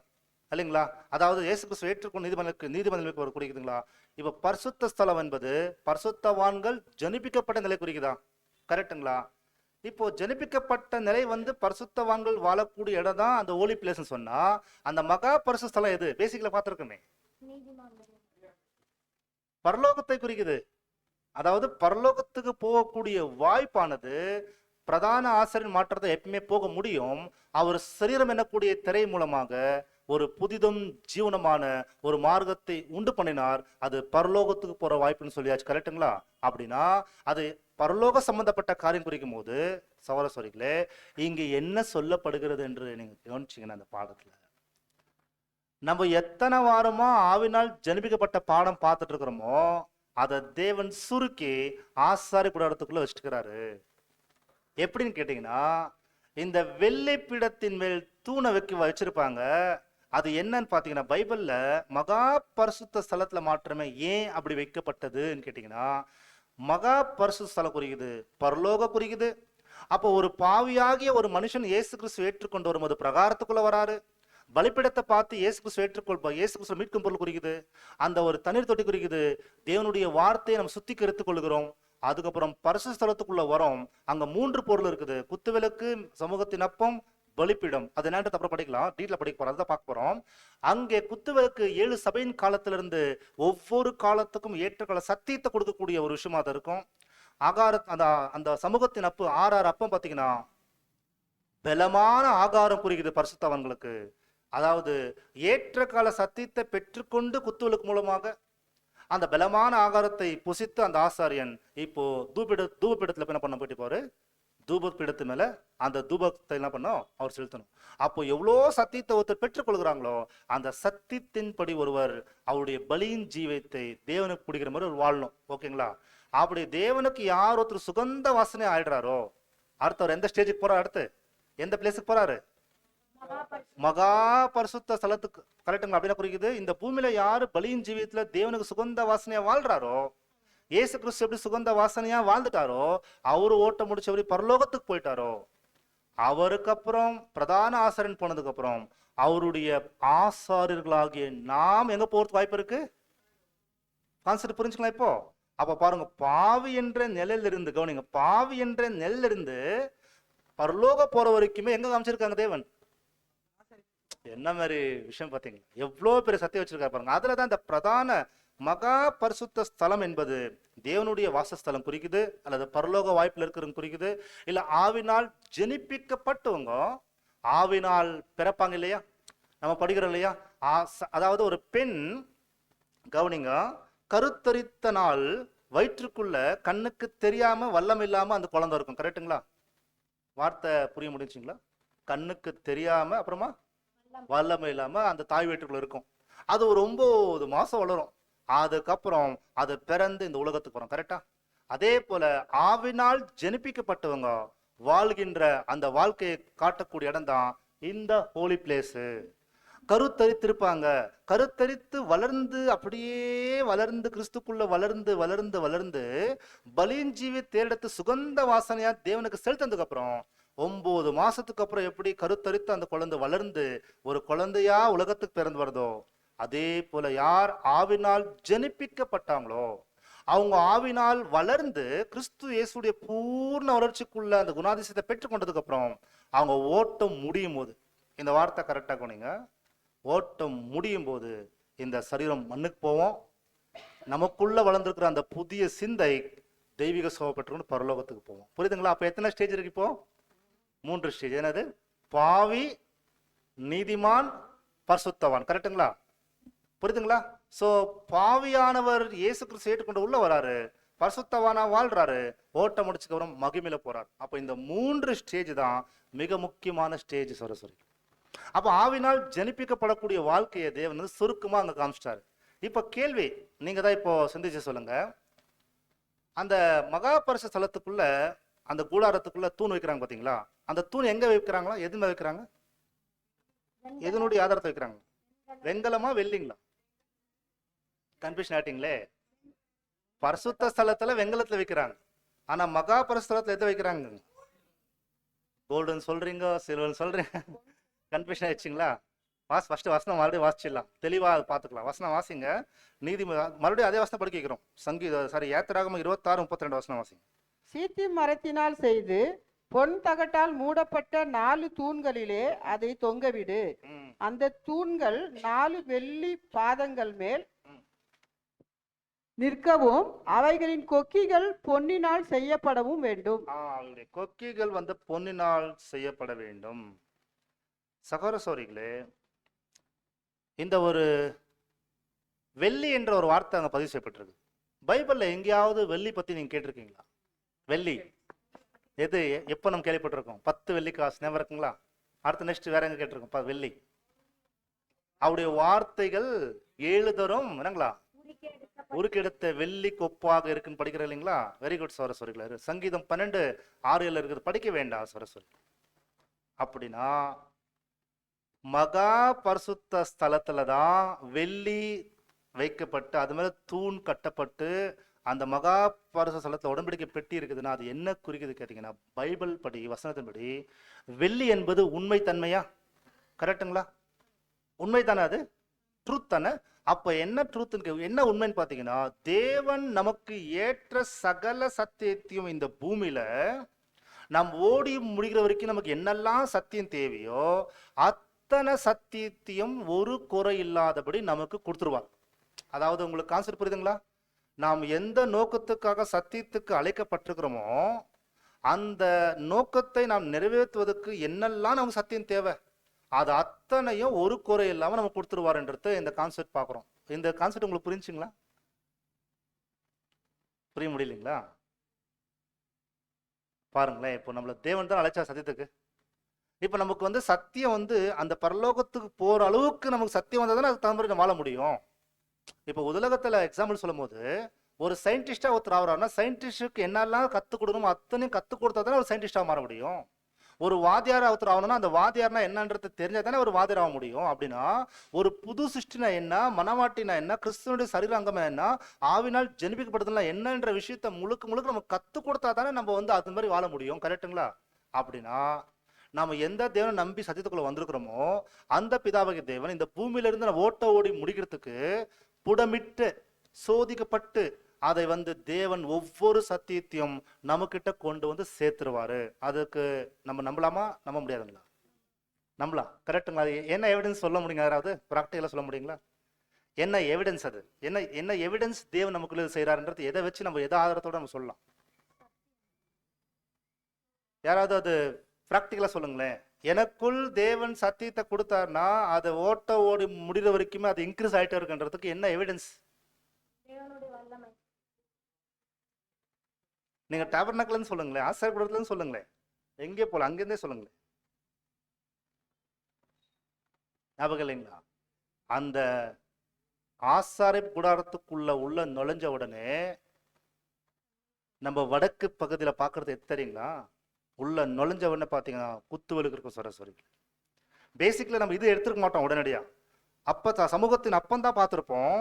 இல்லைங்களா? அதாவது இயேசு கிறிஸ்து ஏற்றுக்கொண்டு நீதிமன்ற குறிக்குதுங்களா? இப்ப பரிசுத்த ஸ்தலம் என்பது பரிசுத்தவான்கள் ஜனிப்பிக்கப்பட்ட நிலை குறிக்குதா? கரெக்டுங்களா? இப்போ ஜனிப்பிக்கப்பட்ட நிலை வந்து பரிசுத்தவான்கள் வாழக்கூடிய இடம் தான் அந்த ஹோலி பிளேஸ் சொன்னா, அந்த மகா பரிசுத்த ஸ்தலம் எது? பேசிக்கல பார்த்திருக்கோமே, பரலோகத்தை குறிக்குது. அதாவது பரலோகத்துக்கு போகக்கூடிய வாய்ப்பானது பிரதான ஆசிரியர் மாற்றத்தை எப்பவுமே போக முடியும். அவர் சரீரம் என்னக்கூடிய திரை மூலமாக ஒரு புதிதும் ஜீவனமான ஒரு மார்க்கத்தை உண்டு பண்ணினார். அது பரலோகத்துக்கு போற வாய்ப்புன்னு சொல்லியாச்சு, கரெக்டுங்களா? அப்படின்னா அது பரலோக சம்பந்தப்பட்ட காரியம் குறிக்கும் போது சகோதர சகோதரிகளே, இங்க என்ன சொல்லப்படுகிறது என்று நீங்க கவனிச்சீங்கன்னா அந்த பாடத்துல நம்ம எத்தனை வாரமா ஆவினால் ஜனிப்பிக்கப்பட்ட பாடம் பார்த்துட்டு இருக்கிறோமோ அதை தேவன் சுருக்கி ஆசாரி கூடாரத்துக்குள்ள வச்சுக்கிறாரு. எப்படின்னு கேட்டீங்கன்னா, இந்த வெள்ளை பீடத்தின் மேல் தூணை வச்சிருப்பாங்க. அது என்னன்னு பாத்தீங்கன்னா, பைபிள்ல மகா பரிசுத்த ஸ்தலத்துல மாற்றமே ஏன் அப்படி வைக்கப்பட்டதுன்னு கேட்டீங்கன்னா, மகா பரிசுத்த ஸ்தலம் குறிக்குது, பரலோக குறிக்குது. அப்போ ஒரு பாவியாகிய ஒரு மனுஷன் இயேசு கிறிஸ்து ஏற்றுக்கொண்டு வரும்போது பிரகாரத்துக்குள்ள வராரு. பலிப்பிடத்தை பார்த்து இயேசு கிறிஸ்து இயேசு கிறிஸ்து மீட்கும் பொருள் குறிக்குது. அந்த ஒரு தண்ணீர் தொட்டி குறிக்குது. தேவனுடைய வார்த்தையை நம்ம சுத்திகரித்துக் கொள்கிறோம். அதுக்கப்புறம் பரிசுத்த ஸ்தலத்துக்குள்ள வரோம். அங்க 3 பொருள் இருக்குது: குத்துவிளக்கு, சமூகத்தின் அப்பம், பலிப்பீடம். அது என்னன்றது அப்புறம் படிக்கலாம், டீட்ல படிக்க போறோம், அதை பார்க்க போறோம். அங்கே குத்துவிளக்கு 7 சபையின் காலத்திலிருந்து ஒவ்வொரு காலத்துக்கும் ஏற்றகால சத்தியத்தை கொடுக்கக்கூடிய ஒரு விஷயமா அது இருக்கும். அந்த சமூகத்தின் அப்பு 6 அப்பம் பார்த்தீங்கன்னா பலமான ஆகாரம் குறிக்குது பரிசுத்தவான்களுக்கு. அதாவது ஏற்ற கால சத்தியத்தை பெற்றுக்கொண்டு குத்துவிளக்கு மூலமாக அந்த பலமான ஆகாரத்தை புசித்து அந்த ஆசாரியன் இப்போ தூபபீடத்துல என்ன பண்ண போயிட்டு போறாரு, தூபபீடத்து மேல அந்த தூபத்தை என்ன பண்ணோம், அவர் செலுத்தணும். அப்போ எவ்வளோ சத்தியத்தை ஒருத்தர் பெற்றுக்கொள்கிறாங்களோ அந்த சத்தியத்தின்படி ஒருவர் அவருடைய பலியின் ஜீவத்தை தேவனுக்கு பிடிக்கிற மாதிரி ஒரு வாழணும். ஓகேங்களா? அப்படி தேவனுக்கு யார் ஒருத்தர் சுகந்த வாசனை ஆயிடுறாரோ அடுத்தவர் எந்த ஸ்டேஜுக்கு போறாரு, அடுத்து எந்த பிளேஸுக்கு போறாரு? மகா பரிசுத்த ஸ்தலத்துக்கு. கரெக்டுங்களா? அப்படின்னா குறிக்குது, இந்த பூமியில யாரு பலியின் ஜீவியத்துல தேவனுக்கு சுகந்த வாசனையா வாழ்றாரோ, இயேசு கிறிஸ்து எப்படி சுகந்த வாசனையா வாழ்ந்துட்டாரோ, அவரு ஓட்ட முடிச்சு எப்படி பரலோகத்துக்கு போயிட்டாரோ, அவருக்கு அப்புறம் பிரதான ஆசாரியன் போனதுக்கு அப்புறம் அவருடைய ஆசாரியர்களாகிய நாம் எங்க போறதுக்கு வாய்ப்பு இருக்கு? கான்செப்ட் புரிஞ்சுக்கலாம் இப்போ? அப்ப பாருங்க, பாவி என்ற நிலையில இருந்து கவனிங்க, பாவி என்ற நிலையில இருந்து பரலோக போற வரைக்குமே எங்க காமிச்சிருக்காங்க தேவன்? என்ன மாதிரி விஷயம் பார்த்தீங்களா? எவ்வளவு பெரிய சத்தியம் வச்சிருக்காரு பாருங்க. அதுலதான் இந்த பிரதான மகா பரிசுத்த ஸ்தலம் என்பது தேவனுடைய வாசஸ்தலம் குறிக்குது, அல்லது பரலோக வாய்ப்புல இருக்கிறது குறிக்குது. இல்ல ஆவினால் ஜெனிப்பிக்கப்பட்டவங்க ஆவினால் பிறப்பாங்க இல்லையா, நம்ம படிக்கிறோம் இல்லையா? அதாவது ஒரு பெண் கவனிங்க, கருத்தரித்த நாள் வயிற்றுக்குள்ள கண்ணுக்கு தெரியாம வல்லம் இல்லாம அந்த குழந்தை இருக்கும். கரெக்டுங்களா? வார்த்தை புரிய முடிஞ்சுங்களா? கண்ணுக்கு தெரியாம அப்புறமா வல்லமை இல்லாம அந்த தாய் வயிற்றுக்குள்ள இருக்கும். அது ஒரு 9 மாசம் வளரும். அதுக்கப்புறம் அது பிறந்து இந்த உலகத்துக்கு வரும். கரெக்டா? அதே போல ஆவினால் ஜெனிப்பிக்கப்பட்டவங்க வாழ்கின்ற அந்த வாழ்க்கையை காட்டக்கூடிய இடம் தான் இந்த ஹோலி பிளேஸ். கருத்தரித்திருப்பாங்க. கருத்தரித்து வளர்ந்து அப்படியே வளர்ந்து கிறிஸ்துக்குள்ள வளர்ந்து வளர்ந்து வளர்ந்து பலியின் ஜீவி தேர்ந்தெடுத்து சுகந்த வாசனையா தேவனுக்கு செலுத்ததுக்கு அப்புறம் 9 மாசத்துக்கு அப்புறம் எப்படி கருத்தரித்து அந்த குழந்தை வளர்ந்து ஒரு குழந்தையா உலகத்துக்கு பிறந்து வருதோ, அதே போல யார் ஆவினால் ஜெனிப்பிக்கப்பட்டாங்களோ அவங்க ஆவினால் வளர்ந்து கிறிஸ்து இயேசுடைய பூர்ண வளர்ச்சிக்குள்ள அந்த குணாதிசயத்தை பெற்றுக்கொண்டதுக்கு அப்புறம் அவங்க ஓட்டம் முடியும் போது, இந்த வார்த்தை கரெக்டா கொண்டீங்க, ஓட்டம் முடியும் போது இந்த சரீரம் மண்ணுக்கு போவோம். நமக்குள்ள வளர்ந்துருக்கிற அந்த புதிய சிந்தை தெய்வீக சுகம் பெற்றுக்கொண்டு பரலோகத்துக்கு போவோம். புரியுதுங்களா? அப்ப எத்தனை ஸ்டேஜ் இருக்கு இப்போ? 3 ஸ்டேஜ். என்னது? பாவி, நீதிமான், பரிசுத்தவான். கரெக்டுங்களா? புரியுதுங்களா? சோ பாவியானவர் இயேசு கிறிஸ்து ஏற்றுக்கொண்டு உள்ள வராரு, பரிசுத்தவானா வாழ்றாரு, ஓட்ட முடிச்சுக்கு அப்புறம் மகிமையில போறாரு. அப்ப இந்த 3 ஸ்டேஜ் தான் மிக முக்கியமான ஸ்டேஜ். சரி. அப்ப ஆவினால் ஜனிப்பிக்கப்படக்கூடிய வாழ்க்கையை தேவன் சுருக்கமா அங்க காமிச்சிட்டாரு. இப்ப கேள்வி நீங்க தான் இப்போ சிந்திச்சு சொல்லுங்க. அந்த மகா பரிசு ஸ்தலத்துக்குள்ள அந்த கூடாரத்துக்குள்ள தூண் வைக்கிறாங்க பாத்தீங்களா? அந்த தூண் எங்க வைக்கிறாங்களா? எதுல வைக்கிறாங்க? எதனுடைய ஆதாரத்தை வைக்கிறாங்க? வெங்கலமா வெள்ளிங்களா? கன்ஃபியூஷன் ஆயிட்டீங்களே. பரிசுத்த ஸ்தலத்துல வெங்கலத்துல வைக்கிறாங்க, ஆனா மகா பரிசுத்தலத்துல எதை வைக்கிறாங்க? கோல்டுன்னு சொல்றீங்க, சில்வர்னு சொல்றீங்க. கன்ஃபியூஷன் ஆயிடுச்சுங்களா? ஃபர்ஸ்ட் வசனம் மறுபடியும் வாசிச்சிடலாம், தெளிவா பார்த்துக்கலாம். வசனம் வாசிங்க. மறுபடியும் அதே வசனம் படிக்க வைக்கிறோம். யாத்திராகமம் 26:32 வசனம் வாசிங்க. சீத்தி மரத்தினால் செய்து பொன் தகட்டால் மூடப்பட்ட 4 தூண்களிலே அதை தொங்கவிடு. அந்த தூண்கள் 4 வெள்ளி பாதங்கள் மேல் நிற்கவும் அவைகளின் கொக்கிகள் பொன்னினால் செய்யப்படவும் வேண்டும். அவருடைய கொக்கிகள் வந்து பொன்னினால் செய்யப்பட வேண்டும். சகோதர சகோதரிகளே, இந்த ஒரு வெள்ளி என்ற ஒரு வார்த்தை அங்க பதிவு செய்யப்பட்டிருக்கு. பைபிள்ல எங்கேயாவது வெள்ளி பத்தி நீங்க கேட்டிருக்கீங்களா? வெள்ளி எது எப்ப நம்ம கேள்விப்பட்டிருக்கோம்? 10 வெள்ளி காசு ஞாபகம் இருக்குங்களா? அடுத்து நெக்ஸ்ட் வேற எங்க கேட்டிருக்கோம்? வெள்ளி. அவருடைய வார்த்தைகள் 7 தரம் என்னங்களா உருக்கெடுத்த வெள்ளி கொப்பாக இருக்குன்னு படிக்கிற இல்லைங்களா? வெரி குட் சரஸ்வரிகளா. சங்கீதம் 12:6-7 இருக்குது, படிக்க வேண்டாம் சரஸ்வரி. அப்படின்னா மகா பரிசுத்த ஸ்தலத்துல தான் வெள்ளி வைக்கப்பட்டு அது மேல தூண் கட்டப்பட்டு அந்த மகா பரிசுத்த ஸ்தலத்துல உடன்படிக்கை பெட்டி இருக்குதுன்னா அது என்ன குறிக்குது கேட்டீங்கன்னா, பைபிள் படி வசனத்தின்படி வெள்ளி என்பது உண்மை தன்மையா? கரெக்டுங்களா? உண்மை தானே? அது ட்ரூத் தானே? அப்ப என்ன ட்ரூத், என்ன உண்மைன்னு பாத்தீங்கன்னா, தேவன் நமக்கு ஏற்ற சகல சத்தியத்தையும் இந்த பூமியில நாம் ஓடி முடிகிற வரைக்கும் நமக்கு என்னெல்லாம் சத்தியம் தேவையோ அத்தனை சத்தியத்தையும் ஒரு குறை இல்லாதபடி நமக்கு கொடுத்துருவார். அதாவது உங்களுக்கு கான்செப்ட் புரியுதுங்களா? நாம் எந்த நோக்கத்துக்காக சத்தியத்துக்கு அழைக்கப்பட்டிருக்கிறோமோ அந்த நோக்கத்தை நாம் நிறைவேற்றுவதற்கு என்னெல்லாம் நமக்கு சத்தியம் தேவை அது அத்தனையும் ஒரு குறை இல்லாம நம்ம கொடுத்துருவாருன்றது இந்த கான்செப்ட் பாக்குறோம். இந்த கான்செப்ட் உங்களுக்கு புரிஞ்சுங்களா? புரிய முடியலீங்களா? பாருங்களேன், இப்போ நம்மள தேவன் தான் அழைச்சா சத்தியத்துக்கு. இப்ப நமக்கு வந்து சத்தியம் வந்து அந்த பரலோகத்துக்கு போற அளவுக்கு நமக்கு சத்தியம் வந்தா தானே அதுக்கு தகுந்த மாதிரி வாழ முடியும். இப்போ உலகத்துல எக்ஸாம்பிள் சொல்லும் போது ஒரு சயின்டிஸ்டா ஒருத்தர் ஆகுறாருன்னா சயின்டிஸ்டுக்கு என்னெல்லாம் கத்துக் கொடுக்கணும் அத்தனையும் கத்துக் கொடுத்தா தானே ஒரு சயின்டிஸ்டா மாற முடியும். ஒரு வாத்தியாரா ஒருத்தர் ஆகணும்னா அந்த வாத்தியார்னா என்னன்றது தெரிஞ்சா தானே ஒரு வாத்தியார் ஆக முடியும். அப்படின்னா ஒரு புது சிருஷ்டினா என்ன, மனவாட்டினா என்ன, கிறிஸ்துவனுடைய சரீராங்கமா என்ன, ஆவினால் ஜெனிப்பிக்கப்படுதுன்னா என்னன்ற விஷயத்த முழுக்க முழுக்க நம்ம கத்துக் கொடுத்தா தானே நம்ம வந்து அது மாதிரி வாழ முடியும். கரெக்டுங்களா? அப்படின்னா நாம எந்த தேவனை நம்பி சத்தியத்துக்குள்ள வந்திருக்கிறோமோ அந்த பிதாவகி தேவன் இந்த பூமியில இருந்து நம்ம ஓட்ட ஓடி முடிக்கிறதுக்கு புடமிட்டு சோதிக்கப்பட்டு அதை வந்து தேவன் ஒவ்வொரு சத்தியத்தையும் நம்ம கிட்ட கொண்டு வந்து சேர்த்துருவாரு. அதுக்கு நம்ம நம்பலாமா? நம்ப முடியாதுங்களா? நம்பலாம். கரெக்டுங்களா? என்ன எவிடன்ஸ் சொல்ல முடியுங்க? யாராவது ப்ராக்டிக்கலா சொல்ல முடியுங்களா? என்ன எவிடன்ஸ்? அது என்ன எவிடன்ஸ் தேவன் நமக்குள்ள செய்யறாருன்றது எதை வச்சு நம்ம எதை ஆதாரத்தோட நம்ம சொல்லலாம்? யாராவது அது ப்ராக்டிக்கலா சொல்லுங்களேன். எனக்குள் தேவன் சத்தியத்தை கொடுத்தாருன்னா அதை ஓட்ட ஓடி முடிகிற வரைக்குமே அது இன்க்ரீஸ் ஆயிட்டே இருக்குன்றதுக்கு என்ன எவிடன்ஸ்? நீங்க டேபர்னக்கிள்னு சொல்லுங்களேன், ஆசாரிய கூடத்துலன்னு சொல்லுங்களேன், எங்கே போல அங்கிருந்தே சொல்லுங்களேன். ஞாபகம் இல்லைங்களா? அந்த ஆசாரிய கூடாரத்துக்குள்ள உள்ள நுழைஞ்ச உடனே நம்ம வடக்கு பகுதியில பாக்குறது எது தெரியுங்களா? உள்ள நுழைஞ்ச உடனே பாத்தீங்கன்னா குத்துவலுக்கு இருக்கும் சரஸ்வரி. பேசிக்கலி நம்ம இது எடுத்துருக்க மாட்டோம் உடனடியா. அப்ப சமூகத்தின் அப்பந்தான் பார்த்துருப்போம்,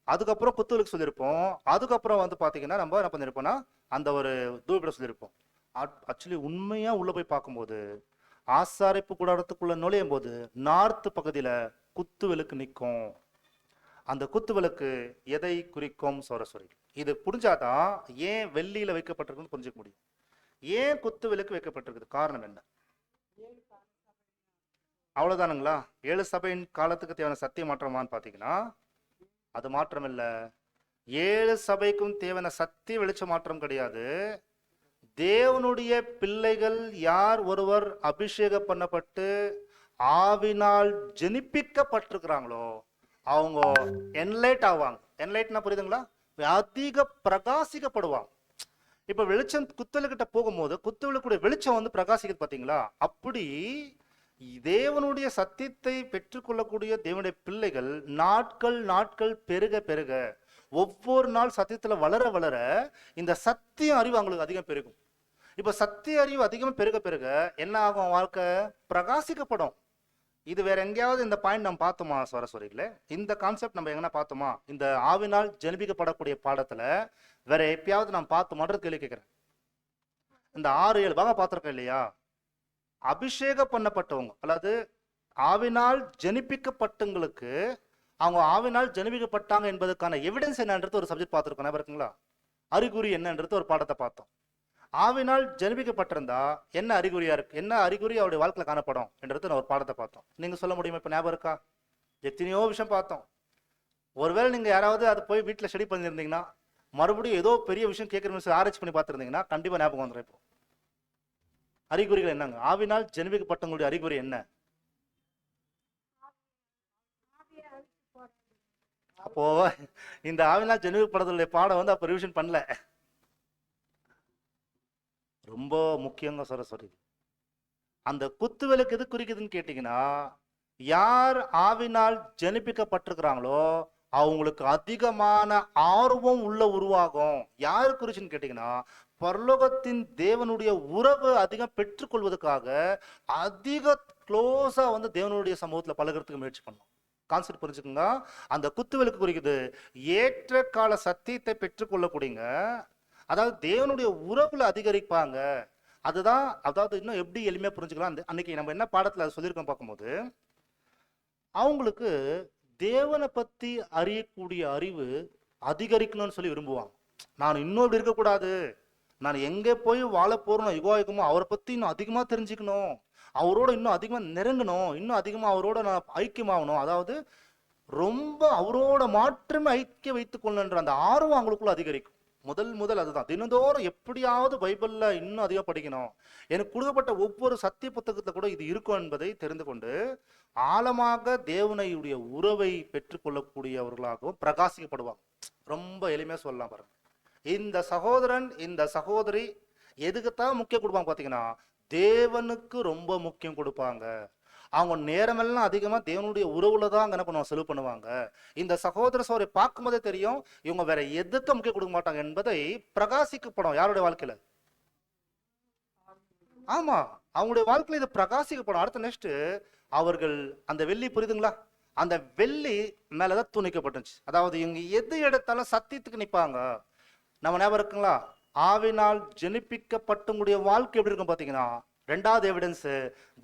அதுக்கப்புறம் குத்துவலுக்கு சொல்லியிருப்போம், அதுக்கப்புறம் வந்து பாத்தீங்கன்னா நம்ம என்ன பண்ணிருப்போம்னா அந்த ஒரு தூபிட சொல்லியிருப்போம். ஆக்சுவலி உண்மையா உள்ள போய் பார்க்கும்போது ஆசாரிப்பு கூடாரத்துக்குள்ள நுழையும் போது நார்த் பகுதியில குத்துவிளக்கு நிற்கும். அந்த குத்துவிளக்கு எதை குறிக்கும் சரஸ்வரி? இது புரிஞ்சாதான் ஏன் வெள்ளியில வைக்கப்பட்டிருக்குன்னு புரிஞ்சுக்க முடியும். ஏன் குத்துவிளக்கு வைக்கப்பட்டிருக்குது, காரணம் என்ன? அவ்வளவுதானுங்களா? 7 சபையின் காலத்துக்கு தேவையான சத்திய மாற்றமான்னு பாத்தீங்கன்னா அது மாற்றம் இல்ல. 7 சபைக்கும் தேவையான சத்திய வெளிச்ச மாற்றம் கிடையாது. தேவனுடைய பிள்ளைகள் யார் ஒருவர் அபிஷேகம் பண்ணப்பட்டு ஆவினால் ஜெனிப்பிக்கப்பட்டிருக்கிறாங்களோ அவங்க என்லைட் ஆவாங்க. என்லைட்னா புரியுதுங்களா? அதிக பிரகாசிக்கப்படுவாங்க. இப்ப வெளிச்சம் குத்துவிளக்கிட்ட போகும்போது குத்துவிளக்குடைய வெளிச்சம் வந்து பிரகாசிக்குது பாத்தீங்களா? அப்படி தேவனுடைய சத்தியத்தை பெற்றுக்கொள்ளக்கூடிய தேவனுடைய பிள்ளைகள் நாட்கள் பெருக பெருக ஒவ்வொரு நாள் சத்தியத்துல வளர வளர இந்த சத்திய அறிவு அவங்களுக்கு அதிகம் பெருகும். இப்ப சத்திய அறிவு அதிகமா பெருக பெருக என்ன ஆகும்? வாழ்க்கை பிரகாசிக்கப்படும். இது வேற எங்கேயாவது இந்த பாயிண்ட் நம்ம பார்த்தோமா சரஸ்வரிகளே? இந்த கான்செப்ட் நம்ம எங்கன்னா பார்த்தோமா? இந்த ஆவினால் ஜெனிப்பிக்கப்படக்கூடிய பாடத்துல வேற எப்பயாவது நான் பார்த்தோமான்ற கேள்வி கேட்கிறேன். இந்த 6-7 பாகம் பார்த்திருக்கேன் இல்லையா? அபிஷேகம் பண்ணப்பட்டவங்க அதாவது ஆவினால் ஜெனிப்பிக்கப்பட்டவங்களுக்கு அவங்க ஆவினால் ஜெனிப்பிக்கப்பட்டாங்க என்பதற்கான எவிடன்ஸ் என்னன்றது ஒரு சப்ஜெக்ட் பார்த்துருக்கோம். இருக்குங்களா? அறிகுறி என்னன்றது ஒரு பாடத்தை பார்த்தோம். ஆவினால் ஜெனிப்பிக்கப்பட்டிருந்தா என்ன அறிகுறியா இருக்கு, என்ன அறிகுறி அவருடைய வாழ்க்கையில காணப்படும் என்றது நான் ஒரு பாடத்தை பார்த்தோம். நீங்க சொல்ல முடியுமா? இப்ப ஞாபகம் இருக்கா? எத்தனையோ விஷயம் பார்த்தோம். ஒருவேளை நீங்க யாராவது அது போய் வீட்டுல ஸ்டடி பண்ணியிருந்தீங்கன்னா மறுபடியும் ஏதோ பெரிய விஷயம் கேட்குற ஆராய்ச்சி பண்ணி பார்த்துருந்தீங்கன்னா கண்டிப்பா ஞாபகம் வந்துடும். இப்போ அறிகுறிகள் என்னங்க? ஆவினால் ஜெனிப்பிக்கப்பட்டவங்களுடைய அறிகுறி என்ன? அப்போ இந்த ஆவினால் ஜெனிப்பிக்கப்பட்டதுடைய பாடம் வந்து அப்ப ரிவிஷன் பண்ணல. ரொம்ப முக்கியங்க சரஸ்வதி. அந்த குத்துவிளக்கு எது குறிக்குதுன்னு கேட்டீங்கன்னா, யார் ஆவினால் ஜெனிப்பிக்கப்பட்டிருக்கிறாங்களோ அவங்களுக்கு அதிகமான ஆர்வம் உள்ள உருவாகும். யாரு குறிச்சுன்னு கேட்டீங்கன்னா, பரலோகத்தின் தேவனுடைய உறவு அதிகம் பெற்றுக்கொள்வதற்காக அதிக க்ளோஸா வந்து தேவனுடைய சமூகத்துல பழகிறதுக்கு முயற்சி பண்ணும். கான்செப்ட் புரிஞ்சுக்கோங்க. அந்த குத்துவிளக்கு குறிக்குது ஏற்ற கால சத்தியத்தை பெற்றுக்கொள்ளக்கூடியங்க, அதாவது தேவனுடைய உறவுல அதிகரிப்பாங்க. அதுதான், அதாவது இன்னும் எப்படி எளிமையா புரிஞ்சுக்கலாம். அன்னைக்கு நம்ம என்ன பாடத்துல சொல்லியிருக்கோம் பார்க்கும்போது, அவங்களுக்கு தேவனை பத்தி அறியக்கூடிய அறிவு அதிகரிக்கணும்னு சொல்லி விரும்புவாங்க. நான் இன்னும் இப்படி இருக்கக்கூடாது, நான் எங்கே போய் வாழ போறோம் யுகாயுகமோ அவரை பத்தி இன்னும் அதிகமா தெரிஞ்சுக்கணும், அவரோட இன்னும் அதிகமா நெருங்கணும், இன்னும் அதிகமா அவரோட நான் ஐக்கியமாகணும், அதாவது ரொம்ப அவரோட மாற்றமே ஐக்கியம் வைத்துக் கொள்ளன்ற அந்த ஆர்வம் அவங்களுக்குள்ள அதிகரிக்கும். முதல் அதுதான். தினந்தோறும் எப்படியாவது பைபிள்ல இன்னும் அதிகம் படிக்கணும், எனக்கு கொடுக்கப்பட்ட ஒவ்வொரு சத்திய புத்தகத்துல கூட இது இருக்கும் என்பதை தெரிந்து கொண்டு ஆழமாக தேவனுடைய உறவை பெற்றுக்கொள்ளக்கூடியவர்களாகவும் பிரகாசிக்கப்படுவாங்க. ரொம்ப எளிமையா சொல்லலாம் பாருங்க. இந்த சகோதரன் இந்த சகோதரி எதுக்குத்தான் முக்கியம் கொடுப்பாங்க பாத்தீங்கன்னா, தேவனுக்கு ரொம்ப முக்கியம் கொடுப்பாங்க. அவங்க நேரமெல்லாம் அதிகமா தேவனுடைய உறவுல தான் என்ன பண்ணுவாங்க, செலவு பண்ணுவாங்க. இந்த சகோதர சகோதரி பார்க்கும் போதே தெரியும் இவங்க வேற எதுக்கு முக்கியம் கொடுக்க மாட்டாங்க என்பதை பிரகாசிக்கப்படும். யாருடைய வாழ்க்கையில? ஆமா, அவங்களுடைய வாழ்க்கையில இது பிரகாசிக்கப்படும். அடுத்த நெக்ஸ்ட், அவர்கள் அந்த வெள்ளி புரியுதுங்களா, அந்த வெள்ளி மேலதான் துணிக்கப்பட்டுச்சு. அதாவது இவங்க எது எடுத்தாலும் சத்தியத்துக்கு நிப்பாங்க. நம்ம ஞாபகம் இருக்குங்களா, ஆவினால் ஜெனிப்பிக்கப்பட்டவங்களுடைய வாழ்க்கை எப்படி இருக்கும் பாத்தீங்கன்னா, ரெண்டாவது எவிடன்ஸ்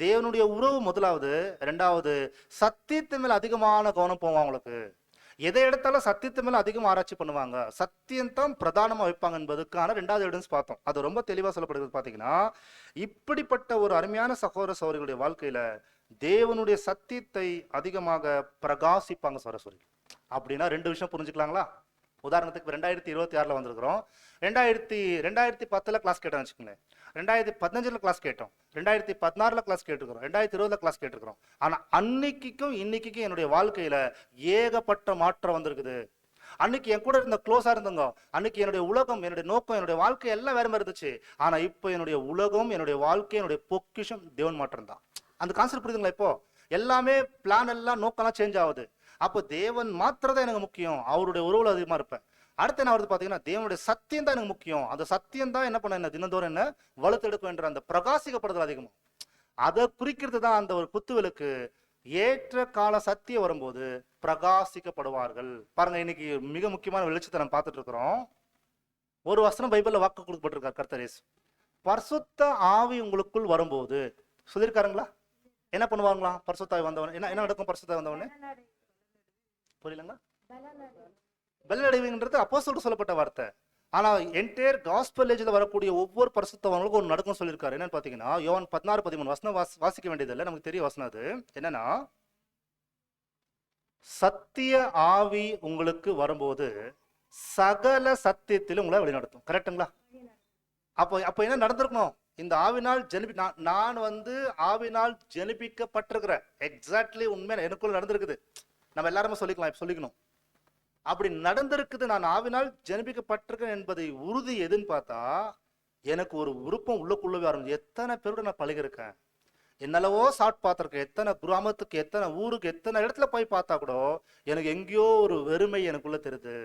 தேவனுடைய உறவு முதலாவது, ரெண்டாவது சத்தியத்து மேல அதிகமான கவனம் போவாங்க. அவங்களுக்கு எதை எடுத்தாலும் சத்தியத்து மேல அதிகமா ஆராய்ச்சி பண்ணுவாங்க, சத்தியம் தான் பிரதானமா வைப்பாங்க என்பதுக்கான ரெண்டாவது எவிடன்ஸ் பார்த்தோம். அது ரொம்ப தெளிவா சொல்லப்படுகிறது பாத்தீங்கன்னா, இப்படிப்பட்ட ஒரு அருமையான சகோதர சகோதரிகளுடைய வாழ்க்கையில தேவனுடைய சத்தியத்தை அதிகமாக பிரகாசிப்பாங்க சரஸ்வதி. அப்படின்னா ரெண்டு விஷயம் புரிஞ்சுக்கலாங்களா? உதாரணத்துக்கு 2026 வந்திருக்கிறோம். 2010 கிளாஸ் கேட்டோம் வச்சுக்கோங்களேன், 2015 கிளாஸ் கேட்டோம், 2016 கிளாஸ் கேட்டுக்கிறோம், 2020 கிளாஸ் கேட்டுக்கிறோம். ஆனா அன்னைக்கும் இன்னைக்கும் என்னுடைய வாழ்க்கையில ஏகப்பட்ட மாற்றம் வந்திருக்குது. அன்னைக்கு என் கூட இருந்த க்ளோஸா இருந்தவங்க, அன்னைக்கு என்னுடைய உலகம், என்னுடைய நோக்கம், என்னுடைய வாழ்க்கை எல்லாம் வேற மாதிரி இருந்துச்சு. ஆனா இப்போ என்னுடைய உலகம், என்னுடைய வாழ்க்கை, என்னுடைய பொக்கிஷம் தேவன் மாற்றம் தான். அந்த கான்செப்ட் புரியுதுங்களா? இப்போ எல்லாமே பிளான் எல்லாம் நோக்கம்லாம் சேஞ்ச் ஆகுது. அப்போ தேவன் மாத்திரதான் எனக்கு முக்கியம், அவருடைய உறவுல அதிகமா இருப்பேன். அடுத்து என்ன வருது பாத்தீங்கன்னா, தேவனுடைய சத்தியம் தான் எனக்கு முக்கியம். அந்த சத்தியம் தான் என்ன பண்ண, என்ன தினந்தோறும் என்ன வலுத்தெடுக்கும் என்ற அந்த பிரகாசிக்கப்படுதல் அதிகமா. அதை குறிக்கிறது தான் அந்த ஒரு குத்துவிளக்கு. ஏற்ற கால சத்தியம் வரும்போது பிரகாசிக்கப்படுவார்கள். பாருங்க, இன்னைக்கு மிக முக்கியமான வெளிச்சத்தை நம்ம பார்த்துட்டு இருக்கிறோம். ஒரு வசனம் பைபிள்ல வாக்கு கொடுக்கப்பட்டிருக்கார் கர்த்தர் இயேசு. பரிசுத்த ஆவி உங்களுக்குள் வரும்போது சொல்லியிருக்காருங்களா? என்ன பண்ணுவாங்களாம் பரிசுத்த ஆவி வந்தவன்? என்ன நடக்கும் பரிசுத்த ஆவி வந்தவனே? புரியலங்க? பலன் அடைவீங்கன்றது அப்போஸ்தலருக்கு சொல்லப்பட்ட வார்த்தை. ஆனா என்டையர் காஸ்பல் ஏஜ்ல வரக்கூடிய ஒவ்வொரு பரிசுத்தவங்களுக்கும் ஒரு நடக்கும் சொல்லியிருக்காரு. என்னன்னு பாத்தீங்கன்னா, யோவான் 16:13 வசனம் வாசிக்க வேண்டியதில்லை, நமக்கு தெரிய வசனம் அது. என்னன்னா, சத்திய ஆவி உங்களுக்கு வரும்போது சகல சத்தியத்திலும் உங்களை வழிநடத்தும். கரெக்டுங்களா? அப்போ என்ன நடந்திருக்கணும்? இந்த ஆவினால் நான் வந்து ஆவினால் ஜெனிப்பிக்கப்பட்டிருக்கிறேன். எக்ஸாக்ட்லி உண்மை எனக்குள்ள நடந்திருக்குது. நம்ம எல்லாருமே சொல்லிக்கணும். அப்படி நடந்திருக்குது, நான் ஆவினால் ஜெனிப்பிக்கப்பட்டிருக்கேன் என்பதை உறுதி எதுன்னு பார்த்தா, எனக்கு ஒரு விருப்பம் உள்ளுக்குள்ளவே ஆரம்பிச்சு. எத்தனை பேரோட நான் பழகிருக்கேன், என்னெல்லவோ சாப்பிட்டு பார்த்துருக்கேன், எத்தனை கிராமத்துக்கு, எத்தனை ஊருக்கு, எத்தனை இடத்துல போய் பார்த்தா கூட எனக்கு எங்கேயோ ஒரு வெறுமை எனக்குள்ள தெரியுது.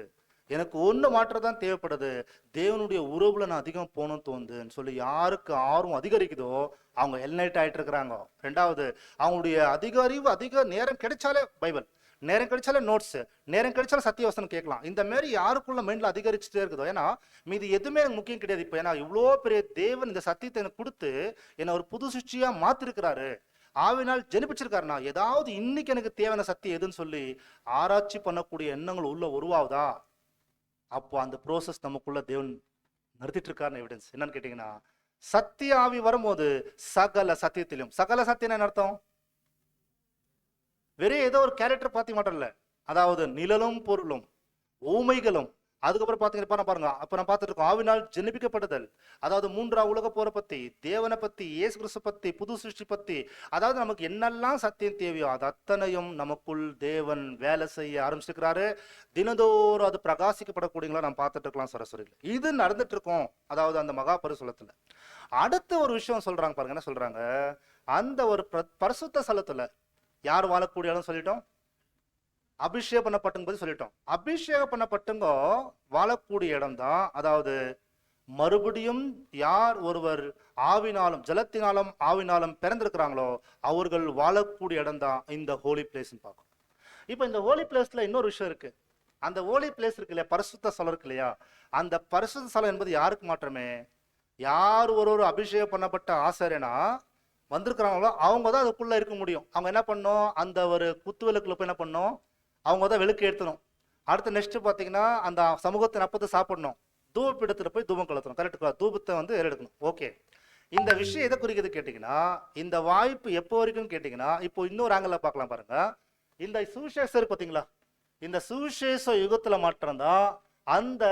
எனக்கு ஒன்று மாற்றதான் தேவைப்படுது, தேவனுடைய உறவுல நான் அதிகம் போகணும்னு தோணுதுன்னு சொல்லி யாருக்கு ஆர்வம் அதிகரிக்குதோ அவங்க எல்நைட் ஆயிட்டு இருக்கிறாங்க. ரெண்டாவது, அவங்களுடைய அதிக அறிவு, அதிக நேரம் கிடைச்சாலே பைபிள், நேரம் கிடைச்சாலே நோட்ஸ், நேரம் கிடைச்சாலும் சத்தியவசனம் கேட்கலாம். இந்த மாதிரி யாருக்குள்ள மைண்ட்ல அதிகரிச்சுட்டே இருக்குதோ. ஏன்னா மீது எதுவுமே எனக்கு முக்கியம் கிடையாது. இப்போ ஏன்னா இவ்வளோ பெரிய தேவன் இந்த சத்தியத்தை எனக்கு கொடுத்து என்னை ஒரு புது சுச்சியா மாத்திருக்கிறாரு, ஆவினால் ஜெனிப்பிச்சிருக்காருனா, ஏதாவது இன்னைக்கு எனக்கு தேவையான சத்தியம் எதுன்னு சொல்லி ஆராய்ச்சி பண்ணக்கூடிய எண்ணங்கள் உள்ள உருவாகுதா, அப்போ அந்த ப்ரோசஸ் நமக்குள்ள தேவன் நடத்திட்டு இருக்காருன்னு எவிடன்ஸ். என்னன்னு கேட்டீங்கன்னா, சத்திய ஆவி வரும்போது சகல சத்தியத்திலும், சகல சத்தியம் என்ன அர்த்தம்? வெறும் ஏதோ ஒரு கேரக்டர் பார்த்து மாட்டோம்ல, அதாவது நிழலும் பொருளும் ஊமைகளும் அதுக்கப்புறம் பாத்தீங்கன்னா பாருங்க, அப்ப நான் பார்த்துட்டு இருக்கோம் ஆவினால் ஜெனிப்பிக்கப்படுதல். அதாவது மூன்றாம் உலக போரை பத்தி, தேவனை பத்தி, இயேசு கிறிஸ்து பத்தி, புது சிருஷ்டி பத்தி, அதாவது நமக்கு என்னெல்லாம் சத்தியம் தேவையோ அது அத்தனையும் நமக்குள் தேவன் வேலை செய்ய ஆரம்பிச்சிருக்கிறாரு. தினந்தோறும் அது பிரகாசிக்கப்படக்கூடியங்களா நாம் பார்த்துட்டு இருக்கலாம் சரஸ்வரியில். இது நடந்துட்டு இருக்கோம். அதாவது அந்த மகா பரிசுலத்துல அடுத்த ஒரு விஷயம் சொல்றாங்க பாருங்க, என்ன சொல்றாங்க, அந்த ஒரு பரிசுத்த ஸ்தலத்துல யார் வாழக்கூடிய இடம் சொல்லிட்டோம், அபிஷேகம் பண்ணப்பட்டுங்க சொல்லிட்டோம். அபிஷேகம் பண்ணப்பட்டுங்க வாழக்கூடிய இடம் தான். அதாவது மறுபடியும் யார் ஒருவர் ஆவினாலும் ஜலத்தினாலும் ஆவினாலும் பிறந்திருக்கிறாங்களோ அவர்கள் வாழக்கூடிய இடம் தான் இந்த ஹோலி பிளேஸ் பார்க்கும். இப்ப இந்த ஹோலி பிளேஸ்ல இன்னொரு விஷயம் இருக்கு. அந்த ஹோலி பிளேஸ் இருக்கு இல்லையா, பரிசுத்த ஸ்தலம் இருக்கு இல்லையா, அந்த பரிசுத்த ஸ்தலம் என்பது யாருக்கு மாற்றமே, யார் ஒரு அபிஷேகம் பண்ணப்பட்ட ஆசாரியனா வந்திருக்கிறாங்களோ அவங்க தான் அதுக்குள்ள இருக்க முடியும். அவங்க என்ன பண்ணோம், அந்த ஒரு குத்துவிளக்குல போய் என்ன பண்ணோம், அவங்க தான் விளக்கு ஏற்றணும். அடுத்து நெக்ஸ்ட் பாத்தீங்கன்னா அந்த சமூகத்தின் அப்பத்தை சாப்பிடணும், தூபப்பீடத்துல போய் தூபம் கலத்தணும். கரெக்டுங்களா, தூபத்தை வந்து ஏறெடுக்கணும். ஓகே, இந்த விஷயம் எதை குறிக்கிறது கேட்டீங்கன்னா, இந்த வாய்ப்பு எப்போ வரைக்கும் கேட்டீங்கன்னா, இப்போ இன்னொரு ஆங்கிள் பார்க்கலாம் பாருங்க. இந்த சுவிசேஷர் பாத்தீங்களா, இந்த சுவிசேஷ யுகத்துல மாற்றம்தான் அந்த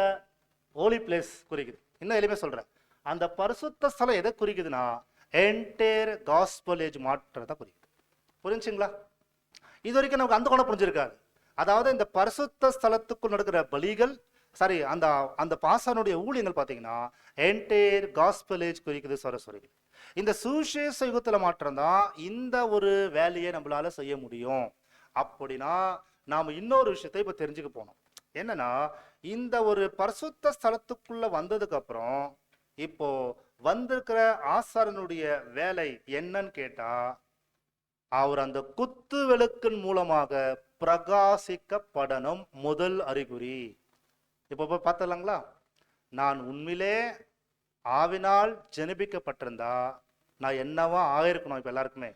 ஹோலி பிளேஸ் குறிக்குது. இன்னும் எளிமையா சொல்றேன், அந்த பரிசுத்த ஸ்தலம் எதை குறிக்குதுன்னா என்டையர் காஸ்பல் ஏஜ் மாற்றத்தை குறிக்குது. புரிஞ்சுங்களா? இது வரைக்கும் நமக்கு அந்த கோணம் புரிஞ்சிருக்காது. அதாவது இந்த பரிசுத்த ஸ்தலத்துக்குள் நடக்கிற பலிகள், சாரி, அந்த அந்த பாசனுடைய ஊழியங்கள் பாத்தீங்கன்னா என்டையர் காஸ்பல் ஏஜ் குறிக்குது சரஸ்வரிகள். இந்த சுவிசேஷ யுகத்துல மாற்றம்தான் இந்த ஒரு வேலையை நம்மளால செய்ய முடியும். அப்படின்னா நாம இன்னொரு விஷயத்தை இப்ப தெரிஞ்சுக்க போனோம். என்னன்னா, இந்த ஒரு பரிசுத்த ஸ்தலத்துக்குள்ள வந்ததுக்கு அப்புறம் இப்போ வந்திருக்கிற ஆசாரனுடைய வேலை என்னன்னு கேட்டா, அவர் அந்த குத்து விளக்கின் மூலமாக பிரகாசிக்கப்படணும். முதல் அறிகுறி இப்ப பார்த்தலாங்களா, நான் உண்மையிலே ஆவினால் ஜெனிப்பிக்கப்பட்டிருந்தா நான் என்னவா ஆயிருக்கணும். இப்ப எல்லாருக்குமே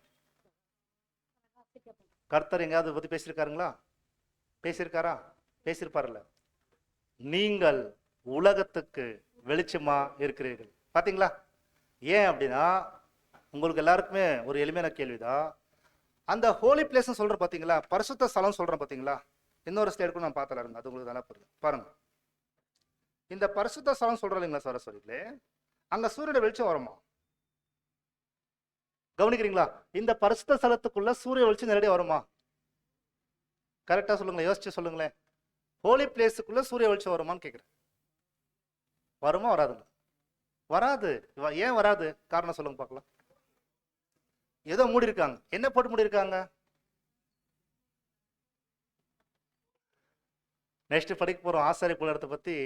கர்த்தர் எங்கேயாவது பத்தி பேசியிருக்காருங்களா, பேசியிருக்காரா, பேசியிருப்பார்ல, நீங்கள் உலகத்துக்கு வெளிச்சமா இருக்கிறீர்கள். பாத்தீங்களா? ஏன் அப்படின்னா, உங்களுக்கு எல்லாருக்குமே ஒரு எளிமையான கேள்விதான். அந்த ஹோலி பிளேஸ் சொல்ற பாத்தீங்களா, பரிசுத்த ஸ்தலம் சொல்றேன் பாத்தீங்களா, இன்னொரு ஸ்டேட் நான் பார்த்தலாருங்க, அது உங்களுக்கு தானே புரியுது. பாருங்க, இந்த பரிசுத்த ஸ்தலம் சொல்றோம் இல்லைங்களா சரஸ்வரிகளே, அங்க சூரியனுடைய வெளிச்சம் வருமா, கவனிக்கிறீங்களா? இந்த பரிசுத்த ஸ்தலத்துக்குள்ள சூரிய வெளிச்சம் நேரடியாக வருமா? கரெக்டா சொல்லுங்களேன், யோசிச்சு சொல்லுங்களேன். ஹோலி பிளேஸுக்குள்ள சூரிய வெளிச்சம் வருமான்னு கேட்குறேன். வருமா வராதுங்க? வராது. ஏன் வராது? காரணம் சொல்லுங்க பார்க்கலாம். ஏதோ மூடி இருக்காங்க. என்ன போட்டு மூடி இருக்காங்க? நெக்ஸ்ட் படிக்க போறோம் ஆசாரிய கூடாரத்தை பத்தி.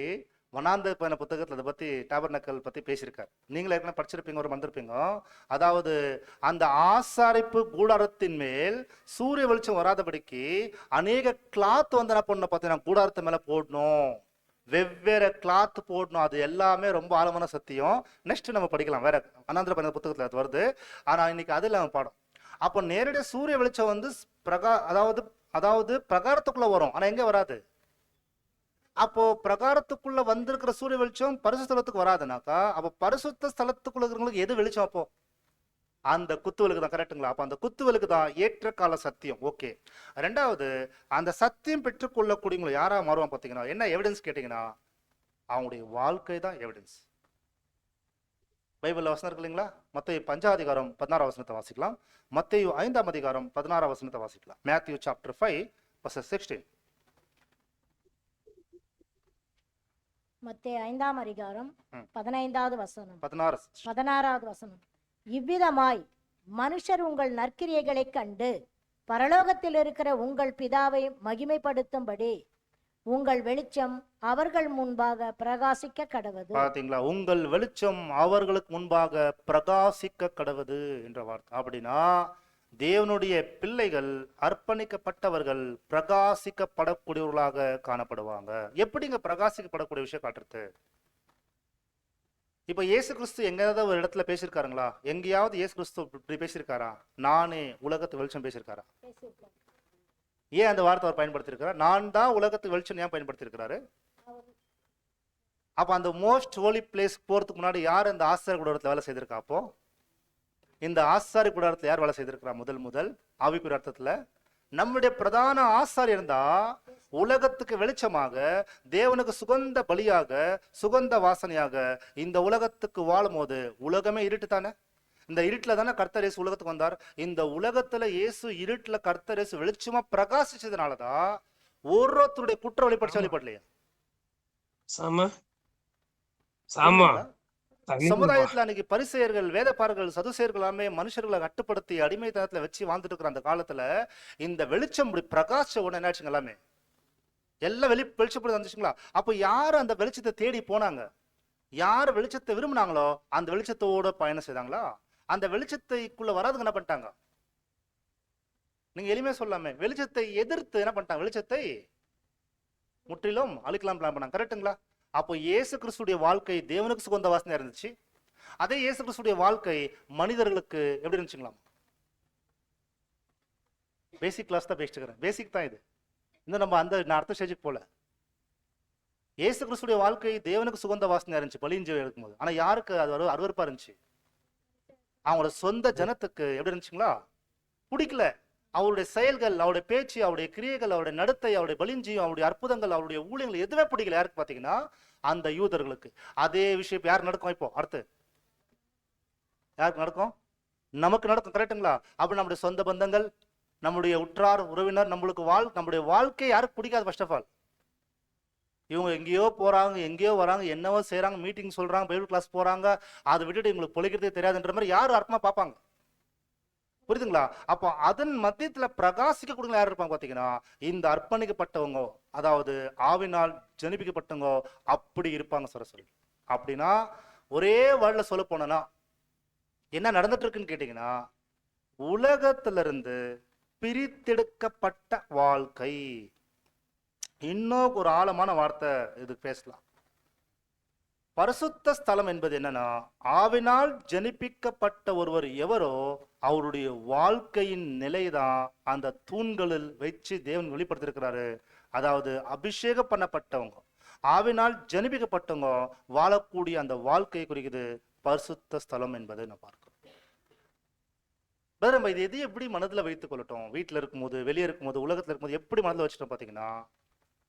வனாந்த பயண புத்தகத்தில் அதை பத்தி டாபர்நக்கல் பத்தி பேசியிருக்காரு. நீங்களே ஏற்கனவே படிச்சிருப்பீங்க, ஒரு வந்திருப்பீங்க. அதாவது அந்த ஆசாரிப்பு கூடாரத்தின் மேல் சூரிய வெளிச்சம் வராதபடிக்கு அநேக கிளாத் வந்து என்ன பண்ண பார்த்தீங்கன்னா கூடாரத்து மேல போடணும், வெவ்வேறு கிளாத் போடணும். அது எல்லாமே ரொம்ப ஆழமான சத்தியம். நெக்ஸ்ட் நம்ம படிக்கலாம், வேற வனாந்திர பயண புத்தகத்தில் அது வருது. ஆனா இன்னைக்கு அது இல்லாம பாடம். அப்போ நேரடியாக சூரிய வெளிச்சம் வந்து அதாவது பிரகாரத்துக்குள்ள வரும், ஆனா எங்க வராது. அப்போ பிரகாரத்துக்குள்ள வந்திருக்கிற சூரிய வெளிச்சம் பரிசுத்த ஸ்தலத்துக்கு வராதுனாக்கா, அப்போ பரிசுத்த ஸ்தலத்துக்குள்ள இருக்கிறவங்களுக்கு எது வெளிச்சம்? அப்போ அந்த குத்துவிளக்கு தான். கரெக்டுங்களா? அப்போ அந்த குத்துவிளக்கு தான் ஏற்ற கால சத்தியம். ஓகே. ரெண்டாவது, அந்த சத்தியம் பெற்றுக்கொள்ளக்கூடியவங்களை யாரா மாறுவான் பார்த்தீங்கன்னா, என்ன எவிடன்ஸ் கேட்டீங்கன்னா, அவங்களுடைய வாழ்க்கை தான் எவிடன்ஸ். பைபிள் வசனம் இருக்கு இல்லைங்களா? மத்தேயு 5 அதிகாரம் 16 வசனத்தை வாசிக்கலாம். மத்தேயு 5 அதிகாரம் 16 வசனத்தை வாசிக்கலாம். Matthew chapter 5 verses 16. மத்தேயு 5 அதிகாரம் 15வது வசனம் 16வது வசனம். இவ்விதமாய் மனுஷர் உங்கள் நற்கிரியைகளைக் கண்டு பரலோகத்தில் இருக்கிற உங்கள் பிதாவை மகிமைப்படுத்தும்படி உங்கள் வெளிச்சம் அவர்கள் முன்பாக பிரகாசிக்க கடவது. பாத்தீங்களா? உங்கள் வெளிச்சம் அவர்களுக்கு முன்பாக பிரகாசிக்க கடவது என்ற வார்த்தை. அப்படின்னா தேவனுடைய பிள்ளைகள், அர்ப்பணிக்கப்பட்டவர்கள் பிரகாசிக்கப்படக்கூடியவர்களாக காணப்படுவாங்க. எப்படிங்க பிரகாசிக்கப்படக்கூடிய விஷயம் காட்டுறது? இப்ப இயேசு கிறிஸ்து எங்கேயாவது ஒரு இடத்துல பேசியிருக்காருங்களா? எங்கேயாவது இயேசு கிறிஸ்து இப்படி பேசியிருக்காரா? நானே உலகத்து வெளிச்சம் பேசியிருக்காரா? ஏன் அந்த வார்த்தை அவர் பயன்படுத்தியிருக்கிறார்? நான் தான் உலகத்து வெளிச்சம் ஏன் பயன்படுத்தியிருக்கிறாரு? அப்ப அந்த மோஸ்ட் ஹோலி பிளேஸ் போறதுக்கு முன்னாடி யார் இந்த ஆசாரிய கூடாரத்துல வேலை செய்திருக்கா? அப்போ இந்த ஆசாரிய கூடாரத்துல யார் வேலை செய்திருக்கிறா? முதல் ஆவிக்குரிய அர்த்தத்துல நம்முடைய பிரதான ஆசாரியர் தான் உலகத்துக்கு வெளிச்சமாக, தேவனுக்கு சுகந்த பலியாக, சுகந்த வாசனையாக இந்த உலகத்துக்கு வாழும் போது உலகமே இருட்டு தானே. இந்த இருட்டுல தானே கர்த்தர் இயேசு உலகத்துக்கு வந்தார். இந்த உலகத்துல இயேசு இருட்டுல கர்த்தர் இயேசு வெளிச்சமா பிரகாசிச்சதுனாலதான் ஒருத்தருடைய குற்ற வெளிப்படைச்சு வெளிப்படலையா? சாமா சாமா சமுதாயத்துல அன்னைக்கு பரிசேயர்கள், வேதபாரர்கள், சதுசேயர்கள் எல்லாமே மனுஷர்களை கட்டுப்படுத்தி அடிமைத்தனத்துல வச்சு வாழ்ந்துட்டு இருக்கிற அந்த காலத்துல இந்த வெளிச்சம் இப்படி பிரகாச உடனே என்னாச்சுங்க, எல்லாமே எல்லாம் வெளிச்சப்படி வந்துச்சுங்களா? அப்ப யாரு அந்த வெளிச்சத்தை தேடி போனாங்க? யார் வெளிச்சத்தை விரும்பினாங்களோ அந்த வெளிச்சத்தோட பயணம் செய்தாங்களா? அந்த வெளிச்சத்தைக்குள்ள வராதுக்கு என்ன பண்ணிட்டாங்க? நீங்க எளிமையா சொல்லாமே, வெளிச்சத்தை எதிர்த்து என்ன பண்ணிட்டாங்க? வெளிச்சத்தை முற்றிலும் அழிக்கலாம் பிளான் பண்ணாங்க. கரெக்டுங்களா? அப்போ இயேசு கிறிஸ்துடைய வாழ்க்கை தேவனுக்கு சுகந்த வாசனையா இருந்துச்சு. அதே இயேசு கிறிஸ்துடைய வாழ்க்கை மனிதர்களுக்கு எப்படி இருந்துச்சுங்களா? பேசிக் கிளாஸ் தான் பேசிட்டு இருக்கிறேன். பேசிக் தான் இது. இன்னும் நம்ம நான் அடுத்த ஸ்டேஜுக்கு போல. இயேசு கிறிஸ்துடைய வாழ்க்கை தேவனுக்கு சுகந்த வாசனையா இருந்துச்சு பலிஞ்சு எடுக்கும்போது. ஆனா யாருக்கு அது அருவருப்பா இருந்துச்சு? அவங்களோட சொந்த ஜனத்துக்கு எப்படி இருந்துச்சுங்களா? பிடிக்கல. அவருடைய செயல்கள், அவருடைய பேச்சு, அவருடைய கிரியைகள், அவருடைய நடத்தை, அவருடைய பலிஞ்சி, அவருடைய அற்புதங்கள், அவருடைய ஊழியங்கள் எதுவுமே பிடிக்கல. யாருக்கு பாத்தீங்கன்னா? அந்த யூதர்களுக்கு. அதே விஷயம் யாருக்கு நடக்கும்? இப்போ அடுத்து யாருக்கு நடக்கும்? நமக்கு நடக்கும். கரெக்டுங்களா? அப்ப நம்முடைய சொந்த பந்தங்கள், நம்முடைய உற்றார் உறவினர், நம்முடைய வாழ்க்கை யாருக்கு பிடிக்காது? ஃபர்ஸ்ட் ஆஃப் ஆல் இவங்க எங்கேயோ போறாங்க, எங்கேயோ வராங்க, என்னவோ செய்யறாங்க, மீட்டிங் சொல்றாங்க, பைபிள் கிளாஸ் போறாங்க, அதை விட்டுட்டு இவங்களுக்கு பொழைக்கிறதே தெரியாதுன்ற மாதிரி யாரும் அர்த்தமா பார்ப்பாங்க. புரியுதுங்களா? அப்போ அதன் மத்தியத்துல பிரகாசிக்க கொடுங்க யார் இருப்பாங்க பாத்தீங்கன்னா? இந்த அர்ப்பணிக்கப்பட்டவங்க, அதாவது ஆவினால் ஜனிப்பிக்கப்பட்டவங்க அப்படி இருப்பாங்க சரஸ்வதி. அப்படின்னா ஒரே வேர்ட்ல சொல்ல போனா என்ன நடந்துட்டு இருக்குன்னு கேட்டீங்கன்னா, உலகத்திலிருந்து பிரித்தெடுக்கப்பட்ட வாழ்க்கை. இன்னும் ஒரு ஆழமான வார்த்தை இதுக்கு பேசலாம். பரிசுத்த ஸ்தலம் என்பது என்னன்னா, ஆவினால் ஜனிப்பிக்கப்பட்ட ஒருவர் எவரோ அவருடைய வாழ்க்கையின் நிலைதான் அந்த தூண்களில் வச்சு தேவன் வெளிப்படுத்திருக்கிறாரு. அதாவது அபிஷேகம் பண்ணப்பட்டவங்க, ஆவினால் ஜனிப்பிக்கப்பட்டவங்க வாழக்கூடிய அந்த வாழ்க்கையை குறிக்குது பரிசுத்த ஸ்தலம் என்பதை நான் பார்க்கிறோம். நம்ம இது எது எப்படி மனதில் வைத்துக் கொள்ளட்டும்? வீட்டில் இருக்கும்போது, வெளியே இருக்கும்போது, உலகத்தில் இருக்கும்போது எப்படி மனதில் வச்சுட்டோம் பார்த்தீங்கன்னா,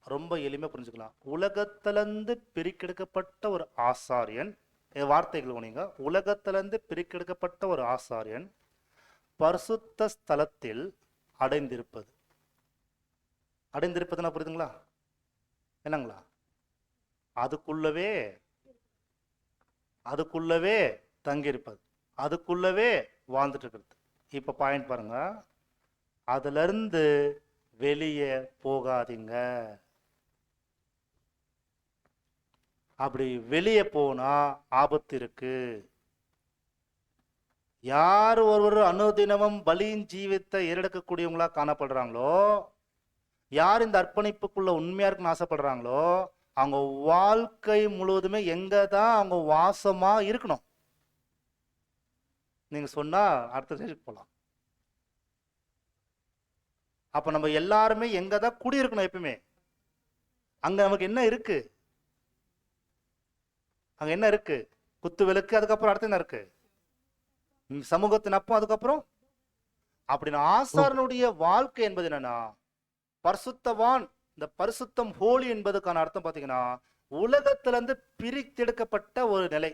ரொம்ப எளிமையா புரிஞ்சுக்கலாம். உலகத்திலிருந்து பிரிக்கெடுக்கப்பட்ட ஒரு ஆசாரியன், வார்த்தைகள் உனீங்க, உலகத்திலிருந்து பிரிக்கெடுக்கப்பட்ட ஒரு ஆசாரியன் பரிசுத்த ஸ்தலத்தில் அடைந்திருப்பதுன்னா புரியுதுங்களா? என்னங்களா? அதுக்குள்ளவே தங்கியிருப்பது, அதுக்குள்ளவே வாழ்ந்துட்டு இருக்கிறது. இப்ப பாயிண்ட் பாருங்க, அதுல இருந்து வெளியே போகாதீங்க. அப்படி வெளியே போனா ஆபத்து இருக்கு. யார் ஒருவர் அனுதினமும் பலியின் ஜீவித்தை ஏறெடுக்கக்கூடியவங்களா காணப்படுறாங்களோ, யார் இந்த அர்ப்பணிப்புக்குள்ள உண்மையா இருக்குன்னு ஆசைப்படுறாங்களோ, அவங்க வாழ்க்கை முழுவதுமே எங்கதான் அவங்க வாசமா இருக்கணும். நீங்க சொன்னா அடுத்த ஸ்டேஜுக்கு போலாம். அப்ப நம்ம எல்லாருமே எங்கதான் குடியிருக்கணும் எப்பவுமே. அங்க நமக்கு என்ன இருக்கு? அங்க என்ன இருக்கு? குத்து விளக்கு, அதுக்கப்புறம் அடுத்து என்ன இருக்கு? சமூகத்தின் அப்பம், அதுக்கப்புறம் அப்படின்னு ஆசாரனுடைய வாழ்க்கை என்பது என்னன்னா பரிசுத்தவான். இந்த பரிசுத்தம், ஹோலி என்பதுக்கான அர்த்தம் பாத்தீங்கன்னா உலகத்திலிருந்து பிரித்தெடுக்கப்பட்ட ஒரு நிலை.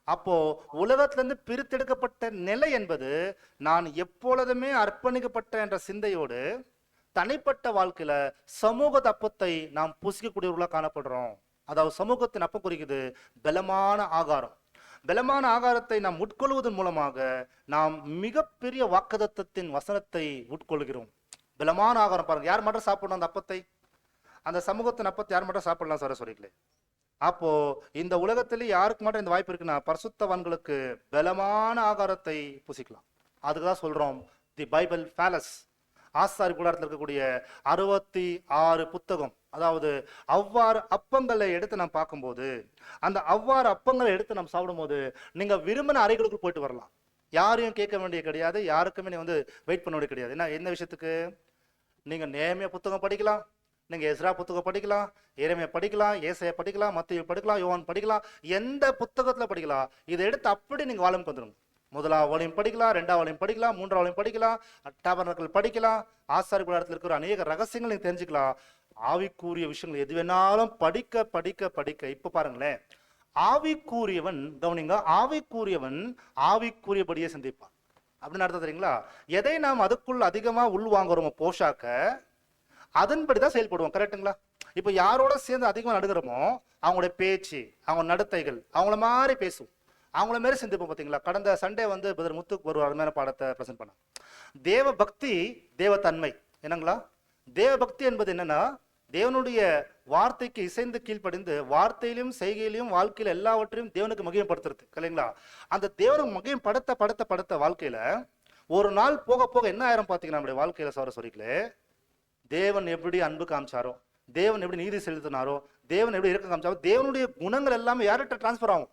அப்போ உலகத்திலிருந்து பிரித்தெடுக்கப்பட்ட நிலை என்பது நான் எப்பொழுதுமே அர்ப்பணிக்கப்பட்ட என்ற சிந்தையோடு தனிப்பட்ட வாழ்க்கையில சமூக அப்பத்தை நாம் புசிக்கக்கூடியவர்களாக காணப்படுறோம். அதாவது சமூகத்தின் அப்பம் குறிக்குது பலமான ஆகாரம். பலமான ஆகாரத்தை நாம் உட்கொள்வதன் மூலமாக நாம் மிகப்பெரிய வாக்குத்தத்தத்தின் வசனத்தை உட்கொள்கிறோம். பலமான ஆகாரம் பாருங்க, யார் மட்டும் சாப்பிடணும் அந்த அப்பத்தை? அந்த சமூகத்தின் அப்பத்தை யார் மட்டும் சாப்பிடலாம் சார் சொல்லிக்கலே? அப்போ இந்த உலகத்திலே யாருக்கு மட்டும் இந்த வாய்ப்பு இருக்குன்னா பரிசுத்தவான்களுக்கு பலமான ஆகாரத்தை புசிக்கலாம். அதுக்குதான் சொல்றோம் தி பைபிள் பேலஸ். ஆசாரி கூடாரத்தில் இருக்கக்கூடிய 66 புத்தகம், அதாவது அவ்வாறு அப்பங்களை எடுத்து நாம் பார்க்கும்போது, அந்த அவ்வாறு அப்பங்களை எடுத்து நாம் சாப்பிடும்போது நீங்க விரும்பின அறைகளுக்கு போயிட்டு வரலாம். யாரையும் கேட்க வேண்டிய கிடையாது, யாருக்குமே நீ வெயிட் பண்ண வேண்டிய கிடையாது. என்ன விஷயத்துக்கு? நீங்க நேர்மையா புத்தகம் படிக்கலாம், நீங்க எஸ்ரா புத்தகம் படிக்கலாம், எரேமியா படிக்கலாம், ஏசாயா படிக்கலாம், மத்தேயு படிக்கலாம், யோவான் படிக்கலாம், எந்த புத்தகத்துல படிக்கலாம். இதை எடுத்து அப்படி நீங்க வாழும் வந்துடும். முதலாவது வால்யூம் படிக்கலாம், 2வது வால்யூம் படிக்கலாம், 3வது வால்யூம் படிக்கலாம், டாபர்னக்கல் படிக்கலாம். ஆசாரி கூடாரத்தில் இருக்கிற அநேக ரகசியங்கள் நீங்க தெரிஞ்சுக்கலாம். ஆவிக்குரிய விஷயங்கள் எது வேணாலும் படிக்க படிக்க படிக்க இப்ப பாருங்களேன், ஆவிக்குரியவன் கவனிங்க, ஆவிக்குரியவன் ஆவிக்குரியபடியே சிந்திப்பான். அப்படின்னு அர்த்தம் தெரியுங்களா? எதை நாம் அதுக்குள்ள அதிகமா உள்வாங்குறோமோ போஷாக்க, அதன்படிதான் செயல்படுவோம். கரெக்டுங்களா? இப்ப யாரோட சேர்ந்து அதிகமா நடுகிறோமோ அவங்களுடைய பேச்சு, அவங்க நடத்தைகள் அவங்கள மாதிரி பேசும், அவங்கள மாதிரி சிந்திப்போம். பாத்தீங்களா? கடந்த சண்டே வந்து பிரதர் முத்துக்கு ஒரு அருமையான பாடத்தை பிரசன்ட் பண்ணாங்க. தேவ பக்தி, தேவ தன்மை. என்னங்களா? தேவ பக்தி என்பது என்னன்னா, தேவனுடைய வார்த்தைக்கு இசைந்து கீழ்ப்படிந்து வார்த்தையிலும் செய்கையிலும் வாழ்க்கையில எல்லாவற்றையும் தேவனுக்கு மகிமைப்படுத்துறது. இல்லைங்களா? அந்த தேவனுக்கு மகிமை படுத்த படுத்த படுத்த வாழ்க்கையில ஒரு நாள் போக போக என்ன ஆயிரம் பாத்தீங்கன்னா, நம்முடைய வாழ்க்கையில சொல்லிக்கலே, தேவன் எப்படி அன்பு காமிச்சாரோ, தேவன் எப்படி நீதி செலுத்தினாரோ, தேவன் எப்படி இறக்க காமிச்சாரோ, தேவனுடைய குணங்கள் எல்லாமே யார்கிட்ட டிரான்ஸ்பர் ஆகும்?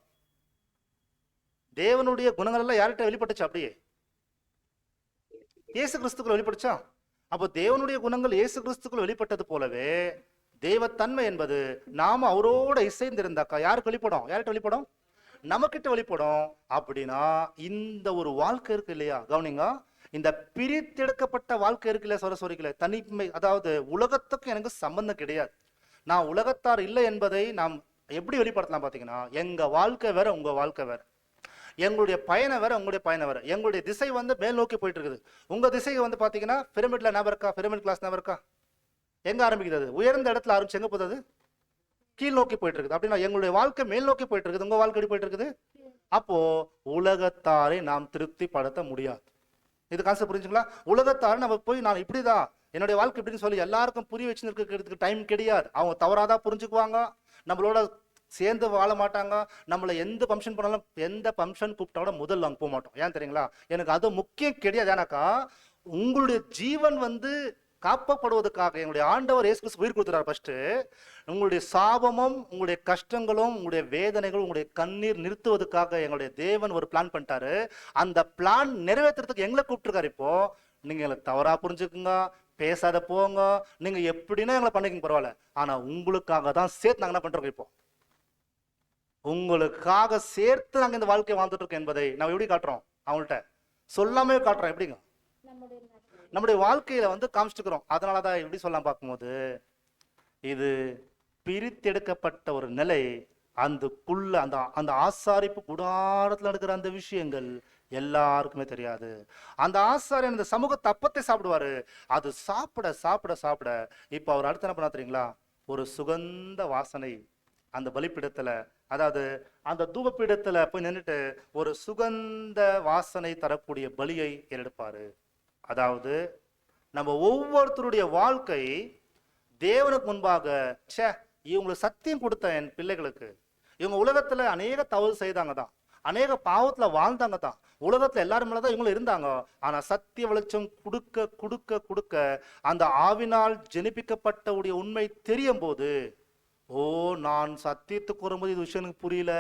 தேவனுடைய குணங்கள் எல்லாம் யார்கிட்ட வெளிப்பட்டுச்சு? அப்படியே இயேசு கிறிஸ்துக்குள்ள வெளிப்பட்டுச்சா? அப்போ தேவனுடைய குணங்கள் இயேசு கிறிஸ்துக்குள்ள வெளிப்பட்டது போலவே தெய்வத்தன்மை என்பது நாம அவரோட இசைந்திருந்தாக்கா யாருக்கு வெளிப்படும்? யார்கிட்ட வெளிப்படும்? நமக்கிட்ட வெளிப்படும். அப்படின்னா இந்த ஒரு வாழ்க்கை இருக்கு இல்லையா, கவனிங்க, இந்த பிரித்தெடுக்கப்பட்ட வாழ்க்கை இருக்குல்ல, சொல்லிக்கல தனிமை, அதாவது உலகத்துக்கு எனக்கு சம்பந்தம் கிடையாது, நான் உலகத்தார் இல்லை என்பதை நாம் எப்படி வெளிப்படுத்தலாம் பாத்தீங்கன்னா, எங்க வாழ்க்கை வேற உங்க வாழ்க்கை வேற, எங்களுடைய பயணம் வேற உங்களுடைய பயணம் வேற. எங்களுடைய திசை வந்து மேல் நோக்கி போயிட்டு இருக்குது, உங்க திசை வந்து பாத்தீங்கன்னா பிரமிட்ல ஞாபகம் இருக்கா? பிரமிட் கிளாஸ் ஞாபகம் இருக்கா? எங்க ஆரம்பிக்கிறது? உயர்ந்த இடத்துல ஆரம்பிச்சு எங்க போகுது? கீழ் நோக்கி போயிட்டு இருக்குது. அப்படின்னா எங்களுடைய வாழ்க்கை மேல் நோக்கி போயிட்டு இருக்குது, உங்க வாழ்க்கை போயிட்டு இருக்குது. அப்போ உலகத்தாரை நாம் திருப்தி படுத்த முடியாது. இது கான்செப்ட் புரிஞ்சுங்களா? உலகத்தாரை நம்ம போய் நான் இப்படிதான் என்னுடைய வாழ்க்கை இப்படின்னு சொல்லி எல்லாருக்கும் புரிய வச்சு இருக்கிறதுக்கு டைம் கிடையாது. அவங்க தவறாதான் புரிஞ்சுக்குவாங்க, நம்மளோட சேர்ந்து வாழ மாட்டாங்க. நம்மள எந்த ஃபங்க்ஷன் பண்ணாலும், எந்த ஃபங்க்ஷன் கூப்பிட்டா முதல்ல அங்க போக மாட்டோம். ஏன் தெரியுங்களா? எனக்கு அது முக்கியம் கிடையாது. ஏன்னாக்கா உங்களுடைய ஜீவன் வந்து காப்பப்படுவதற்காக எங்களுடைய ஆண்டவர் இயேசு கிறிஸ்து உயிர் கொடுத்துறாரு. ஃபர்ஸ்ட் உங்களுடைய சாபமும் உங்களுடைய கஷ்டங்களும் உங்களுடைய வேதனைகளும் உங்களுடைய கண்ணீர் நிறுத்துவதற்காக எங்களுடைய தேவன் ஒரு பிளான் பண்ணிட்டாரு. அந்த பிளான் நிறைவேற்றுறதுக்கு எங்களை கூப்பிட்டுருக்காரு. இப்போ நீங்க எங்களை தவறா புரிஞ்சுக்குங்க, பேசாத போங்க, நீங்க எப்படின்னா எங்களை பண்ணிக்கங்க பரவாயில்ல, ஆனா உங்களுக்காக தான் சேர்த்து நாங்க என்ன பண்றோம்? இப்போ உங்களுக்காக சேர்த்து நாங்க இந்த வாழ்க்கையை வாழ்ந்துட்டு இருக்கோம் என்பதை நம்ம எப்படி காட்டுறோம்? அவங்கள்ட்ட சொல்லாமே காட்டுறோம். எப்படிங்க? நம்முடைய வாழ்க்கையில வந்து காமிச்சுக்கிறோம். அதனாலதான் எப்படி சொல்லலாம் பார்க்கும்போது, இது பிரித்தெடுக்கப்பட்ட ஒரு நிலை. அந்தக்குள்ள அந்த அந்த ஆசாரிப்பு கூடாரத்துல நடக்கிற அந்த விஷயங்கள் எல்லாருக்குமே தெரியாது. அந்த ஆசாரியன் அந்த சமூக தப்பத்தை சாப்பிடுவாரு. அது சாப்பிட சாப்பிட சாப்பிட இப்ப அவர் அடுத்து என்ன பண்ணா தெரியுங்களா? ஒரு சுகந்த வாசனை அந்த பலிப்பீடத்துல, அதாவது அந்த தூபப்பீடத்துல போய் நின்றுட்டு ஒரு சுகந்த வாசனை தரக்கூடிய பலியை எடுப்பாரு. அதாவது நம்ம ஒவ்வொருத்தருடைய வாழ்க்கை தேவனுக்கு முன்பாக, ச்சே இவங்களுக்கு சத்தியம் கொடுத்த என் பிள்ளைகளுக்கு, இவங்க உலகத்துல அநேக தவறு செய்தாங்க தான், அநேக பாவத்துல வாழ்ந்தாங்க தான், உலகத்துல எல்லாரும் மேலதான் இவங்களும் இருந்தாங்க. ஆனா சத்திய வெளிச்சம் கொடுக்க கொடுக்க கொடுக்க அந்த ஆவினால் ஜெனிப்பிக்கப்பட்ட உண்மை தெரியும் போது, ஓ நான் சத்தியத்துக்கு வரும்போது இது விஷயம் எனக்கு புரியல,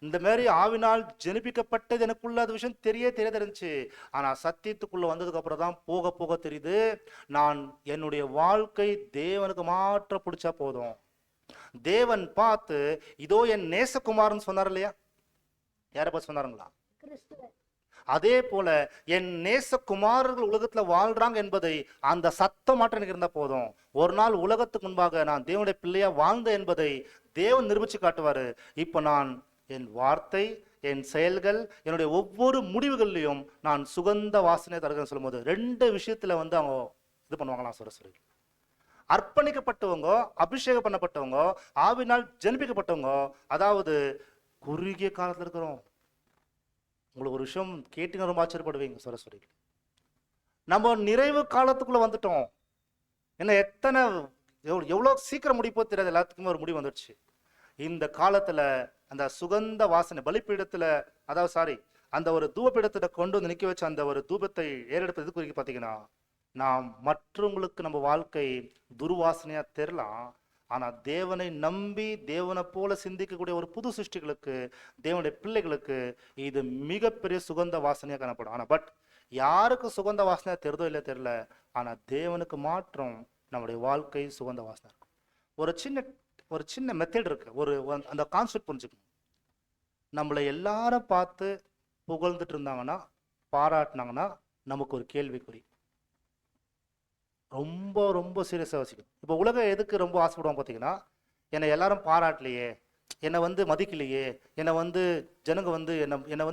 இந்த மாதிரி ஆவினால் ஜெனிப்பிக்கப்பட்டது எனக்குள்ள அது விஷயம் தெரியாத இருந்துச்சு, ஆனா சத்தியத்துக்குள்ள வந்ததுக்கு அப்புறம் தான் போக போக தெரியுது, நான் என்னுடைய வாழ்க்கை தேவனுக்கு மாற்ற பிடிச்சா போதும். தேவன் பார்த்து இதோ என் நேசகுமாரன் சொன்னார் இல்லையா? யார பார்த்து சொன்னாருங்களா? அதே போல என் நேசகுமாரர்கள் உலகத்துல வாழ்றாங்க என்பதை அந்த சத்தம் மாற்றம் எனக்கு இருந்தா போதும். ஒரு நாள் உலகத்துக்கு முன்பாக நான் தேவனுடைய பிள்ளையா வாழ்ந்த என்பதை தேவன் நிரூபிச்சு காட்டுவாரு. இப்ப நான் என் வார்த்தை, என் செயல்கள், என்னுடைய ஒவ்வொரு முடிவுகள்லையும் நான் சுகந்த வாசனை தருகிறேன்னு சொல்லும் போது ரெண்டு விஷயத்துல வந்து அவங்க இது பண்ணுவாங்களாம். சொல்லி அர்ப்பணிக்கப்பட்டவங்க, அபிஷேகம் பண்ணப்பட்டவங்க, ஆவினால் ஜெனிப்பிக்கப்பட்டவங்க, அதாவது குறுகிய காலத்துல இருக்கிறோம். உங்களுக்கு ஒரு விஷயம் கேட்டீங்க ரொம்ப ஆச்சரியப்படுவீங்க. சொல்லி நம்ம நிறைவு காலத்துக்குள்ள வந்துட்டோம். என்ன எத்தனை எவ்வளவு சீக்கிரம் முடிப்போ தெரியாது, எல்லாத்துக்குமே ஒரு முடிவு வந்துடுச்சு. இந்த காலத்துல அந்த சுகந்த வாசனை பலிப்பீடத்துல, அதாவது அந்த ஒரு தூபப்பீடத்துல கொண்டு வந்து நிக்க வச்ச அந்த ஒரு தூபத்தை ஏறெடுப்பது எது குறிக்க பாத்தீங்கன்னா, நாம் மற்றவங்களுக்கு நம்ம வாழ்க்கை துர்வாசனையா தெரியலாம், ஆனா தேவனை நம்பி தேவனை போல சிந்திக்கக்கூடிய ஒரு புது சிருஷ்டிகளுக்கு, தேவனுடைய பிள்ளைகளுக்கு இது மிகப்பெரிய சுகந்த வாசனையா காணப்படும். ஆனா பட் யாருக்கு சுகந்த வாசனையா தெரிதோ இல்லையா தெரியல, ஆனா தேவனுக்கு மாற்றம் நம்முடைய வாழ்க்கை சுகந்த வாசனை இருக்கும். ஒரு சின்ன மெத்தட் இருக்கு, அந்த கான்செப்ட் புரிஞ்சுக்கணும். நம்மளை எல்லாரும் பார்த்து புகழ்ந்துட்டு இருந்தாங்கன்னா, பாராட்டினாங்கன்னா நமக்கு ஒரு கேள்விக்குறி. ரொம்ப ரொம்ப சீரியஸாக யோசிக்கணும். இப்போ உலகம் எதுக்கு ரொம்ப ஆசைப்படுவாங்க பார்த்தீங்கன்னா, என்னை எல்லாரும் பாராட்டலையே, என்னை வந்து மதிக்கலையே, என்னை வந்து ஜனங்க வந்து என்னை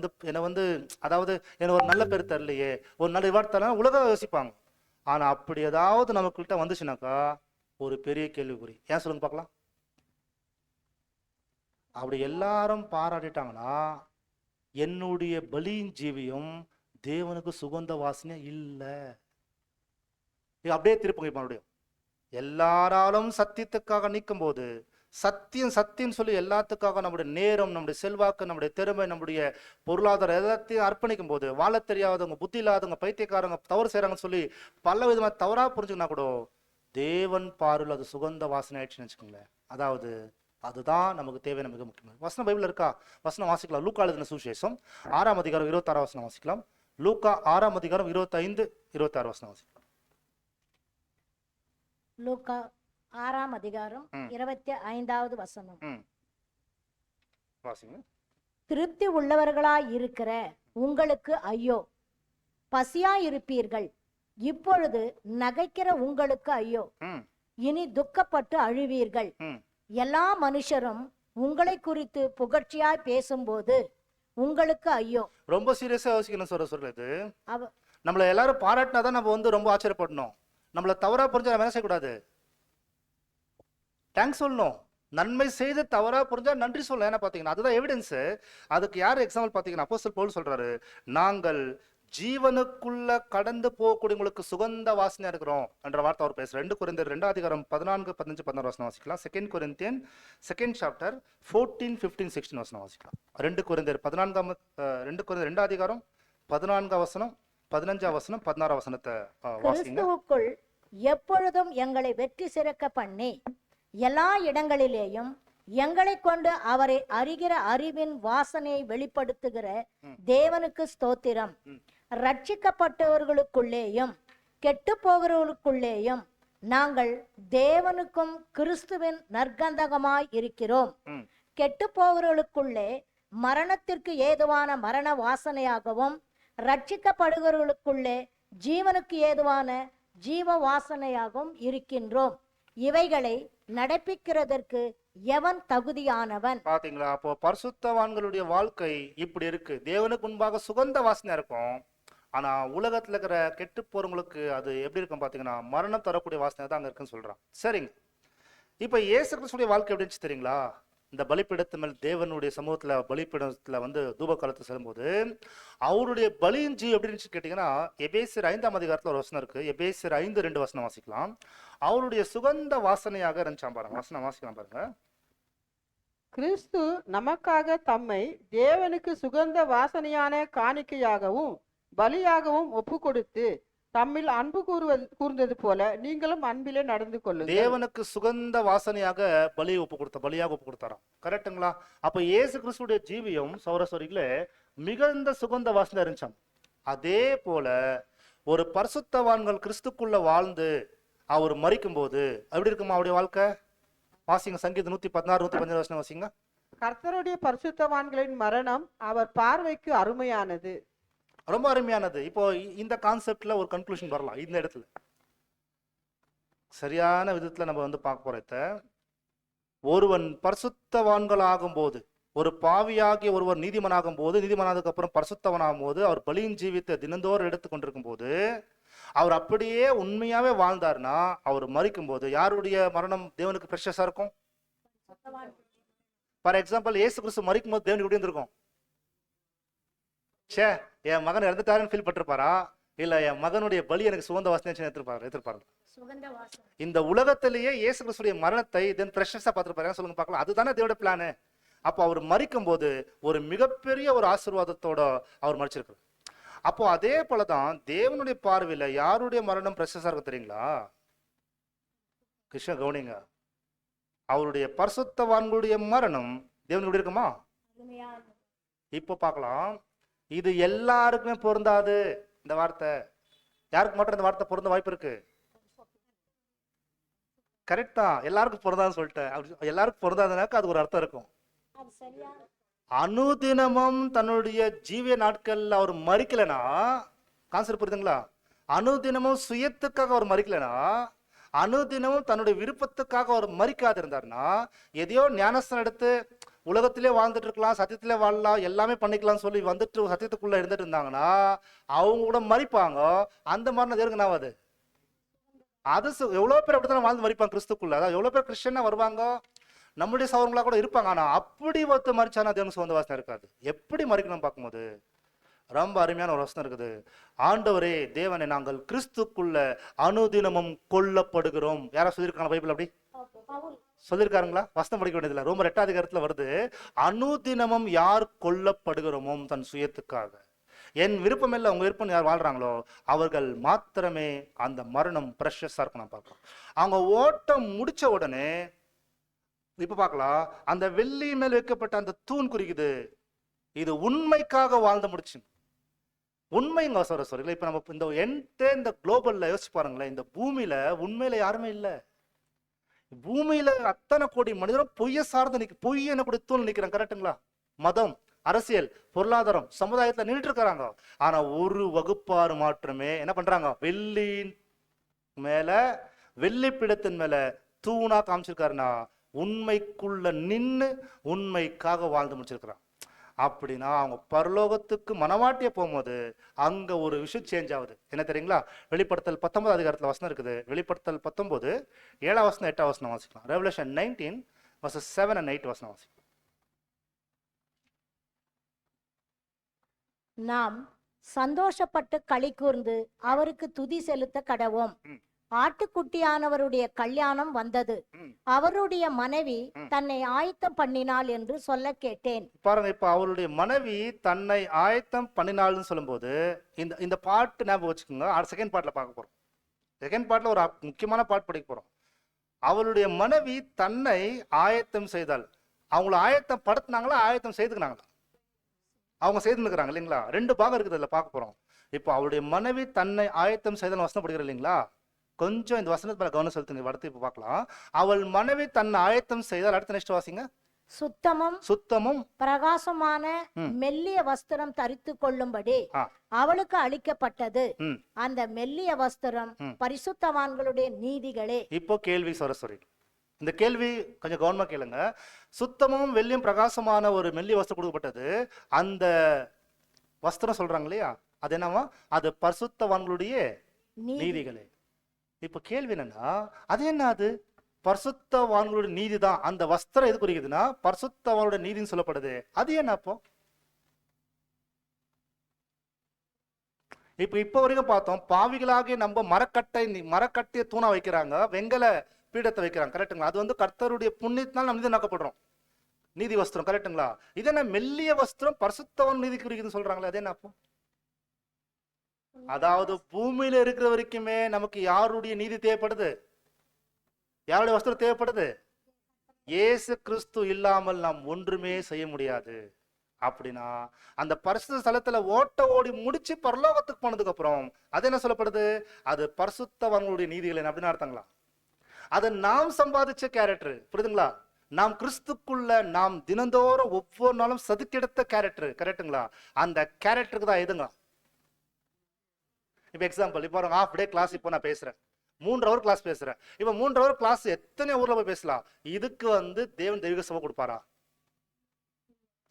வந்து அதாவது என்னை ஒரு நல்ல பேர் தரலையே, ஒரு நல்ல ரிவார்ட் தரலாம் உலகம் யோசிப்பாங்க. ஆனால் அப்படி ஏதாவது நமக்கிட்ட வந்துச்சுனாக்கா ஒரு பெரிய கேள்விக்குறி. ஏன் சொல்லுங்க பார்க்கலாம்? அப்படி எல்லாரும் பாராட்டிட்டாங்கன்னா என்னுடைய பலியின் ஜீவியம் தேவனுக்கு சுகந்த வாசனையா இல்லை. அப்படியே திருப்புங்க மறுபடியும். எல்லாராலும் சத்தியத்துக்காக நிற்கும் போது சத்தியம் சத்தியம் சொல்லி எல்லாத்துக்காக நம்முடைய நேரம், நம்முடைய செல்வாக்கு, நம்முடைய திறமை, நம்முடைய பொருளாதாரம் எல்லாத்தையும் அர்ப்பணிக்கும் போது வாழ தெரியாதவங்க, புத்தி இல்லாதவங்க, பைத்தியக்காரங்க, தவறு செய்யறாங்கன்னு சொல்லி பல விதமா தவறா புரிஞ்சுக்கினா கூட தேவன் பார்வையில் அது சுகந்த வாசனை ஆயிடுச்சுன்னு வச்சுக்கோங்களேன். அதாவது அதுதான் நமக்கு தேவையான மிக முக்கியம். வசனம் பைபிள் இருக்கா? வசனம் வாசிக்கலாம். லூக்கா எழுதின சுவிசேஷம் 6ஆம் அதிகாரம் 26 வசனம் வாசிக்கலாம். லூக்கா 6ஆம் அதிகாரம் 25, 26 வசனம் வாசிக்கலாம். லூக்கா 6ஆம் அதிகாரம் 25வது வசனம். வாசிங்க. திருப்தி உள்ளவர்களாய் இருக்கிற உங்களுக்கு ஐயோ, பசியாய் இருப்பீர்கள், இப்பொழுது நகைக்கிற உங்களுக்கு ஐயோ, இனி துக்கப்பட்டு அழுவீர்கள். எல்லா மனுஷரும் உங்களை குறித்து புகழ்ச்சியாய் பேசும்போது உங்களுக்கு ஐயோ. ரொம்ப சீரியஸா யோசிக்கணும் சொல்றது. நம்மள எல்லாரும் பாராட்டினாதான் நம்ம வந்து ரொம்ப ஆச்சரியப்படணும். நம்மள தவறா புரிஞ்சா நம்ம என்ன செய்யக்கூடாது? தேங்க்ஸ் சொல்லணும். நன்மை செய்து தவறா புரிஞ்சா நன்றி சொல்லணும். ஏன்னா பாத்தீங்கன்னா அதுதான் எவிடன்ஸ். அதுக்கு யார் எக்ஸாம்பிள் பாத்தீங்கன்னா அப்போஸ்தலர் பவுல் சொல்றாரு, நாங்கள் ஜீவனுக்குள்ள கடந்து போகக்கூடியவங்களுக்கு சுகந்த வாசனையா இருக்கிறோம் என்ற வார்த்தை அவர் பேசுறார். 2 கொரிந்தியர் 2ஆம் அதிகாரம் 14, 15, 16 வசனம் வாசிக்கலாம். 2 கொரிந்தியன் 2nd chapter 14, 15, 16 வசனம் வாசிக்கலாம். 2 கொரிந்தியர் 2ஆம் அதிகாரம் 14 வசனம், 15 வசனம், 16 வசனத்தை வாசிங்க. கிறிஸ்துவுக்குள் எப்பொழுதும் எங்களை வெற்றி சிறக்க பண்ணி எல்லா இடங்களிலேயும் எங்களை கொண்டு அவரை அறிகிற அறிவின் வாசனையை வெளிப்படுத்துகிற தேவனுக்கு ஸ்தோத்திரம். ரட்சிக்கப்பட்டவர்களுக்குள்ளேயும் கெட்டு போகிறவர்களுக்குள்ளேயும் நாங்கள் தேவனுக்கும் கிறிஸ்துவின் நற்கந்தகமாய் இருக்கிறோம். கெட்டு போகிறவர்களுக்குள்ளே மரணத்திற்கு ஏதுவான மரண வாசனையாகவும், ரட்சிக்கப்படுகிறவர்களுக்குள்ளே ஜீவனுக்கு ஏதுவான ஜீவ வாசனையாகவும் இருக்கின்றோம். இவைகளை நடப்பிக்கிறதற்கு எவன் தகுதியானவன்? பாத்தீங்களா? அப்போ பரிசுத்தவான்களுடைய வாழ்க்கை இப்படி இருக்கு. தேவனுக்கு முன்பாக சுகந்த வாசனையா இருக்கும். ஆனா உலகத்துல இருக்கிற கெட்டு போறவங்களுக்கு அது எப்படி இருக்கும் பாத்தீங்கன்னா மரணம் தரக்கூடிய வாசனை தான் அங்க இருக்குன்னு சொல்றான். சரிங்க. இப்ப இயேசு கிறிஸ்துடைய வாழ்க்கை எப்படி இருந்துச்சு தெரியுங்களா? இந்த பலிப்பீடத்து மேல் தேவனுடைய சமூகத்துல பலிப்பீடத்துல வந்து தூப காலத்தை செல்லும்போது அவருடைய பலியின் ஜீவம் எப்படி இருந்துச்சு கேட்டீங்கன்னா, எபேசியர் 5ஆம் அதிகாரத்துல ஒரு வசனம் இருக்கு. எபேசியர் 5:2 வசனம் வாசிக்கலாம். அவருடைய சுகந்த வாசனையாக இருந்துச்சாம் பாருங்க. வசனம் வாசிக்கலாம் பாருங்க. கிறிஸ்து நமக்காக தம்மை தேவனுக்கு சுகந்த வாசனையான காணிக்கையாகவும் பலியாகவும் ஒப்பு கொடுத்து தம்மில் அன்பு கூர்ந்தது போல நீங்களும் அன்பிலே நடந்து கொள்ளுங்கள். தேவனுக்கு சுகந்த வாசனையாக பலியாக ஒப்பு கொடுத்தாராம். கரெக்டுங்களா? அப்ப இயேசு கிறிஸ்துடைய ஜீவியம் சௌரஸ்வரிகளே மிகுந்த சுகந்த வாசனை இருந்துச்சாம். அதே போல ஒரு பரிசுத்தவான்கள் கிறிஸ்துக்குள்ள வாழ்ந்து அவர் மரிக்கும் போது எப்படி இருக்குமா அவருடைய வாழ்க்கை? வாசிங்க. சங்கீதம் 116, 115 வசனம் வாசிங்க. கர்த்தருடைய பரிசுத்தவான்களின் மரணம் அவர் பார்வைக்கு அருமையானது. ரொம்ப அருமையானது. இப்போ இந்த கான்செப்ட்ல ஒரு கன்க்ளூஷன் வரலாம். இந்த இடத்துல சரியான விதத்துல நம்ம வந்து பார்க்க போறத, ஒருவன் பரிசுத்தவான்கள் ஆகும் போது, ஒரு பாவியாகிய ஒருவர் நீதிமனாகும் போது, நீதிமனானதுக்கு அப்புறம் பரிசுத்தவனாகும் போது, அவர் பலியின் ஜீவித்தை தினந்தோறும் எடுத்து கொண்டிருக்கும் போது, அவர் அப்படியே உண்மையாவே வாழ்ந்தாருன்னா அவர் மரிக்கும் போது யாருடைய மரணம் தேவனுக்கு பிரஷஸா இருக்கும்? ஃபார் எக்ஸாம்பிள் இயேசு கிறிஸ்து மரிக்கும் போது தேவனுக்கு எப்படி இருந்திருக்கும்? சே, என் மகன் இறந்துட்டாருன்னு ஃபீல் பட்டிருப்பாரா? இல்ல என் மகனுடைய பலி எனக்கு சுகந்த வாசனை எதிர்பார்ப்பாரு. இந்த உலகத்திலேயே இயேசு கிறிஸ்துடைய மரணத்தை தென் பிரஷஸா பார்த்திருப்பாரு. சொல்லுங்க பார்க்கலாம். அதுதானே தேவட பிளானு. அப்போ அவர் மரிக்கும் போது ஒரு மிகப்பெரிய ஒரு ஆசீர்வாதத்தோட அவர் மரிச்சிருக்காரு. அப்போ அதே போலதான் தேவனுடைய பார்வையில யாருடைய மரணம் பிரஷஸா இருக்கு தெரியுங்களா? கிருஷ்ண கவுனிங்க, அவருடைய பரிசுத்தவான்களுடைய மரணம் தேவனுடைய இருக்குமா? இப்போ பார்க்கலாம். இது எல்லாருக்குமே பொருந்தாது இந்த வார்த்தை. யாருக்கு மட்டும் இந்த வார்த்தை பொருந்த வாய்ப்பு இருக்கு? கரெக்ட் தான், எல்லாருக்கும் பொருந்தாதுன்னு சொல்லிட்டேன். எல்லாருக்கும் பொருந்தாதுனாக்க அது ஒரு அர்த்தம் இருக்கும். அனுதினமும் தன்னுடைய ஜீவிய நாட்கள்ல அவர் மறிக்கலனா கான்செப்ட் புரியுதுங்களா? அனுதினமும் சுயத்துக்காக அவர் மறிக்கலனா, அனுதினமும் தன்னுடைய விருப்பத்துக்காக அவர் மறிக்காது இருந்தாருன்னா, எதையோ ஞானஸ்தானம் எடுத்து உலகத்திலே வாழ்ந்துட்டு இருக்கலாம், சத்தியத்திலே வாழலாம், எல்லாமே பண்ணிக்கலாம்னு சொல்லி வந்துட்டு சத்தியத்துக்குள்ள இருந்துட்டு இருந்தாங்கன்னா அவங்க கூட மறிப்பாங்க. அந்த மாதிரி தேவனுக்கு என்ன ஆகாது? அது எவ்வளவு பேர் அப்படித்தான் வாழ்ந்து மறிப்பாங்க கிறிஸ்துக்குள்ள. அதாவது எவ்வளவு பேர் கிறிஸ்டியனா வருவாங்க, நம்முடைய சவர்களா கூட இருப்பாங்க. ஆனா அப்படி ஒருத்தர் மறிச்சானா தேவனுக்கு சொந்த வாசனை இருக்காது. எப்படி மறிக்கணும் பார்க்கும்போது ரொம்ப அருமையான ஒரு வசனம் இருக்குது. ஆண்டவரே தேவனை, நாங்கள் கிறிஸ்துக்குள்ள அனுதினமும் கொல்லப்படுகிறோம். யாரா சொல்லியிருக்காங்க பைபிள்? அப்படி சொல்லியிருக்காருங்களா? வசனம் படிக்க வேண்டியதில்லை. ரொம்ப 8ஆம் அதிகாரத்துல வருது, அனுதினமும் யார் கொல்லப்படுகிறோமோ தன் சுயத்துக்காக. என் விருப்பம் இல்லை, உங்க விருப்பம் யார் வாழ்றாங்களோ அவர்கள் மாத்திரமே அந்த மரணம் பிரஷஸா இருக்கும். நான் பார்க்கலாம் அவங்க ஓட்டம் முடிச்ச உடனே இப்ப பார்க்கலாம், அந்த வெள்ளி மேல் வைக்கப்பட்ட அந்த தூண் குறிக்குது, இது உண்மைக்காக வாழ்ந்து முடிச்சு. உண்மைங்க சொல்ல இப்ப நம்ம இந்த குளோபல்ல யோசிச்சு பாருங்களேன், இந்த பூமியில உண்மையில யாருமே இல்லை. பூமியில அத்தனை கோடி மனிதரும் பொய்ய சார்ந்து பொய் என்ன கூட தூண் நிக்கிறாங்க. கரெக்டுங்களா? மதம், அரசியல், பொருளாதாரம், சமுதாயத்துல நின்றுட்டு இருக்கிறாங்க. ஆனா ஒரு வகுப்பாறு மாற்றமே என்ன பண்றாங்க? வெள்ளியின் மேல, வெள்ளி பீடத்தின் மேல தூணா காமிச்சிருக்காருன்னா உண்மைக்குள்ள நின்னு உண்மைக்காக வாழ்ந்து முடிச்சிருக்கிறான். அப்படின்னா அவங்க பரலோகத்துக்கு மனவாட்டிய போகும்போது அங்க ஒரு விஷயம் சேஞ்ச் ஆகுது. என்ன தெரியுங்களா? வெளிப்படுத்தல் 19 அதிகாரத்துல வசனம் இருக்குது. வெளிப்படுத்தல் 19 7ஆம் வசனம் 8ஆம் வசனம் வாசிக்கலாம். ரெவலேஷன் 19 verses 7 and 8 வசனம் வாசிக்கலாம். நாம் சந்தோஷப்பட்டு களி கூர்ந்து அவருக்கு துதி செலுத்த கடவோம். ஆட்டுக்குட்டியானவருடைய கல்யாணம் வந்தது, அவருடைய மனைவி தன்னை ஆயத்தம் பண்ணினாள் என்று சொல்ல கேட்டேன். பாருங்க, இப்ப அவருடைய மனைவி தன்னை ஆயத்தம் பண்ணினாள்னு சொல்லும்போது இந்த பாட்டு ஞாபகம் வச்சுக்கோங்க. செகண்ட் பார்ட்ல பார்க்க போறோம். செகண்ட் பார்ட்ல ஒரு முக்கியமான பாட்டு படிக்க போறோம். அவளுடைய மனைவி தன்னை ஆயத்தம் செய்தாள். அவங்கள ஆயத்தம் படுத்தினாங்களா, ஆயத்தம் செய்துக்கிறாங்களா? அவங்க செய்துக்கிறாங்க இல்லைங்களா? 2 பாகம் இருக்குது, அதில் பார்க்க போறோம். இப்போ அவளுடைய மனைவி தன்னை ஆயத்தம் செய்தால் வசனம் படிக்கிற இல்லைங்களா? கொஞ்சம் இந்த வசனத்துல கவனம் செலுத்துங்க. அடுத்து இப்ப பார்க்கலாம். அவள் மனைவி தன்னை ஆயத்தம் செய்தால். அடுத்த நெக்ஸ்ட் வாசிங்க. சுத்தமும் பிரகாசமான மெல்லிய வஸ்திரம் தரித்து கொள்ளும்படி அவளுக்கு அளிக்கப்பட்டது. அந்த மெல்லிய வஸ்திரம் பரிசுத்தவான்களுடைய நீதிகளே. இப்போ கேள்வி சரஸ்வரி, இந்த கேள்வி கொஞ்சம் கவனமா கேளுங்க. சுத்தமும் வெள்ளியும் பிரகாசமான ஒரு மெல்லிய வஸ்திரம் கொடுக்கப்பட்டது. அந்த வஸ்திரம் சொல்றாங்க இல்லையா, அது என்னவா? அது பரிசுத்தவான்களுடைய நீதிகளே. இப்ப கேள்வி என்னன்னா, அது என்ன? அது பரிசுத்தவான்களுடைய நீதி தான். அந்த வஸ்திரம் எது குறிக்குதுன்னா பரிசுத்தவானுடைய நீதின்னு சொல்லப்படுது. அது என்ன? அப்போ இப்ப வரைக்கும் பார்த்தோம், பாவிகளாகிய நம்ம மரக்கட்டைய தூணா வைக்கிறாங்க, வெங்கல பீடத்தை வைக்கிறாங்க. கரெக்டுங்களா? அது கர்த்தருடைய புண்ணியத்தினால் நம்ம நாக்கப்படுறோம். நீதி வஸ்திரம். கரெக்டுங்களா? இது என்ன? மெல்லிய வஸ்திரம் பரிசுத்தவான் நீதி குறிக்குதுன்னு சொல்றாங்களே, அது என்ன அப்போ? அதாவது பூமியில இருக்கிற வரைக்குமே நமக்கு யாருடைய நீதி தேவைப்படுது? யாருடைய வஸ்திரம் தேவைப்படுது? இயேசு கிறிஸ்து இல்லாமல் நாம் ஒன்றுமே செய்ய முடியாது. அப்படின்னா அந்த பரிசுத்த ஸ்தலத்துல ஓடி முடிச்சு பரலோகத்துக்கு போனதுக்கு அப்புறம் அது என்ன சொல்லப்படுது? அது பரிசுத்தவான்களுடைய நீதிகள் அப்படின்னு அர்த்தங்களா? அது நாம் சம்பாதிச்ச கேரக்டர். புரியுதுங்களா? நாம் கிறிஸ்துக்குள்ள நாம் தினந்தோறும் ஒவ்வொரு நாளும் சதுக்கெடுத்த கேரக்டர். கரெக்டுங்களா? அந்த கேரக்டருக்கு தான் எதுங்க? இப்போ எக்ஸாம்பிள், இப்போ ஒரு ஹாஃப் டே கிளாஸ் இப்போ நான் பேசுறேன், 3 hour கிளாஸ் பேசுறேன். இப்போ 3 hour கிளாஸ் எத்தனை ஊர்ல போய் பேசலாம்? இதுக்கு தேவன் தெய்வீக சபை கொடுப்பாரா?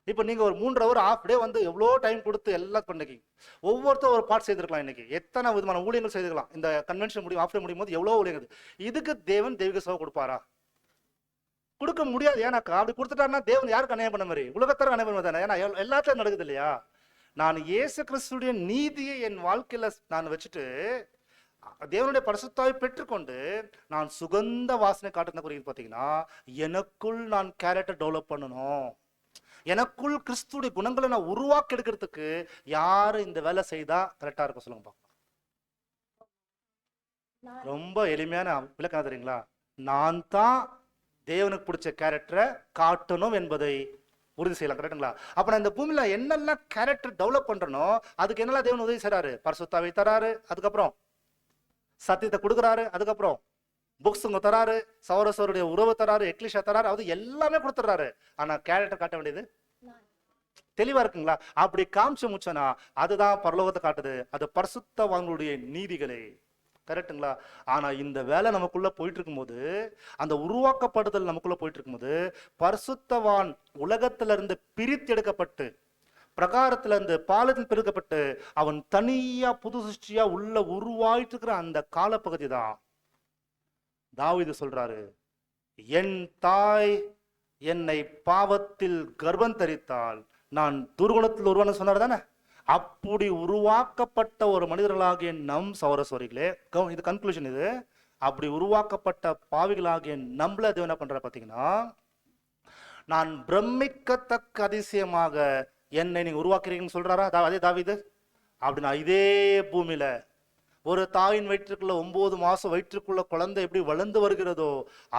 இப்போ நீங்க ஒரு 3 hour ஹாஃப் டே எவ்வளோ டைம் கொடுத்து எல்லாம் பண்ணிக்கீங்க. ஒவ்வொருத்தரும் ஒரு பார்ட் செய்திருக்கலாம். இன்னைக்கு எத்தனை விதமான ஊழியங்கள் செய்திருக்கலாம். இந்த கன்வென்ஷன் முடியும், ஆஃப் டே முடியும் போது எவ்வளோ ஊழியங்கள். இதுக்கு தேவன் தெய்வீக சபை கொடுப்பாரா? கொடுக்க முடியாது. ஏன்னா அப்படி கொடுத்துட்டாருன்னா தேவன் யாருக்கு அநியாயம் பண்ண மாதிரி? உலகத்தாருக்கு அநியாயம் பண்ண தானே? ஏன்னா எல்லாத்தையும் நடக்குது இல்லையா? நான் இயேசு கிறிஸ்துடைய நீதியை என் வாழ்க்கையில நான் வச்சுட்டு தேவனுடைய பரிசுத்தாவை பெற்றுக்கொண்டு நான் சுகந்த வாசனை காட்டுன குறித்து பார்த்தீங்கன்னா, எனக்குள் நான் கேரக்டர் டெவலப் பண்ணணும். எனக்குள் கிறிஸ்துடைய குணங்களை நான் உருவாக்கி எடுக்கிறதுக்கு யாரு இந்த வேலை செய்தா கரெக்டா இருக்கும் சொல்லுங்க பார்க்கலாம். ரொம்ப எளிமையான விளக்கம் தெரியுங்களா? நான் தான் தேவனுக்கு பிடிச்ச கேரக்டரை காட்டணும் என்பதை உறுதி செய்யலாம். கரெக்டுங்களா? அப்ப நான் இந்த பூமியில என்னெல்லாம் கேரக்டர் டெவலப் பண்றனோ அதுக்கு என்னெல்லாம் தேவன் உதவி செய்றாரு? பரிசுத்தாவை தராரு, அதுக்கப்புறம் சத்தியத்தை கொடுக்குறாரு, அதுக்கப்புறம் புக்ஸுங்க தராரு, சௌரசருடைய உறவு தராரு, எக்லிஷா தராரு, அது எல்லாமே கொடுத்துறாரு. ஆனா கேரக்டர் காட்ட வேண்டியது தெளிவா இருக்குங்களா? அப்படி காமிச்சு முச்சனா அதுதான் பரலோகத்தை காட்டுது. அது பரிசுத்தவான்களுடைய நீதிகளே. கரெக்டுங்களா? ஆனா இந்த வேலை நமக்குள்ள போயிட்டு இருக்கும்போது, அந்த உருவாக்கப்படுதல் நமக்குள்ள போயிட்டு இருக்கும்போது, பரிசுத்தவான் உலகத்துல இருந்து பிரித்து எடுக்கப்பட்டு பிரகாரத்துல இருந்து பாலத்தில் பெருக்கப்பட்டு அவன் தனியா புது சிருஷ்டியா உள்ள உருவாயிட்டு இருக்கிற அந்த காலப்பகுதி தான் தாவீது சொல்றாரு, என் தாய் என்னை பாவத்தில் கர்ப்பம் தரித்தால் நான் துர்குணத்தில் உருவான சொன்னார் தானே. அப்படி உருவாக்கப்பட்ட ஒரு மனிதர்களாகிய நம் சௌரஸ்வரிகளே, இது கன்க்ளூஷன். இது அப்படி உருவாக்கப்பட்ட பாவிகளாகிய நம்மள தேவன் என்ன பண்ற பாத்தீங்கன்னா, நான் பிரமிக்கத்தக்க அதிசயமாக என்னை நீங்க உருவாக்குறீங்கன்னு சொல்றாரா அதே தாவீது. அப்படின்னா இதே பூமியில ஒரு தாயின் வயிற்றுக்குள்ள 9 மாசம் வயிற்றுக்குள்ள குழந்தை எப்படி வளர்ந்து வருகிறதோ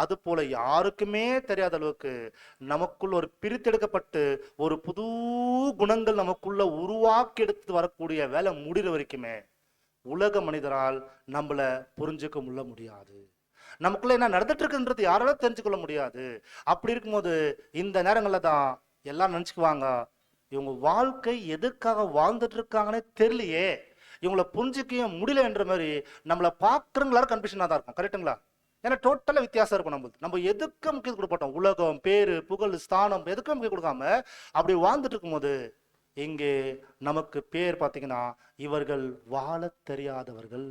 அது போல யாருக்குமே தெரியாத அளவுக்கு நமக்குள்ள ஒரு பிரித்தெடுக்கப்பட்டு ஒரு புது குணங்கள் நமக்குள்ள உருவாக்கி எடுத்து வரக்கூடிய வேலை முடிகிற வரைக்குமே உலக மனிதரால் நம்மள புரிஞ்சுக்க முடியாது. நமக்குள்ள என்ன நடந்துட்டு இருக்குன்றது யாராலும் தெரிஞ்சுக்கொள்ள முடியாது. அப்படி இருக்கும்போது இந்த நேரங்கள்ல தான் எல்லாம் நினைச்சுக்குவாங்க, இவங்க வாழ்க்கை எதுக்காக வாழ்ந்துட்டு இருக்காங்கன்னே தெரியலையே, இவங்களை புரிஞ்சுக்க முடியல என்ற மாதிரி நம்மளை பார்க்குறவங்களாரும் கன்ஃபியூஷனாக தான் இருக்கும். கரெக்டுங்களா? ஏன்னா டோட்டலாக வித்தியாசம் இருக்கும். நம்ம எதுக்கு முக்கியம் கொடுப்போம், உலகம், பேரு, புகழ், ஸ்தானம் எதுக்கும் முக்கியம் கொடுக்காம அப்படி வாழ்ந்துட்டு இருக்கும்போது இங்கே நமக்கு பேர் பார்த்தீங்கன்னா இவர்கள் வாழ தெரியாதவர்கள்,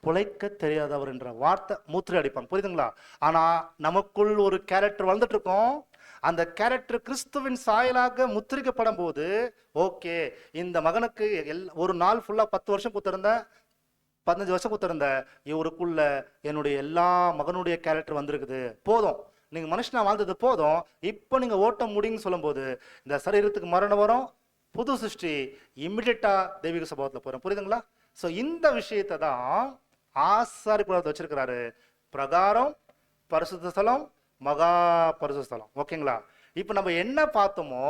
பிழைக்க தெரியாதவர் என்ற வார்த்தை மூத்திரை அடிப்பாங்க. புரியுதுங்களா? ஆனா நமக்குள் ஒரு கேரக்டர் வளர்ந்துட்டு இருக்கோம். அந்த கேரக்டர் கிறிஸ்துவின் சாயலாக முத்திரிக்கப்படும் போது ஓகே, இந்த மகனுக்கு ஒரு நாள் ஃபுல்லா 10 வருஷம் குத்திருந்த 15 வருஷம் குத்திருந்த இவருக்குள்ள என்னுடைய எல்லா மகனுடைய கேரக்டர் வந்திருக்குது, போதும், நீங்க மனுஷனா வாழ்ந்தது போதும், இப்போ நீங்க ஓட்ட முடியும்னு சொல்லும் போது இந்த சரீரத்துக்கு மரணம் வரும், புது சிருஷ்டி இம்மிடியட்டா தெய்வீக சம்பவத்தில் போறோம். புரியுதுங்களா? ஸோ இந்த விஷயத்தை தான் ஆசாரிப்புறத்தை வச்சிருக்கிறாரு. பிரகாரம், பரிசுத்த ஸ்தலம், மகா பரிசுத்த ஸ்தலம். ஓகேங்களா? இப்ப நம்ம என்ன பார்த்தோமோ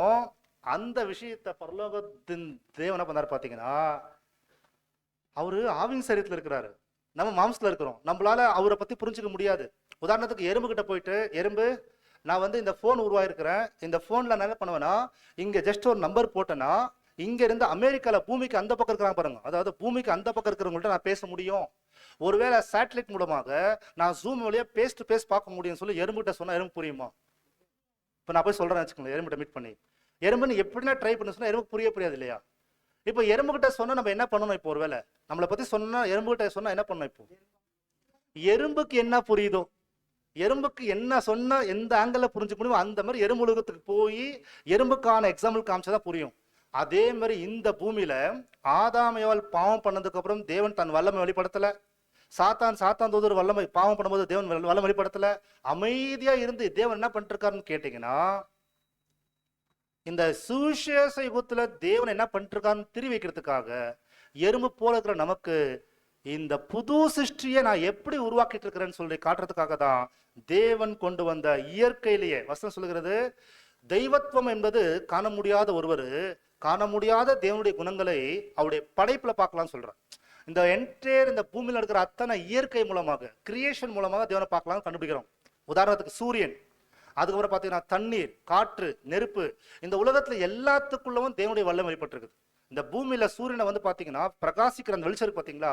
அந்த விஷயத்தை பரலோகத்தின் தேவன் என்ன பண்ணாரு பாத்தீங்கன்னா, அவரு ஆவின் சரீரத்துல இருக்கிறாரு, நம்ம மாம்சத்துல இருக்கிறோம். நம்மளால அவரை பத்தி புரிஞ்சுக்க முடியாது. உதாரணத்துக்கு எறும்பு கிட்ட போயிட்டு, எறும்பு நான் இந்த போன் உருவாயிருக்கிறேன், இந்த போன்ல நான் என்ன பண்ணுவேன்னா இங்க ஜஸ்ட் ஒரு நம்பர் போட்டேன்னா இங்க இருந்து அமெரிக்கால பூமிக்கு அந்த பக்கம் இருக்கிறாங்க பாருங்க, அதாவது பூமிக்கு அந்த பக்கம் இருக்கிறவங்கள்ட்ட நான் பேச முடியும். ஒருவேளை சேட்டலைட் மூலமாக நான் ஜூம் வழியா பேஸ் டு பேஸ் பார்க்க முடியும்னு சொல்லி எறும்புகிட்ட சொன்னா எறும்பு புரியுமா? இப்போ நான் போய் சொல்றேன் வச்சுக்கோங்களேன், எறும்புகிட்ட மீட் பண்ணி எறும்புன்னு எப்படின்னா ட்ரை பண்ண சொன்னா எறும்பு புரியாது இல்லையா? இப்போ எறும்புகிட்ட சொன்னா நம்ம என்ன பண்ணணும்? இப்போ ஒருவேளை நம்மளை பத்தி சொன்னா எறும்புகிட்ட சொன்னா என்ன பண்ணணும்? இப்போ எறும்புக்கு என்ன புரியுதோ, எறும்புக்கு என்ன சொன்னா எந்த ஆங்கிள் புரிஞ்சுக்க முடியுமோ அந்த மாதிரி எறும்பு உலகத்துக்கு போய் எறும்புக்கான எக்ஸாம்பிள் காமிச்சதான் புரியும். அதே மாதிரி இந்த பூமியில ஆதாமையால் பாவம் பண்ணதுக்கு அப்புறம் தேவன் தன் வல்லமை வெளிப்படுத்தல, சாத்தான் தூதர் வல்லமை பாவம் பண்ணும்போது தேவன் வல்லமை வெளிப்படுத்தல, அமைதியா இருந்து தேவன் என்ன பண்ணிட்டு இருக்காருன்னு கேட்டீங்கன்னா, இந்த சுவிசேஷ யுகத்துல தேவன் என்ன பண்ணிட்டு இருக்காருன்னு திரி வைக்கிறதுக்காக எறும்பு போல இருக்கிற நமக்கு இந்த புது சிருஷ்டியை நான் எப்படி உருவாக்கிட்டு இருக்கிறேன்னு சொல்லி காட்டுறதுக்காக தான் தேவன் கொண்டு வந்த இயற்கையிலேயே வசனம் சொல்லுகிறது, தெய்வத்துவம் என்பது காண முடியாத ஒருவர், காண முடியாத தேவனுடைய குணங்களை அவருடைய படைப்புல பார்க்கலாம்னு சொல்றார். இந்த என்டையர் இந்த பூமியில் இருக்கிற அத்தனை இயற்கை மூலமாக, கிரியேஷன் மூலமாக தேவனை பார்க்கலாம் கண்டுபிடிக்கிறோம். உதாரணத்துக்கு சூரியன், அதுக்கப்புறம் பார்த்தீங்கன்னா தண்ணீர், காற்று, நெருப்பு, இந்த உலகத்துல எல்லாத்துக்குள்ளவும் தேவனுடைய வல்லமை வெளிப்பட்டிருக்குது. இந்த பூமியில சூரியனை பார்த்தீங்கன்னா பிரகாசிக்கிற அந்த வெளிச்சம் பார்த்தீங்களா,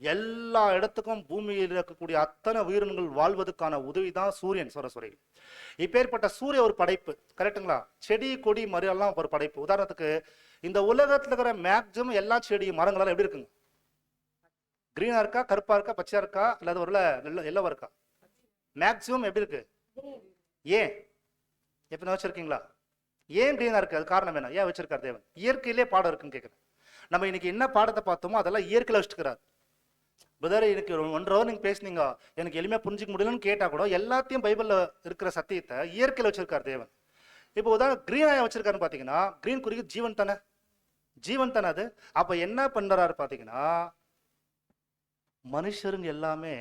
எல்லா இடத்துக்கும் பூமியில் இருக்கக்கூடிய அத்தனை உயிரினங்கள் வாழ்வதற்கான உதவி தான் சூரியன். சூரிய இப்பேற்பட்ட சூரிய ஒரு படைப்பு. கரெக்டுங்களா? செடி கொடி மரம் ஒரு படைப்பு. உதாரணத்துக்கு இந்த உலகத்துல இருக்கிற மேக்சிமம் எல்லா செடி மரங்களால எப்படி இருக்குங்க? கிரீனா இருக்கா, கருப்பா இருக்கா, பச்சையா இருக்கா, இல்லாத ஒரு எல்லவா இருக்கா? மேக்சிமம் எப்படி இருக்கு? ஏன் எப்ப வச்சிருக்கீங்களா? ஏன் கிரீனா இருக்கு? அது காரணம் என்ன? ஏன் வச்சிருக்காரு தேவன்? இயற்கையிலே பாடம் இருக்குன்னு கேட்குறேன். நம்ம இன்னைக்கு என்ன பாடத்தை பார்த்தோமோ அதெல்லாம் இயற்கையில வச்சுக்கிறார். பிரதர் எனக்கு 1.5 hour நீங்க பேசுனீங்க, எனக்கு எளிமையா புரிஞ்சுக்க முடியலன்னு கேட்டா கூட எல்லாத்தையும் பைபிள்ல இருக்கிற சத்தியத்தை இயற்கையில வச்சிருக்காரு தேவன். இப்போ உதாரணம் கிரீனா வச்சிருக்காருன்னு பாத்தீங்கன்னா, கிரீன் குறிக்கு ஜீவன் தானே, ஜீவன் தானே அது. அப்ப என்ன பண்றாரு பாத்தீங்கன்னா, மனுஷருங்க எல்லாமே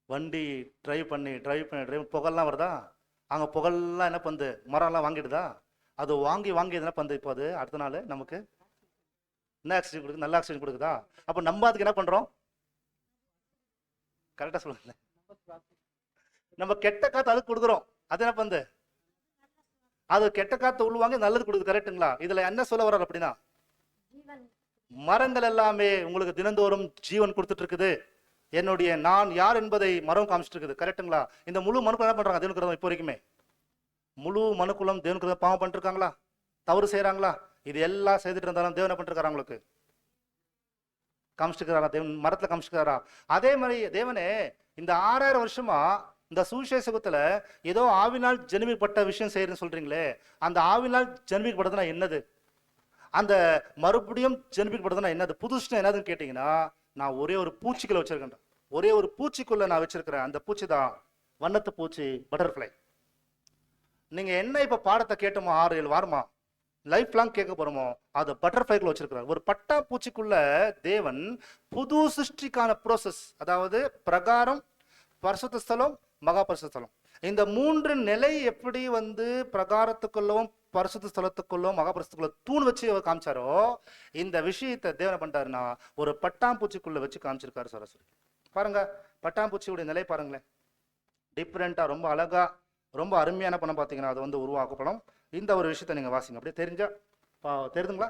வண்டி டிரைவ் பண்ணி புகழ்லாம் வருதா, அங்க புகழ்லாம் என்ன பண்ணுது, மரம்லாம் வாங்கிடுதா, அது வாங்கி என்ன பண்ணுது, இப்போ அது அடுத்த நாள் நமக்கு என்ன ஆக்சிஜன் கொடுக்குது, நல்ல ஆக்சிஜன் கொடுக்குதா? அப்போ நம்ம அதுக்கு என்ன பண்றோம்? கரெக்டா சொல்லுங்க, நம்ம கெட்ட காத்து அதுக்கு கொடுக்குறோம், அது என்ன பண்ணுது, அது கெட்ட காத்து உள்வாங்க நல்லது கொடுக்குது. கரெக்டுங்களா? இதுல என்ன சொல்ல வர்றாரு அப்படின்னா, மரங்கள் எல்லாமே உங்களுக்கு தினந்தோறும் ஜீவன் கொடுத்துட்டு இருக்குது. என்னுடைய நான் யார் என்பதை மரம் காமிச்சிட்டு இருக்குது. கரெக்டுங்களா? இந்த முழு மனுக்குள்ள என்ன பண்றாங்க? தேவனுக்கு இப்போ வரைக்குமே முழு மனுக்குலம் தேவனுக்கு பாவம் பண்ணிட்டு இருக்காங்களா? தவறு செய்யறாங்களா? இது எல்லாம் செய்துட்டு இருந்தாலும் தேவன் என்ன பண்ணிருக்காரு? அவங்களுக்கு காமிச்சிருக்காரா? தேவன் மரத்துல காமிச்சிருக்காரா? அதே மாதிரி தேவனே இந்த 6000 வருஷமா இந்த சுவிசேஷத்துல ஏதோ ஆவினால் ஜென்மிக்கப்பட்ட விஷயம் செய்யறேன்னு சொல்றீங்களே, அந்த ஆவினால் ஜென்மிக்கப்படுறதுனா என்னது? அந்த மறுபடியும் ஜென்மிக்கப்படுறதுனா என்னது? புதுசுனா என்னதுன்னு கேட்டீங்கன்னா, நான் ஒரே ஒரு பூச்சிக்குள்ள வச்சிருக்கேன். ஒரே ஒரு பூச்சிக்குள்ள நான் வச்சிருக்கிறேன். அந்த பூச்சி தான் வண்ணத்து பூச்சி, பட்டர்ஃப்ளை. நீங்க என்ன இப்ப பாடத்தை கேட்டோமோ 6-7 வாரமா லைஃப் லாங் கேட்க போறோமோ, அது பட்டர்ஃப்ளைக்குள்ள வச்சிருக்கிறார். ஒரு பட்டா பூச்சிக்குள்ள தேவன் புது சிருஷ்டிக்கான ப்ரோசஸ், அதாவது பிரகாரம், பரிசுத்த ஸ்தலம், மகா பரிசுத்த ஸ்தலம், இந்த 3 நிலை எப்படி பிரகாரத்துக்குள்ளவும் பரிசுத்த ஸ்தலத்துக்குள்ளும் மகா பரிசுத்துக்குள்ள தூண் வச்சு அவர் காமிச்சாரோ, இந்த விஷயத்தை தேவன் பண்ணிட்டாருன்னா ஒரு பட்டாம்பூச்சிக்குள்ள வச்சு காமிச்சிருக்காரு. சரஸ்வதி பாருங்க, பட்டாம்பூச்சியுடைய நிலை பாருங்களேன், டிஃப்ரெண்டா, ரொம்ப அழகா, ரொம்ப அருமையான பணம் பார்த்தீங்கன்னா அது உருவாக்கப்படும். இந்த ஒரு விஷயத்தை நீங்க வாசிங்க. அப்படியே தெரியுதுங்களா?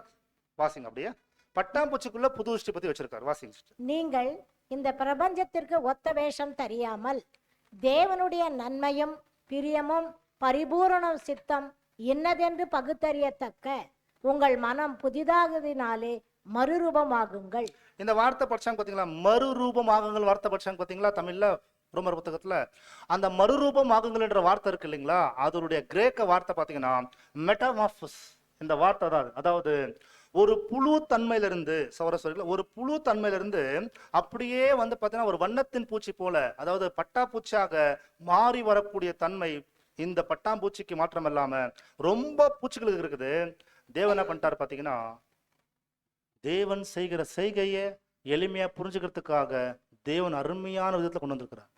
வாசிங்க. அப்படியே பட்டாம்பூச்சிக்குள்ள புது சிருஷ்டி பத்தி வச்சிருக்காரு. வாசிங்க. நீங்கள் இந்த பிரபஞ்சத்திற்கு ஒத்த வேஷம் தெரியாமல் தேவனுடைய நன்மையும் பிரியமும் பரிபூரண சித்தம் இன்னதென்று பகுத்தறியத்தக்க உங்கள் மனம் புதிதாகதினாலே மறுரூபமாகுங்கள். இந்த வார்த்தை படிச்சாங்க பாத்தீங்களா? மறுரூபமாகுங்கள் வார்த்தை படிச்சாங்க பாத்தீங்களா? தமிழ்ல ரோமர் புத்தகத்துல அந்த மறுரூபமாகுங்கள் என்ற வார்த்தை இருக்கு இல்லைங்களா? அதனுடைய கிரேக்க வார்த்தை பாத்தீங்கன்னா மெட்டாமார்பஸ். இந்த வார்த்தை தான், அதாவது ஒரு புழு தன்மையிலிருந்து, ஒரு புழு தன்மையிலிருந்து அப்படியே பாத்தீங்கன்னா ஒரு வண்ணத்தின் பூச்சி போல, அதாவது பட்டாம்பூச்சியாக மாறி வரக்கூடிய தன்மை இந்த பட்டாம்பூச்சிக்கு மாற்றம் இல்லாம ரொம்ப பூச்சிகளுக்கு இருக்குது. தேவன் என்ன பண்ணிட்டாரு பாத்தீங்கன்னா, தேவன் செய்கிற செய்கையை எளிமையா புரிஞ்சுக்கிறதுக்காக தேவன் அருமையான விதத்துல கொண்டு வந்திருக்கிறார்.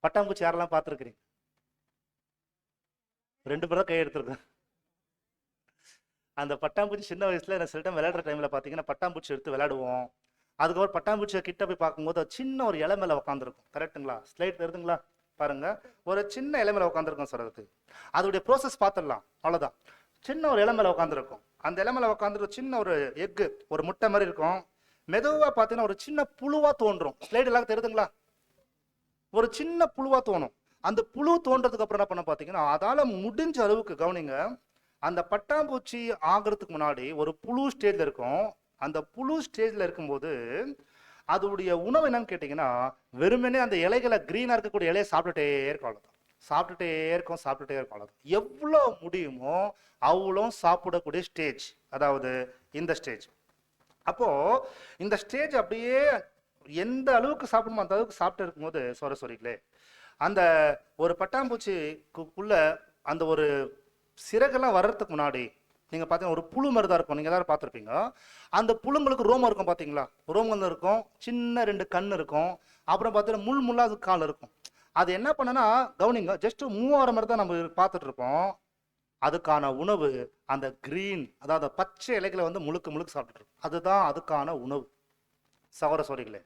பட்டாம்பூச்சி யாரெல்லாம் பார்த்துருக்கிறீங்க? 2 பேரும் கை எடுத்துருக்கேன். அந்த பட்டாம்பூச்சி சின்ன வயசுல சில டைம் விளையாடுற டைம்ல பாத்தீங்கன்னா பட்டாம்பூச்சி எடுத்து விளையாடுவோம். அதுக்கப்புறம் பட்டாம்பூச்சியை கிட்ட போய் பார்க்கும்போது சின்ன ஒரு இலை மேல உட்காந்துருக்கும். கரெக்டுங்களா? ஸ்லைட் தெரியுதுங்களா? பாருங்க, ஒரு சின்ன இலை மேல உட்காந்துருக்கும். சார் அதுக்கு அதோடைய ப்ரோசஸ் பார்த்துடலாம், அவ்வளவுதான். சின்ன ஒரு இலை மேல உட்காந்துருக்கும். அந்த இலை மேல உட்காந்துரு சின்ன ஒரு எக்கு, ஒரு முட்டை மாதிரி இருக்கும். மெதுவா பாத்தீங்கன்னா ஒரு சின்ன புழுவா தோன்றும். ஸ்லைட் எல்லாம் தெரியுதுங்களா? ஒரு சின்ன புழுவா தோணும். அந்த புழு தோன்றதுக்கு அப்புறம் என்ன பண்ண பாத்தீங்கன்னா, அதால முடிஞ்ச அளவுக்கு கவனிங்க, அந்த பட்டாம்பூச்சி ஆகிறதுக்கு முன்னாடி ஒரு புழு ஸ்டேஜ்ல இருக்கும். அந்த புழு ஸ்டேஜ்ல இருக்கும்போது அதோடைய உணவு என்னன்னு கேட்டீங்கன்னா, வெறுமனே அந்த இலைகளை கிரீனா இருக்கக்கூடிய இலையை சாப்பிட்டுட்டே இருக்கும். அவ்வளவுதான். சாப்பிட்டுட்டே இருக்கும். அவ்வளவுதான். எவ்வளவு முடியுமோ அவ்வளோ சாப்பிடக்கூடிய ஸ்டேஜ், அதாவது இந்த ஸ்டேஜ். அப்போ இந்த ஸ்டேஜ் அப்படியே எந்த அளவுக்கு சாப்பிடணுமோ அந்த அளவுக்கு சாப்பிட்டு இருக்கும்போது சொரிகளே, அந்த ஒரு பட்டாம்பூச்சிக்குள்ள அந்த ஒரு சிறகெல்லாம் வர்றதுக்கு முன்னாடி நீங்க பாத்தீங்கன்னா ஒரு புழு மாதிரி தான் இருக்கும். நீங்க எல்லாரும் பார்த்துருப்பீங்க. அந்த புழுங்களுக்கு ரோமம் இருக்கும் பாத்தீங்களா? ரோமம் இருக்கும், சின்ன 2 கண் இருக்கும், அப்புறம் பார்த்தீங்கன்னா முள்ளாத கால் இருக்கும். அது என்ன பண்ணனா கவனிங்க, ஜஸ்ட் மூவ் ஆகிற மாதிரி தான் நம்ம பார்த்துட்டு இருப்போம். அதுக்கான உணவு அந்த கிரீன், அதாவது பச்சை இலைகளை முழுக்க சாப்பிட்டு இருக்கும். அதுதான் அதுக்கான உணவு. சகோதரிகளே,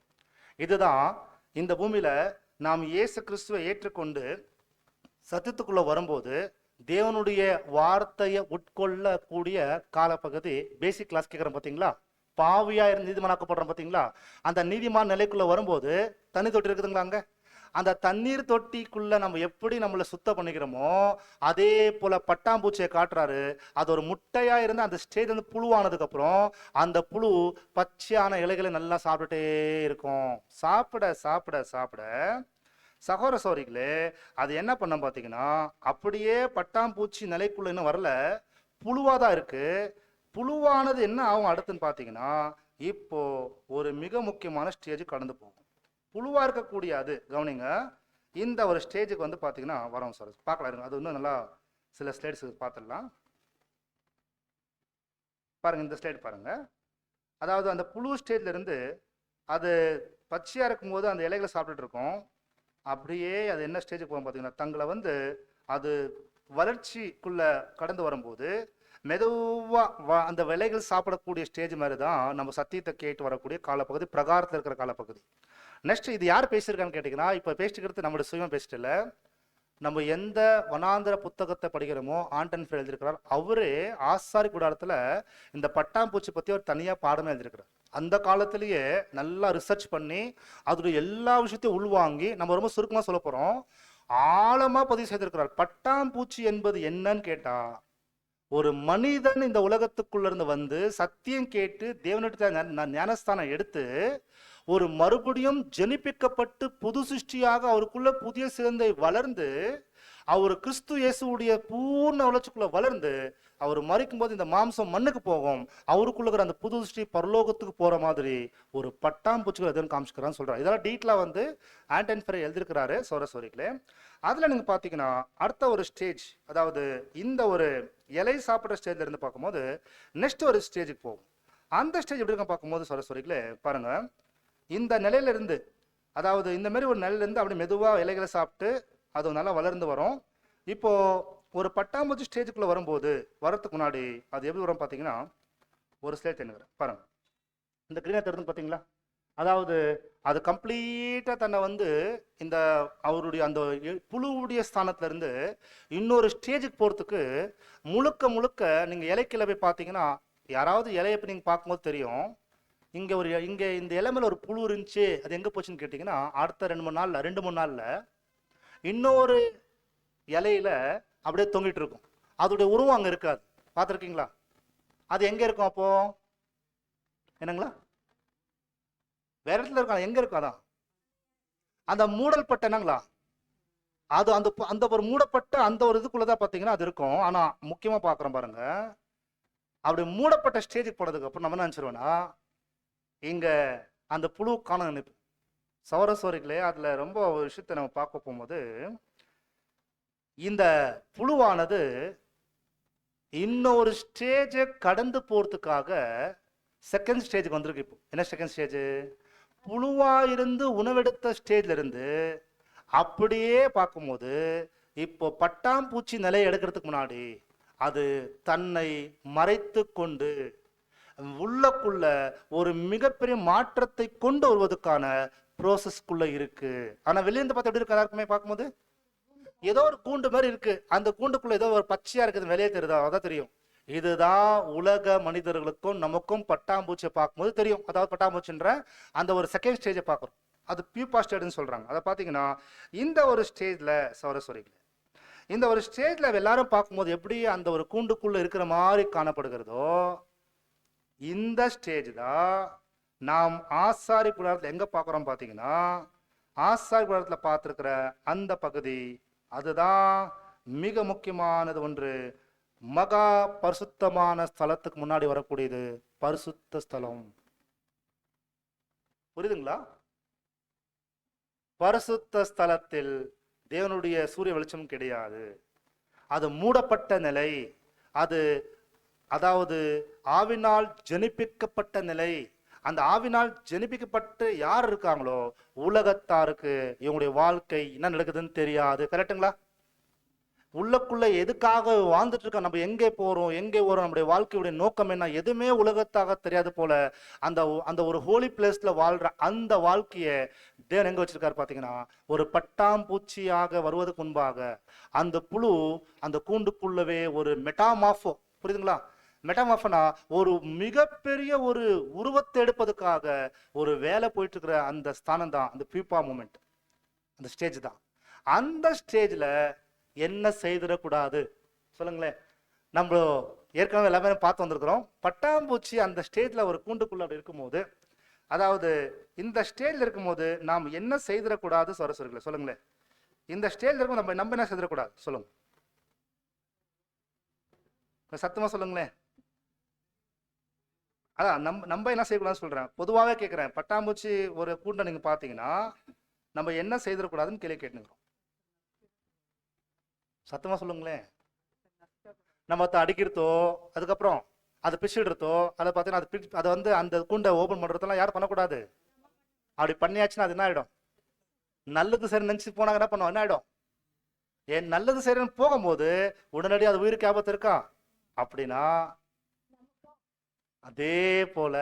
இதுதான் இந்த பூமியில நாம் இயேசு கிறிஸ்துவை ஏற்றுக்கொண்டு சத்தியத்துக்குள்ள வரும்போது தேவனுடைய வார்த்தையை உட்கொள்ளக்கூடிய காலப்பகுதி. பேசிக் கிளாஸ் கேட்குறோம் பார்த்தீங்களா? பாவியா இருந்து நீதிமானாக்கப்படுறோம் பார்த்தீங்களா? அந்த நீதிமான் நிலைக்குள்ள வரும்போது தண்ணி தொட்டி இருக்குதுங்களா? அங்க அந்த தண்ணீர் தொட்டிக்குள்ள நம்ம எப்படி நம்மளை சுத்தம் பண்ணிக்கிறோமோ அதே போல பட்டாம்பூச்சியை காட்டுறாரு. அது ஒரு முட்டையா இருந்து அந்த ஸ்டேஜ் புழுவானதுக்கு அப்புறம் அந்த புழு பச்சையான இலைகளை நல்லா சாப்பிட்டுட்டே இருக்கும். சாப்பிட சாப்பிட சாப்பிட சகோதரிகளே, அது என்ன பண்ண பாத்தீங்கன்னா, அப்படியே பட்டாம்பூச்சி நிலைக்குள்ள இன்னும் வரல, புழுவாதான் இருக்கு. புழுவானது என்ன ஆகும் அடுத்துன்னு பாத்தீங்கன்னா, இப்போ ஒரு மிக முக்கியமான ஸ்டேஜ் கடந்து போகும். புழுவா இருக்கக்கூடிய அது கவனிங்க, இந்த ஒரு ஸ்டேஜுக்கு பாத்தீங்கன்னா வரோம் சார், பார்க்கலாம் இருங்க. அது இன்னும் நல்லா சில ஸ்லைட்ஸ் பார்த்துடலாம். பாருங்க, இந்த ஸ்லைட் பாருங்க. அதாவது அந்த புழு ஸ்டேஜ்ல இருந்து அது பச்சையா இருக்கும்போது அந்த இலைகளை சாப்பிட்டுட்டு இருக்கும். அப்படியே அது என்ன ஸ்டேஜுக்கு போகும் பார்த்தீங்கன்னா, தங்களை அது வளர்ச்சிக்குள்ள கடந்து வரும்போது மெதுவா அந்த விலைகள் சாப்பிடக்கூடிய ஸ்டேஜ் மாதிரி தான் நம்ம சத்தியத்தை கேட்டு வரக்கூடிய காலப்பகுதி, பிரகாரத்தில் இருக்கிற காலப்பகுதி. நெக்ஸ்ட் இது யார் பேசியிருக்கான்னு கேட்டீங்கன்னா, இப்போ பேசிக்கிறது நம்மளுடைய சுயமா பேசிட்டு இல்லை, நம்ம எந்த வனாந்திர புத்தகத்தை படிக்கிறோமோ ஆண்டன் ஃபெர் எழுதியிருக்கிறார். அவரே ஆசாரி கூடாரத்துல இந்த பட்டாம்பூச்சி பத்தி ஒரு தனியா பாடமே எழுதியிருக்கிறார். அந்த காலத்திலேயே நல்லா ரிசர்ச் பண்ணி அதோடைய எல்லா விஷயத்தையும் உள்வாங்கி, நம்ம ரொம்ப சுருக்கமா சொல்ல போறோம், ஆழமா பதிவு செய்திருக்கிறார். பட்டாம்பூச்சி என்பது என்னன்னு கேட்டா, ஒரு மனிதன் இந்த உலகத்துக்குள்ள இருந்து வந்து சத்தியம் கேட்டு தேவனிடத்துல ஞானஸ்தானம் எடுத்து ஒரு மறுபடியும் ஜெனிப்பிக்கப்பட்டு புது சிருஷ்டியாக அவருக்குள்ள புதிய சிறந்தை வளர்ந்து அவர் கிறிஸ்து இயேசுடைய பூர்ண வளர்ச்சிக்குள்ள வளர்ந்து அவர் மறிக்கும் போது இந்த மாம்சம் மண்ணுக்கு போகும், அவருக்குள்ள இருக்கிற அந்த புது சிருஷ்டி பரலோகத்துக்கு போற மாதிரி ஒரு பட்டாம்பூச்சிகள் எதுன்னு காமிச்சுக்கிறான்னு சொல்றாரு. இதெல்லாம் டீட்டெயிலா வந்து ஆண்டன் ஃபெர் எழுதியிருக்கிறாரு சோரசோரிகளே. அதுல நீங்க பாத்தீங்கன்னா அடுத்த ஒரு ஸ்டேஜ், அதாவது இந்த ஒரு இலை சாப்பிட்ற ஸ்டேஜ்ல இருந்து பார்க்கும்போது நெக்ஸ்ட் ஒரு ஸ்டேஜுக்கு போகும். அந்த ஸ்டேஜ் எப்படி இருக்க பார்க்கும்போது சோரசோரிகளே பாருங்க, இந்த நிலையில இருந்து, அதாவது இந்த மாதிரி ஒரு நிலையில இருந்து அப்படி மெதுவா இலைகளை சாப்பிட்டு அது நல்லா வளர்ந்து வரும். இப்போ ஒரு பட்டாம்பூச்சி ஸ்டேஜுக்குள்ள வரும்போது வரதுக்கு முன்னாடி அது எப்படி வரும் பார்த்தீங்கன்னா, ஒரு ஸ்டேஜ் என்ன பாருங்க, இந்த கிரீனா தெரிஞ்சு பார்த்தீங்களா, அதாவது அது கம்ப்ளீட்டா தன்னை வந்து இந்த அவருடைய அந்த புழுவுடைய ஸ்தானத்துல இருந்து இன்னொரு ஸ்டேஜுக்கு போறதுக்கு முழுக்க முழுக்க நீங்க இலைக்கில போய் பார்த்தீங்கன்னா, யாராவது இலையை போய் நீங்க பார்க்கும்போது தெரியும், இங்க இந்த இலை மேல ஒரு புழு இருந்துச்சு, அது எங்க போச்சுன்னு கேட்டீங்கன்னா அடுத்த 2-3 நாள்ல இன்னொரு இலையில அப்படியே தொங்கிட்டு இருக்கும். அதோடைய உருவம் அங்க இருக்காது. பார்த்துருக்கீங்களா? அது எங்க இருக்கும் அப்போ? என்னங்களா? வேற இடத்துல இருக்கும். எங்க இருக்கும்? அதான் அந்த மூடல் பட்ட என்னங்களா, அது அந்த அந்த ஒரு மூடப்பட்ட அந்த ஒரு இதுக்குள்ளதான் பார்த்தீங்கன்னா அது இருக்கும். ஆனா முக்கியமா பார்க்குறோம் பாருங்க, அப்படி மூடப்பட்ட ஸ்டேஜுக்கு போனதுக்கு அப்புறம் நம்ம என்ன நினைச்சிருவோம்னா, இங்க அந்த புழு காண நினைப்பு. சௌரசோரிகளே அதுல ரொம்ப ஒரு விஷயத்தை நம்ம பார்க்க போகும்போது, இந்த புழுவானது இன்னொரு ஸ்டேஜை கடந்து போறதுக்காக செகண்ட் ஸ்டேஜுக்கு வந்திருக்கு. இப்போ என்ன செகண்ட் ஸ்டேஜ்? புழுவா இருந்து உணவெடுத்த ஸ்டேஜ்ல இருந்து அப்படியே பார்க்கும்போது இப்போ பட்டாம்பூச்சி நிலையை எடுக்கிறதுக்கு முன்னாடி அது தன்னை மறைத்து கொண்டு உள்ளக்குள்ள ஒரு மிகப்பெரிய மாற்றத்தை கொண்டு வருவதற்கான ப்ரோசஸ்க்குள்ள இருக்கு. ஆனா வெளியிருந்து பார்த்து எப்படி இருக்கு? எல்லாருக்குமே பார்க்கும்போது ஏதோ ஒரு கூண்டு மாதிரி இருக்கு. அந்த கூண்டுக்குள்ள ஏதோ ஒரு பச்சையா இருக்குது, வெளியே தெரியுதா? அதான் தெரியும். இதுதான் உலக மனிதர்களுக்கும் நமக்கும் பட்டாம்பூச்சியை பார்க்கும்போது தெரியும். அதாவது பட்டாம்பூச்சின்ற அந்த ஒரு செகண்ட் ஸ்டேஜை பார்க்குறோம். அது பியூப்பா ஸ்டேஜ்னு சொல்றாங்க. அதை பார்த்தீங்கன்னா இந்த ஒரு ஸ்டேஜ்ல சௌரசோரிகளே, இந்த ஒரு ஸ்டேஜ்ல எல்லாரும் பார்க்கும்போது எப்படி அந்த ஒரு கூண்டுக்குள்ள இருக்கிற மாதிரி காணப்படுகிறதோ, இந்த ஸ்டேஜ் தான் நாம் ஆசாரி கூடாரத்தில் எங்க பார்க்குறோம் பார்த்தீங்கன்னா, ஆசாரி கூடாரத்தில் பார்த்துருக்கிற அந்த பகுதி, அதுதான் மிக முக்கியமானது ஒன்று. மகா பரிசுத்தமான ஸ்தலத்துக்கு முன்னாடி வரக்கூடியது பரிசுத்த ஸ்தலம். புரியுதுங்களா? பரிசுத்த ஸ்தலத்தில் தேவனுடைய சூரிய வெளிச்சம் கிடையாது. அது மூடப்பட்ட நிலை. அது அதாவது ஆவினால் ஜெனிப்பிக்கப்பட்ட நிலை. அந்த ஆவினால் ஜெனிப்பிக்கப்பட்டு யார் இருக்காங்களோ உலகத்தாருக்கு இவங்களுடைய வாழ்க்கை என்ன நடக்குதுன்னு தெரியாது. கரெக்டுங்களா? உள்ளக்குள்ள எதுக்காக வாழ்ந்துட்டு இருக்கோம், நம்ம எங்கே போறோம், எங்கே வரோம், நம்முடைய வாழ்க்கையுடைய நோக்கம் என்ன, எதுவுமே உலகத்தாக தெரியாது போல அந்த அந்த ஒரு ஹோலி பிளேஸ்ல வாழ்ற அந்த வாழ்க்கையை தேவன் எங்க வச்சிருக்காரு பாத்தீங்கன்னா, ஒரு பட்டாம்பூச்சியாக வருவதற்கு முன்பாக அந்த புழு அந்த கூண்டுக்குள்ளவே ஒரு மெட்டாமார்போ, புரியுதுங்களா? மெட்டாமார்பனா ஒரு மிகப்பெரிய ஒரு உருவத்தை எடுப்பதற்காக ஒரு வேலை போயிட்டு இருக்கிற அந்த ஸ்தானம் தான் அந்த பியூப்பா மூமெண்ட், அந்த ஸ்டேஜ் தான். அந்த ஸ்டேஜ்ல என்ன செய்திடக்கூடாது சொல்லுங்களேன். நம்ம ஏற்கனவே எல்லாமே பார்த்து வந்திருக்கிறோம். பட்டாம்பூச்சி அந்த ஸ்டேஜ்ல ஒரு கூண்டுக்குள்ள அப்படி இருக்கும்போது, அதாவது இந்த ஸ்டேஜ்ல இருக்கும்போது நாம் என்ன செய்திடக்கூடாது சரஸ்வரிகளை சொல்லுங்களேன். இந்த ஸ்டேஜ்ல இருக்கும் நம்ம என்ன செய்திடக்கூடாது சொல்லுங்க, சத்தமா சொல்லுங்களேன். அதான் நம்ம என்ன செய்யக்கூடாதுன்னு சொல்றேன், பொதுவாகவே கேட்கிறேன். பட்டாம்பூச்சி ஒரு கூண்டை நீங்க பாத்தீங்கன்னா நம்ம என்ன செய்திடக்கூடாதுன்னு கேள்வி கேட்டுக்கிறோம். சத்தமா சொல்லுங்களேன். நம்ம அடிக்கிறதோ, அதுக்கப்புறம் அதை பிச்சிடுறதோ, அதை பார்த்தீங்கன்னா அதை வந்து அந்த கூண்டை ஓபன் பண்றதெல்லாம் யாரும் பண்ணக்கூடாது. அப்படி பண்ணியாச்சுன்னா அது என்ன ஆயிடும், நல்லது சரி நினைச்சு போனாங்க என்ன பண்ணுவோம், என்ன ஆயிடும், ஏன் நல்லது சரின்னு போகும்போது உடனடியாக அது உயிருக்கு ஆபத்து இருக்கா? அப்படின்னா அதே போல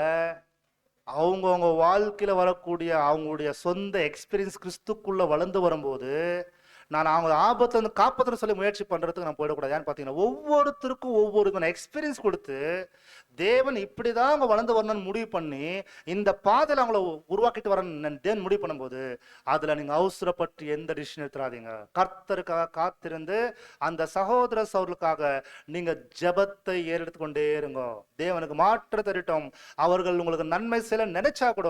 அவங்கவுங்க வாழ்க்கையில வரக்கூடிய அவங்களுடைய சொந்த எக்ஸ்பீரியன்ஸ் கிறிஸ்துக்குள்ள வளர்ந்து வரும்போது நான் அவங்க ஆபத்துல இருந்து காப்பாற்றுன்னு சொல்லி முயற்சி பண்றதுக்கு நான் போயிடக்கூடாது. ஏன்னு பார்த்தீங்கன்னா ஒவ்வொருத்தருக்கும் ஒவ்வொரு எக்ஸ்பீரியன்ஸ் கொடுத்து தேவன் இப்படிதான் அவங்க வளர்ந்து வரணும்னு முடிவு பண்ணி இந்த பாதையில அவங்கள உருவாக்கிட்டு வரணும்னு தேவன் முடிவு பண்ணும்போது அதுல நீங்க அவசரப்பட்டு எந்த டிசிஷன் எடுத்துறாதீங்க. கர்த்தருக்காக காத்திருந்து அந்த சகோதர சகோதரர்களுக்காக நீங்க ஜெபத்தை ஏறெடுத்து கொண்டே இருங்க. தேவனுக்கு மாற்ற தரட்டும். அவர்கள் உங்களுக்கு நன்மை செய்ய நினைச்சா கூட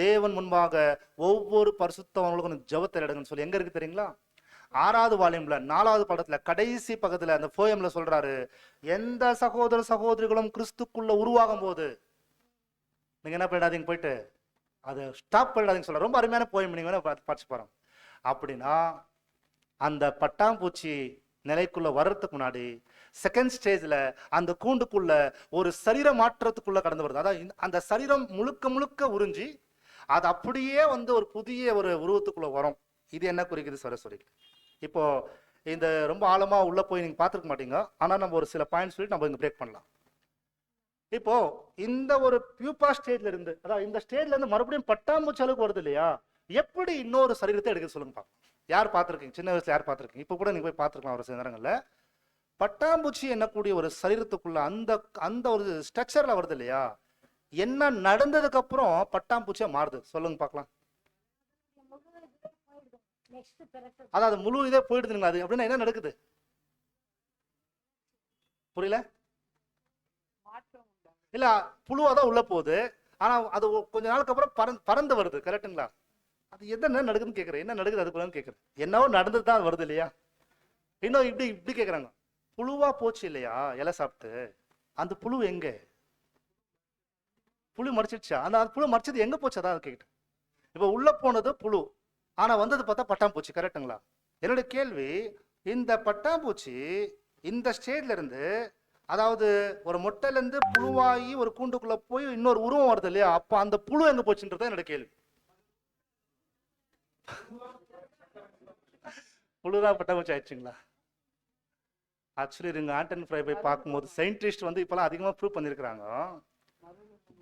தேவன் முன்பாக ஒவ்வொரு பரிசுத்தவங்களுக்கும் ஜெபத்தை எடுங்கன்னு சொல்லி எங்க இருக்கு தெரியுங்களா? 6வது வால்யூம்ல 4வது படத்துல கடைசி பக்கத்துல அந்த போயம்ல சொல்றாரு, எந்த சகோதர சகோதரிகளும் கிறிஸ்துக்குள்ள உருவாகும் போது நீங்க என்ன பண்ணிடாதீங்க, போயிட்டு அதை ஸ்டாப் பண்ணிடாதீங்க சொல்ற. ரொம்ப அருமையான போயம், நீங்க வேணா படிச்சு பாருங்க. அப்படின்னா அந்த பட்டாம்பூச்சி நிலைக்குள்ள வர்றதுக்கு முன்னாடி செகண்ட் ஸ்டேஜ்ல அந்த கூண்டுக்குள்ள ஒரு சரீர மாற்றத்துக்குள்ள கடந்து வருது. அதாவது அந்த சரீரம் முழுக்க முழுக்க உறிஞ்சி அது அப்படியே ஒரு புதிய ஒரு உருவத்துக்குள்ள வரும். இது என்ன குறிக்குது சரஸ்வரி? இப்போ இந்த ரொம்ப ஆழமா உள்ள போய் நீங்க பார்த்துருக்க மாட்டீங்க. ஆனா நம்ம ஒரு சில பாயிண்ட்ஸ் சொல்லி நம்ம இங்க பிரேக் பண்ணலாம். இப்போ இந்த ஒரு பியூப்பா ஸ்டேஜ்ல இருந்து, அதாவது இந்த ஸ்டேஜ்ல இருந்து மறுபடியும் பட்டாம்பூச்சி அளவுக்கு வருது இல்லையா? எப்படி இன்னொரு சரீரத்தை எடுக்க சொல்லுங்க பாப்போம். யார் பார்த்துருக்கீங்க? சின்ன வயசுல யார் பார்த்துருக்கீங்க? இப்போ கூட நீங்க போய் பார்த்துருக்கலாம் ஒரு சில நேரங்கள்ல. பட்டாம்பூச்சி என்னக்கூடிய ஒரு சரீரத்துக்குள்ள அந்த அந்த ஒரு ஸ்ட்ரக்சர்ல வருது இல்லையா? என்ன நடந்ததுக்கு அப்புறம் பட்டாம்பூச்சியா மாறுது சொல்லுங்க பார்க்கலாம். அதாவது முழு இதே போயிடுதுங்களா? அது அப்படின்னா என்ன நடக்குது? புரியல? இல்ல புழுவாதான் உள்ள போகுது. ஆனா அது கொஞ்ச நாளுக்கு அப்புறம் பறந்து வருது. கரெக்டுங்களா? அது என்ன நடக்குதுன்னு கேட்கறேன். என்ன நடக்குது அதுக்குள்ளன்னு கேட்கறேன். என்னவோ நடந்தது தான் வருது இல்லையா? இன்னும் இப்படி இப்படி கேட்கறாங்க. புழுவா போச்சு இல்லையா இலை சாப்பிட்டு? அந்த புழு எங்க? புழு மறைச்சிடுச்சா? அந்த புழு மறைச்சது எங்க போச்சு? அதான் கேட்டேன். இப்ப உள்ள போனது புழு, ஆனா வந்தது பார்த்தா பட்டாம்பூச்சி. கரெக்டுங்களா? என்னுடைய கேள்வி, இந்த பட்டாம்பூச்சி இந்த ஸ்டேஜ்ல இருந்து, அதாவது ஒரு மொட்டையில இருந்து புழுவாகி ஒரு கூண்டுக்குள்ள போய் இன்னொரு உருவம் வருது இல்லையா? அப்ப அந்த புழு எங்க போச்சுன்றது என்னோட கேள்வி. புழுதான் பட்டாம்பூச்சி ஆயிடுச்சுங்களா? ஆக்சுவலி நீங்க ஆண்டன் ஃப்ரை போய் பார்க்கும்போது சயின்டிஸ்ட் இப்பெல்லாம் அதிகமா ப்ரூவ் பண்ணிருக்கிறாங்க.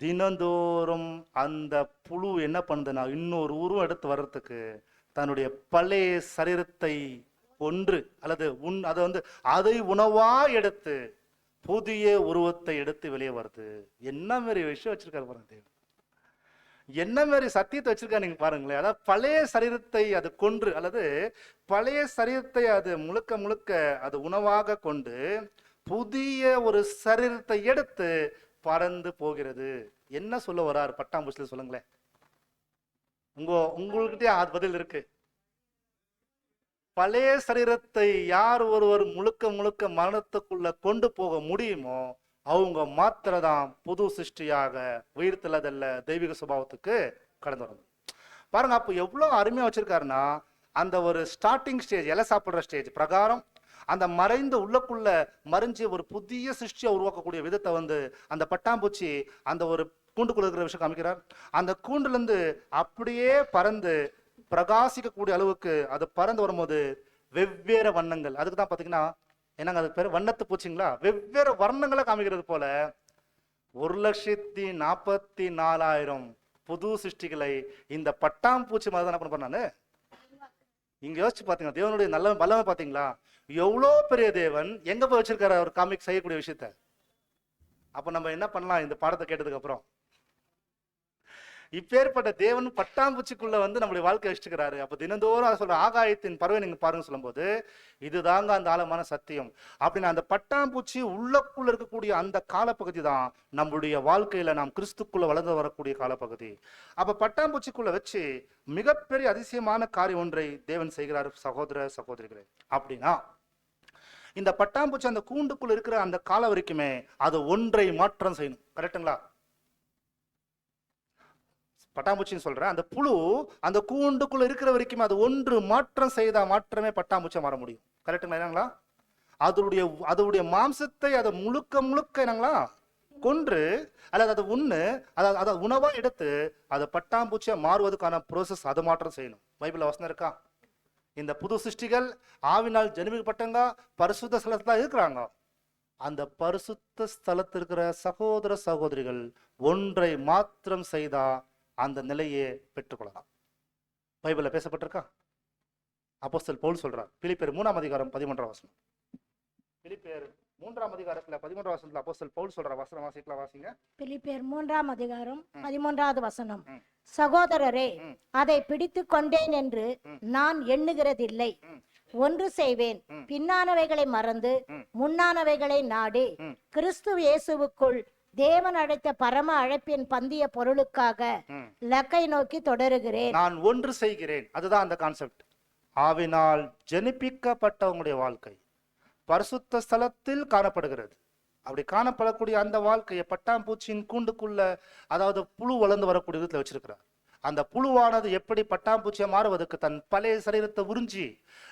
தினந்தோறும் அந்த புழு என்ன பண்ணுதுன்னா இன்னொரு உருவம் எடுத்து வர்றதுக்கு தன்னுடைய பழைய சரீரத்தை ஒன்று அல்லது அதை அதை உணவா எடுத்து புதிய உருவத்தை எடுத்து வெளியே வருது. என்ன மாதிரி விஷயம் வச்சிருக்காரு பாருங்க தேவன். என்ன மாதிரி சத்தியத்தை வச்சிருக்கா நீங்க பாருங்களேன். அதாவது பழைய சரீரத்தை அது கொன்று அல்லது பழைய சரீரத்தை அது முழுக்க முழுக்க அது உணவாக கொண்டு புதிய ஒரு சரீரத்தை எடுத்து பறந்து போகிறது. என்ன சொல்ல வரார் பட்டாம்பூச்சில சொல்லுங்களேன். உங்கள்கிட்ட அது பதில் இருக்கு. பழைய சரீரத்தை யார் ஒருவர் முழுக்க முழுக்க மரணத்துக்குள்ள கொண்டு போக முடியுமோ அவங்க மாத்திரதான் புது சிருஷ்டியாக உயிர்த்தெழுதல்ல தெய்வீக சுபாவத்துக்கு கடந்து வரணும். பாருங்க, அப்போ எவ்வளவு அருமையா வச்சிருக்காருன்னா, அந்த ஒரு ஸ்டார்டிங் ஸ்டேஜ் இலை சாப்பிடுற ஸ்டேஜ் பிரகாரம் அந்த மறைந்த உள்ளக்குள்ள மறைஞ்சு ஒரு புதிய சிருஷ்டியை உருவாக்கக்கூடிய விதத்தை அந்த பட்டாம்பூச்சி அந்த ஒரு கூண்டுக்குள்ள இருக்கிற விஷயம் காமிக்கிறார். அந்த கூண்டுல இருந்து அப்படியே பறந்து பிரகாசிக்கக்கூடிய அளவுக்கு அது பறந்து வரும்போது வெவ்வேறு வண்ணங்கள், அதுக்கு தான் பாத்தீங்கன்னா என்னங்க அதுக்கு பேர் வண்ணத்து பூச்சிங்களா, வெவ்வேறு வர்ணங்களை காமிக்கிறது போல 1,44,000 புது சிருஷ்டிகளை இந்த பட்டாம்பூச்சி மாதிரி தான் என்ன பண்ணானு இங்க யோசிச்சு பாத்தீங்கன்னா தேவனுடைய நல்ல வல்லமை பாத்தீங்களா? எவ்வளோ பெரிய தேவன் எங்க போய் வச்சிருக்காரு அவர் காமிக் செய்யக்கூடிய விஷயத்த. அப்ப நம்ம என்ன பண்ணலாம் இந்த பாடத்தை கேட்டதுக்கு அப்புறம்? இப்பேற்பட்ட தேவன் பட்டாம்பூச்சிக்குள்ள நம்மளுடைய வாழ்க்கை வச்சுக்கிறாரு. அப்ப தினந்தோறும் அதை சொல்ற ஆகாயத்தின் பறவை நீங்க பாருங்க சொல்லும் போது இதுதாங்க அந்த ஆழமான சத்தியம். அப்படின்னா அந்த பட்டாம்பூச்சி உள்ளக்குள்ள இருக்கக்கூடிய அந்த காலப்பகுதி தான் நம்முடைய வாழ்க்கையில நாம் கிறிஸ்துக்குள்ள வளர்ந்து வரக்கூடிய காலப்பகுதி. அப்ப பட்டாம்பூச்சிக்குள்ள வச்சு மிகப்பெரிய அதிசயமான காரியம் ஒன்றை தேவன் செய்கிறார் சகோதர சகோதரிகளே. அப்படின்னா இந்த பட்டாம்பூச்சி அந்த கூண்டுக்குள்ள இருக்கிற அந்த காலம் வரைக்குமே அது ஒன்றை மாற்றம் செய்யணும். கரெக்டுங்களா? பட்டாம்பூச்சின்னு சொல்றேன். அந்த புழு அந்த கூண்டுக்குள்ள இருக்கிற வரைக்கும் அது ஒன்று மாற்றம் செய்தா மாற்றமே பட்டாம்பூச்சியா மாற முடியும். கரெக்டுங்களா? அதோடைய மாம்சத்தை அதை முழுக்க முழுக்க என்னங்களா கொன்று அல்லது அதை அதை உணவா எடுத்து அதை பட்டாம்பூச்சியா மாறுவதற்கான ப்ரோசஸ் அதை மாற்றம் செய்யணும். பைபிள்ல வசனம் இருக்கா? இந்த புது சிருஷ்டிகள் ஆவினால் ஜெனிமிக்கப்பட்டங்க பரிசுத்த ஸ்தலத்துல இருக்கிறாங்க. அந்த பரிசுத்த ஸ்தலத்தில் இருக்கிற சகோதர சகோதரிகள் ஒன்றை மாத்திரம் செய்தா அந்த நிலையை பெற்றுக்கொள்ளலாம். பைபிள்ல பேசப்பட்டிருக்கா? அப்போஸ்தலன் பவுல் சொல்றார். பிலிப்பியர் 3ஆம் அதிகாரம் 13ஆம் வசனம். பிலிப்பியர் 3ஆம் அதிகாரத்துல 13ஆம் வசனத்துல அப்போஸ்தலன் பவுல் சொல்ற வசனம் வாசிக்கலாம், வாசிங்க. பிலிப்பியர் 3ஆம் அதிகாரம் 13வது வசனம். சகோதரரே, அதை பிடித்து கொண்டேன் என்று நான் எண்ணுகிறதில்லை. ஒன்று செய்வேன், பின்னானவைகளை மறந்து முன்னானவைகளை நாடி கிறிஸ்து இயேசுவுக்குள் தேவன் அழைத்த பரம அழைப்பின் பந்திய பொருளுக்காக இலக்கை நோக்கி தொடருகிறேன். நான் ஒன்று செய்கிறேன், அதுதான் அந்த கான்செப்ட். ஆவினால் ஜனிப்பிக்கப்பட்டவங்களுடைய வாழ்க்கை பரிசுத்த ஸ்தலத்தில் காணப்படுகிறது. அப்படி காணப்படக்கூடிய அந்த வாழ்க்கையை பட்டாம்பூச்சியின் கூண்டுக்குள்ள, அதாவது புழு வளர்ந்து வரக்கூடிய விதத்துல வச்சிருக்கிறார். அந்த புழுவானது எப்படி பட்டாம்பூச்சியை மாறுவதற்கு தன் பழைய சரீரத்தை உறிஞ்சி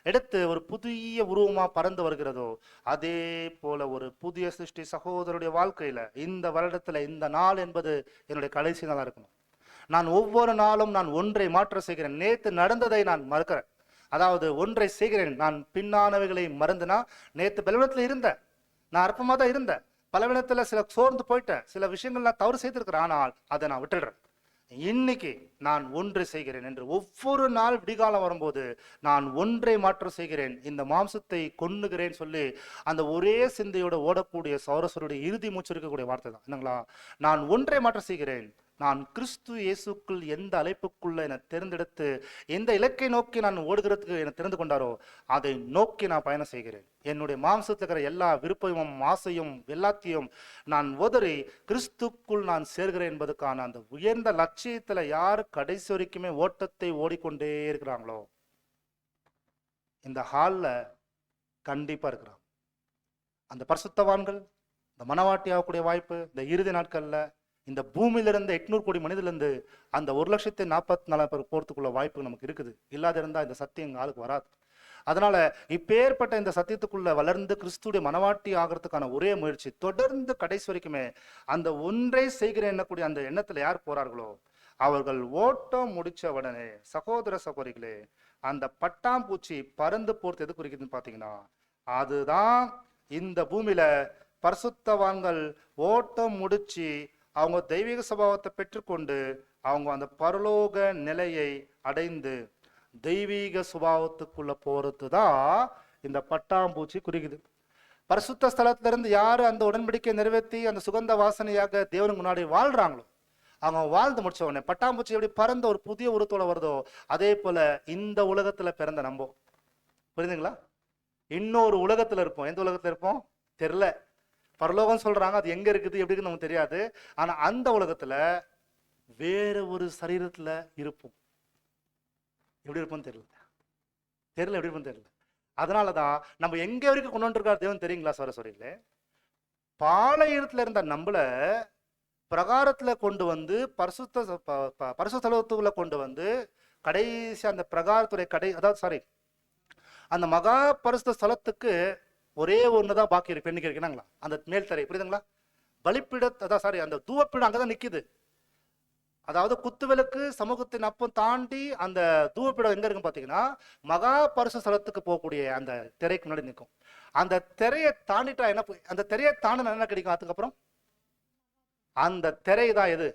எடுத்து ஒரு புதிய உருவமா பறந்து வருகிறதோ, அதே போல ஒரு புதிய சிருஷ்டி சகோதரருடைய வாழ்க்கையில இந்த வருடத்துல இந்த நாள் என்பது என்னுடைய கடைசி நாளா இருக்கணும். நான் ஒவ்வொரு நாளும் நான் ஒன்றை மாற்ற செய்கிறேன். நேத்து நடந்ததை நான் மறக்கிறேன். அதாவது ஒன்றை செய்கிறேன், நான் பின்னானவைகளை மறந்துனா, நேத்து பலவீனத்துல இருந்தேன், நான் அற்பமா தான் இருந்தேன், பலவீனத்துல சில சோர்ந்து போயிட்டேன், சில விஷயங்கள் நான் தவறு செய்திருக்கிறேன், ஆனால் அதை நான் விட்டுடுறேன். இன்னைக்கு நான் ஒன்று செய்கிறேன் என்று ஒவ்வொரு நாள் விடிகாலம் வரும்போது நான் ஒன்றை மாற்றம் செய்கிறேன், இந்த மாம்சத்தை கொன்னுகிறேன் சொல்லி அந்த ஒரே சிந்தையோட ஓடக்கூடிய சௌரஸ்வருடைய இறுதி மூச்சு இருக்கக்கூடிய வார்த்தை தான் என்னங்களா, நான் ஒன்றை மாற்றம் செய்கிறேன். நான் கிறிஸ்து இயேசுக்குள் எந்த அழைப்புக்குள்ள என்னை தேர்ந்தெடுத்து எந்த இலக்கை நோக்கி நான் ஓடுகிறதுக்கு என்னை தெரிந்து கொண்டாரோ அதை நோக்கி நான் பயணம் செய்கிறேன். என்னுடைய மாம்சத்தில் இருக்கிற எல்லா விருப்பமும் ஆசையும் எல்லாத்தையும் நான் உதறி கிறிஸ்துக்குள் நான் சேர்கிறேன் என்பதுக்கான அந்த உயர்ந்த லட்சியத்துல யார் கடைசி வரைக்குமே ஓட்டத்தை ஓடிக்கொண்டே இருக்கிறாங்களோ இந்த ஹால்ல கண்டிப்பா இருக்கிறாங்க. அந்த பரிசுத்தவான்கள், இந்த மனவாட்டி ஆகக்கூடிய வாய்ப்பு இந்த இறுதி நாட்கள்ல இந்த பூமியிலிருந்து 800 கோடி மனிதர்லேருந்து அந்த 1,44,000 பேர் போறதுக்குள்ள வாய்ப்பு நமக்கு இருக்குது. இல்லாத இருந்தா இந்த சத்தியம் எங்க ஆளுக்கு வராது. அதனால இப்பேற்பட்ட இந்த சத்தியத்துக்குள்ள வளர்ந்து கிறிஸ்துடைய மனவாட்டி ஆகிறதுக்கான ஒரே முயற்சி தொடர்ந்து கடைசி வரைக்குமே அந்த ஒன்றை செய்கிறேன் என்னக்கூடிய அந்த எண்ணத்துல யார் போறார்களோ அவர்கள் ஓட்டம் முடிச்ச உடனே, சகோதர சகோதரிகளே, அந்த பட்டாம்பூச்சி பறந்து போறது எது குறிக்குதுன்னு பாத்தீங்கன்னா, அதுதான் இந்த பூமியில பரிசுத்தவான்கள் ஓட்டம் முடிச்சு அவங்க தெய்வீக சுபாவத்தை பெற்றுக்கொண்டு அவங்க அந்த பரலோக நிலையை அடைந்து தெய்வீக சுபாவத்துக்குள்ள போறது தான் இந்த பட்டாம்பூச்சி குறிக்குது. பரிசுத்த ஸ்தலத்துல இருந்து யாரு அந்த உடன்படிக்கை நிறைவேற்றி அந்த சுகந்த வாசனையாக தேவனுக்கு முன்னாடி வாழ்றாங்களோ அவங்க வாழ்ந்து முடிச்ச உடனே பட்டாம்பூச்சி எப்படி பறந்த ஒரு புதிய உருவத்தோட வருதோ அதே போல இந்த உலகத்துல பிறந்த நம்போ, புரியுதுங்களா? இன்னொரு உலகத்துல இருப்போம். எந்த உலகத்துல இருப்போம் தெரியல. பரலோகம் சொல்றாங்க, அது எங்க இருக்குது எப்படி இருக்குன்னு நமக்கு தெரியாது. ஆனா அந்த உலகத்துல வேற ஒரு சரீரத்துல இருப்போம். எப்படி இருப்போம் தெரியல, எப்படி இருப்போம் தெரியல. அதனாலதான் நம்ம எங்க வரைக்கும் கொண்டு வந்துருக்காரு தேவன் தெரியுங்களா? சரஸ்வரியில பாளையத்துல இருந்த நம்மள பிரகாரத்துல கொண்டு வந்து பரிசுத்தலத்துக்குள்ள கொண்டு வந்து கடைசி அந்த பிரகாரத்துடைய அந்த மகா பரிசுத்த ஸ்தலத்துக்கு ஒரே ஒண்ணுதான் பாக்கி இருக்கு. பெண்ணுக்கு இருக்கிறாங்களா அந்த மேல் தரை, புரியுதுங்களா? அந்த தூவப்பீடம் அங்கதான் நிக்குது. அதாவது குத்துவிளக்கு சமூகத்தின் அப்பம் தாண்டி அந்த தூவப்பீடம் எங்க இருக்குன்னு பாத்தீங்கன்னா மகா பரிசுத்த ஸ்தலத்துக்கு போகக்கூடிய அந்த திரைக்கு முன்னாடி நிற்கும். அந்த திரையை தாண்டிட்டா என்ன, அந்த திரையை தாண்டினா என்ன கிடைக்கும்? அதுக்கப்புறம் அந்த திரை தான் எது?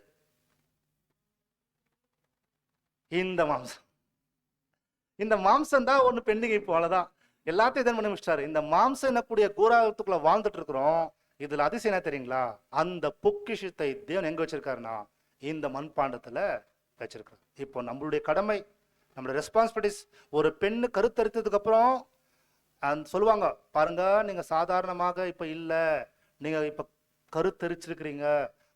இந்த மாம்சம். இந்த மாம்சம் தான் ஒண்ணு பெண்ணுக்கு இப்போ அவ்வளவுதான் எல்லாத்தையும் இதன் பண்ணி முடிச்சிட்டாரு. இந்த மாம்சம் என்னக்கூடிய கூறாரத்துக்குள்ள வாழ்ந்துட்டு இருக்கிறோம். இதுல அதிசயம் என்ன தெரியுங்களா? அந்த பொக்கிஷத்தை தேவன் எங்க வச்சிருக்காருன்னா இந்த மண்பாண்டத்துல வச்சிருக்காரு. இப்போ நம்மளுடைய கடமை, நம்மளுடைய ரெஸ்பான்சிபிலிட்டிஸ், ஒரு பெண்ணு கருத்தரித்ததுக்கு அப்புறம் சொல்லுவாங்க பாருங்க, நீங்க சாதாரணமாக இப்ப இல்ல, நீங்க இப்ப கருத்தரிச்சிருக்கிறீங்க,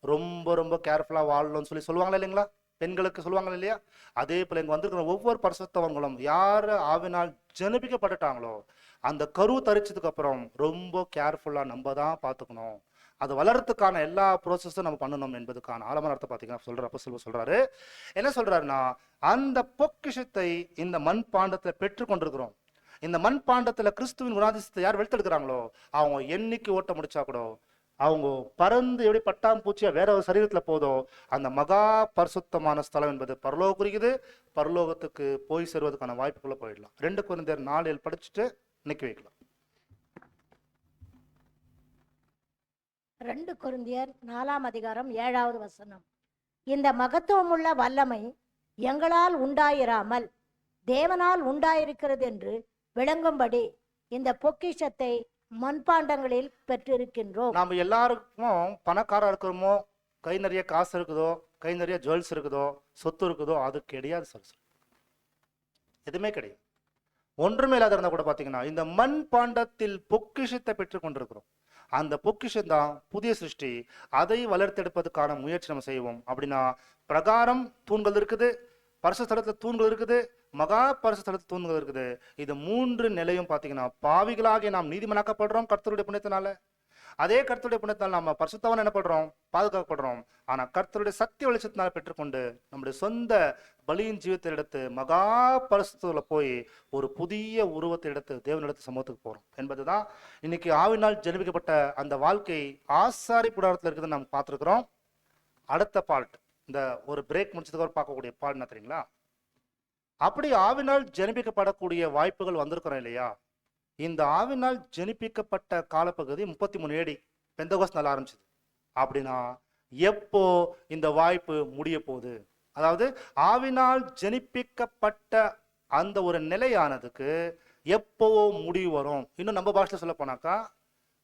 ரொம்ப ரொம்ப கேர்ஃபுல்லா வாழணும்னு சொல்லுவாங்களா இல்லைங்களா? பெண்களுக்கு சொல்லுவாங்க இல்லையா? அதே போல இங்க வந்திருக்கிற ஒவ்வொரு பரிசுத்தவங்களும் யாரு ஆவினால் ஜனிப்பிக்கப்பட்டுட்டாங்களோ அந்த கரு தரிச்சதுக்கு அப்புறம் ரொம்ப கேர்ஃபுல்லா நம்ம தான் பார்த்துக்கணும். அது வளர்றதுக்கான எல்லா ப்ரோசஸும் நம்ம பண்ணணும் என்பதுக்கான ஆழமான அர்த்தம் பார்த்தீங்கன்னா அப்போஸ்தலர் சொல்றாரு. என்ன சொல்றாருன்னா, அந்த பொக்கிஷத்தை இந்த மண் பாண்டத்துல பெற்று கொண்டிருக்கிறோம். இந்த மண் பாண்டத்துல கிறிஸ்துவின் குணாதிசயத்தை யார் வெளுத்தெடுக்கிறாங்களோ அவங்க என்னைக்கு ஓட்ட முடிச்சா கூட அவங்க பறந்து எப்படி பட்டாம்பூச்சியா வேற ஒரு சரீரத்துல போதோ அந்த மகா பரிசுத்தமான ஸ்தலம் என்பது பரலோகம் குறிக்குது. பரலோகத்துக்கு போய் சேருவதற்கான வாய்ப்புக்குள்ள போயிடலாம். 2 கொரிந்தியர் 4 படிச்சுட்டு நிக்க வைக்கலாம். 2 கொரிந்தியர் 4ஆம் அதிகாரம் 7வது வசனம். இந்த மகத்துவமுள்ள வல்லமை எங்களால் உண்டாயிராமல் தேவனால் உண்டாயிருக்கிறது என்று விளங்கும்படி இந்த பொக்கிஷத்தை மண்பாண்டங்களில் பெற்றிருக்கின்றோம். நாம் எல்லாருக்கும் பணக்காரா இருக்கிறோமோ, கை நிறைய காசு இருக்குதோ, கை நிறைய ஜுவல்ஸ் இருக்குதோ, சொத்து இருக்குதோ, அது கிடையாது சார். எதுவுமே கிடையாது. ஒன்றுமே இல்லாத இருந்தா கூட பாத்தீங்கன்னா இந்த மண் பாண்டத்தில் பொக்கிஷத்தை பெற்றுக் கொண்டிருக்கிறோம். அந்த பொக்கிஷம் தான் புதிய சிருஷ்டி. அதை வளர்த்தெடுப்பதற்கான முயற்சி நம்ம செய்வோம். அப்படின்னா பிரகாரம் தூண்கள் இருக்குது, பரிசு ஸ்தலத்துல தூண்கள் இருக்குது, மகா பரிசு ஸ்தலத்துல தூண்கள் இருக்குது. இது 3 நிலையும் பாத்தீங்கன்னா பாவிகளாகிய நாம் நீதிமனாக்கப்படுறோம் கர்த்தருடைய புண்ணியத்தினால. அதே கர்த்தருடைய புண்ணியத்தினால நம்ம பரிசுத்தவன் என்ன பண்றோம்? பாதுகாக்கப்படுறோம். ஆனா கர்த்தருடைய சத்திய வெளிச்சத்தினால பெற்றுக்கொண்டு நம்முடைய சொந்த பலியின் ஜீவத்தை எடுத்து மகா பரிசுத்தத்துல போய் ஒரு புதிய உருவத்தை எடுத்து தேவனிடத்து சமூகத்துக்கு போறோம் என்பதுதான் இன்னைக்கு ஆவினால் ஜெனிப்பிக்கப்பட்ட அந்த வாழ்க்கை ஆசாரி கூடாரத்தில் இருக்குதுன்னு நம்ம பார்த்துருக்கிறோம். அடுத்த பார்ட், இந்த ஒரு பிரேக் முடிச்சதுக்கு பார்க்கக்கூடிய பார்ட் என்ன தெரியுங்களா? அப்படி ஆவினால் ஜெனிப்பிக்கப்படக்கூடிய வாய்ப்புகள் வந்திருக்கிறோம் இல்லையா? இந்த ஆவினால் ஜெனிப்பிக்கப்பட்ட காலப்பகுதி 33 AD பெந்தகோஸ்து நாள் ஆரம்பிச்சது. அப்படின்னா எப்போ இந்த வாய்ப்பு முடிய போகுது? அதாவது ஆவினால் ஜெனிப்பிக்கப்பட்ட அந்த ஒரு நிலையானதுக்கு எப்போ முடிவு வரும்? இன்னும் நம்ம பாஷையில் சொல்ல போனாக்கா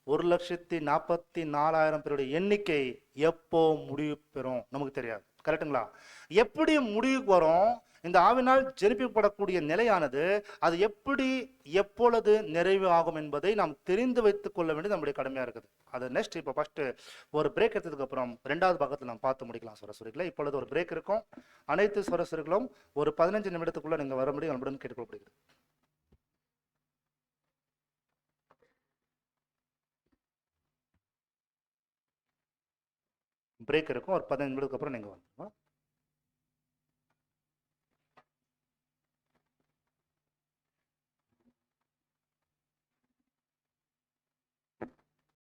1,44,000 பேருடைய எண்ணிக்கை எப்போ முடிவு பெறும் நமக்கு தெரியாது. கரெக்டுங்களா? எப்படி முடிவுக்கு வரும்? இந்த ஆவினால் ஜெனிப்பிக்கப்படக்கூடிய நிலையானது அது எப்படி எப்பொழுது நிறைவு ஆகும் என்பதை நாம் தெரிந்து வைத்துக் கொள்ள வேண்டியது நம்முடைய கடமையா இருக்குது. அது நெக்ஸ்ட் இப்போ ஃபர்ஸ்ட் ஒரு பிரேக் எடுத்ததுக்கு அப்புறம் 2வது பாகத்தில் நாம் பார்த்து முடிக்கலாம் சரஸ்வரிகளை. இப்பொழுது ஒரு பிரேக் இருக்கும். அனைத்து சரஸ்வரிகளும் ஒரு 15 நிமிடத்துக்குள்ள நீங்க வர முடியும் நம்முடன் கேட்டுக்கொள்ளப்படுகிறது. பிரேக் இருக்கும். ஒரு 15 நிமிடத்துக்கு அப்புறம் நீங்க வந்துருங்க.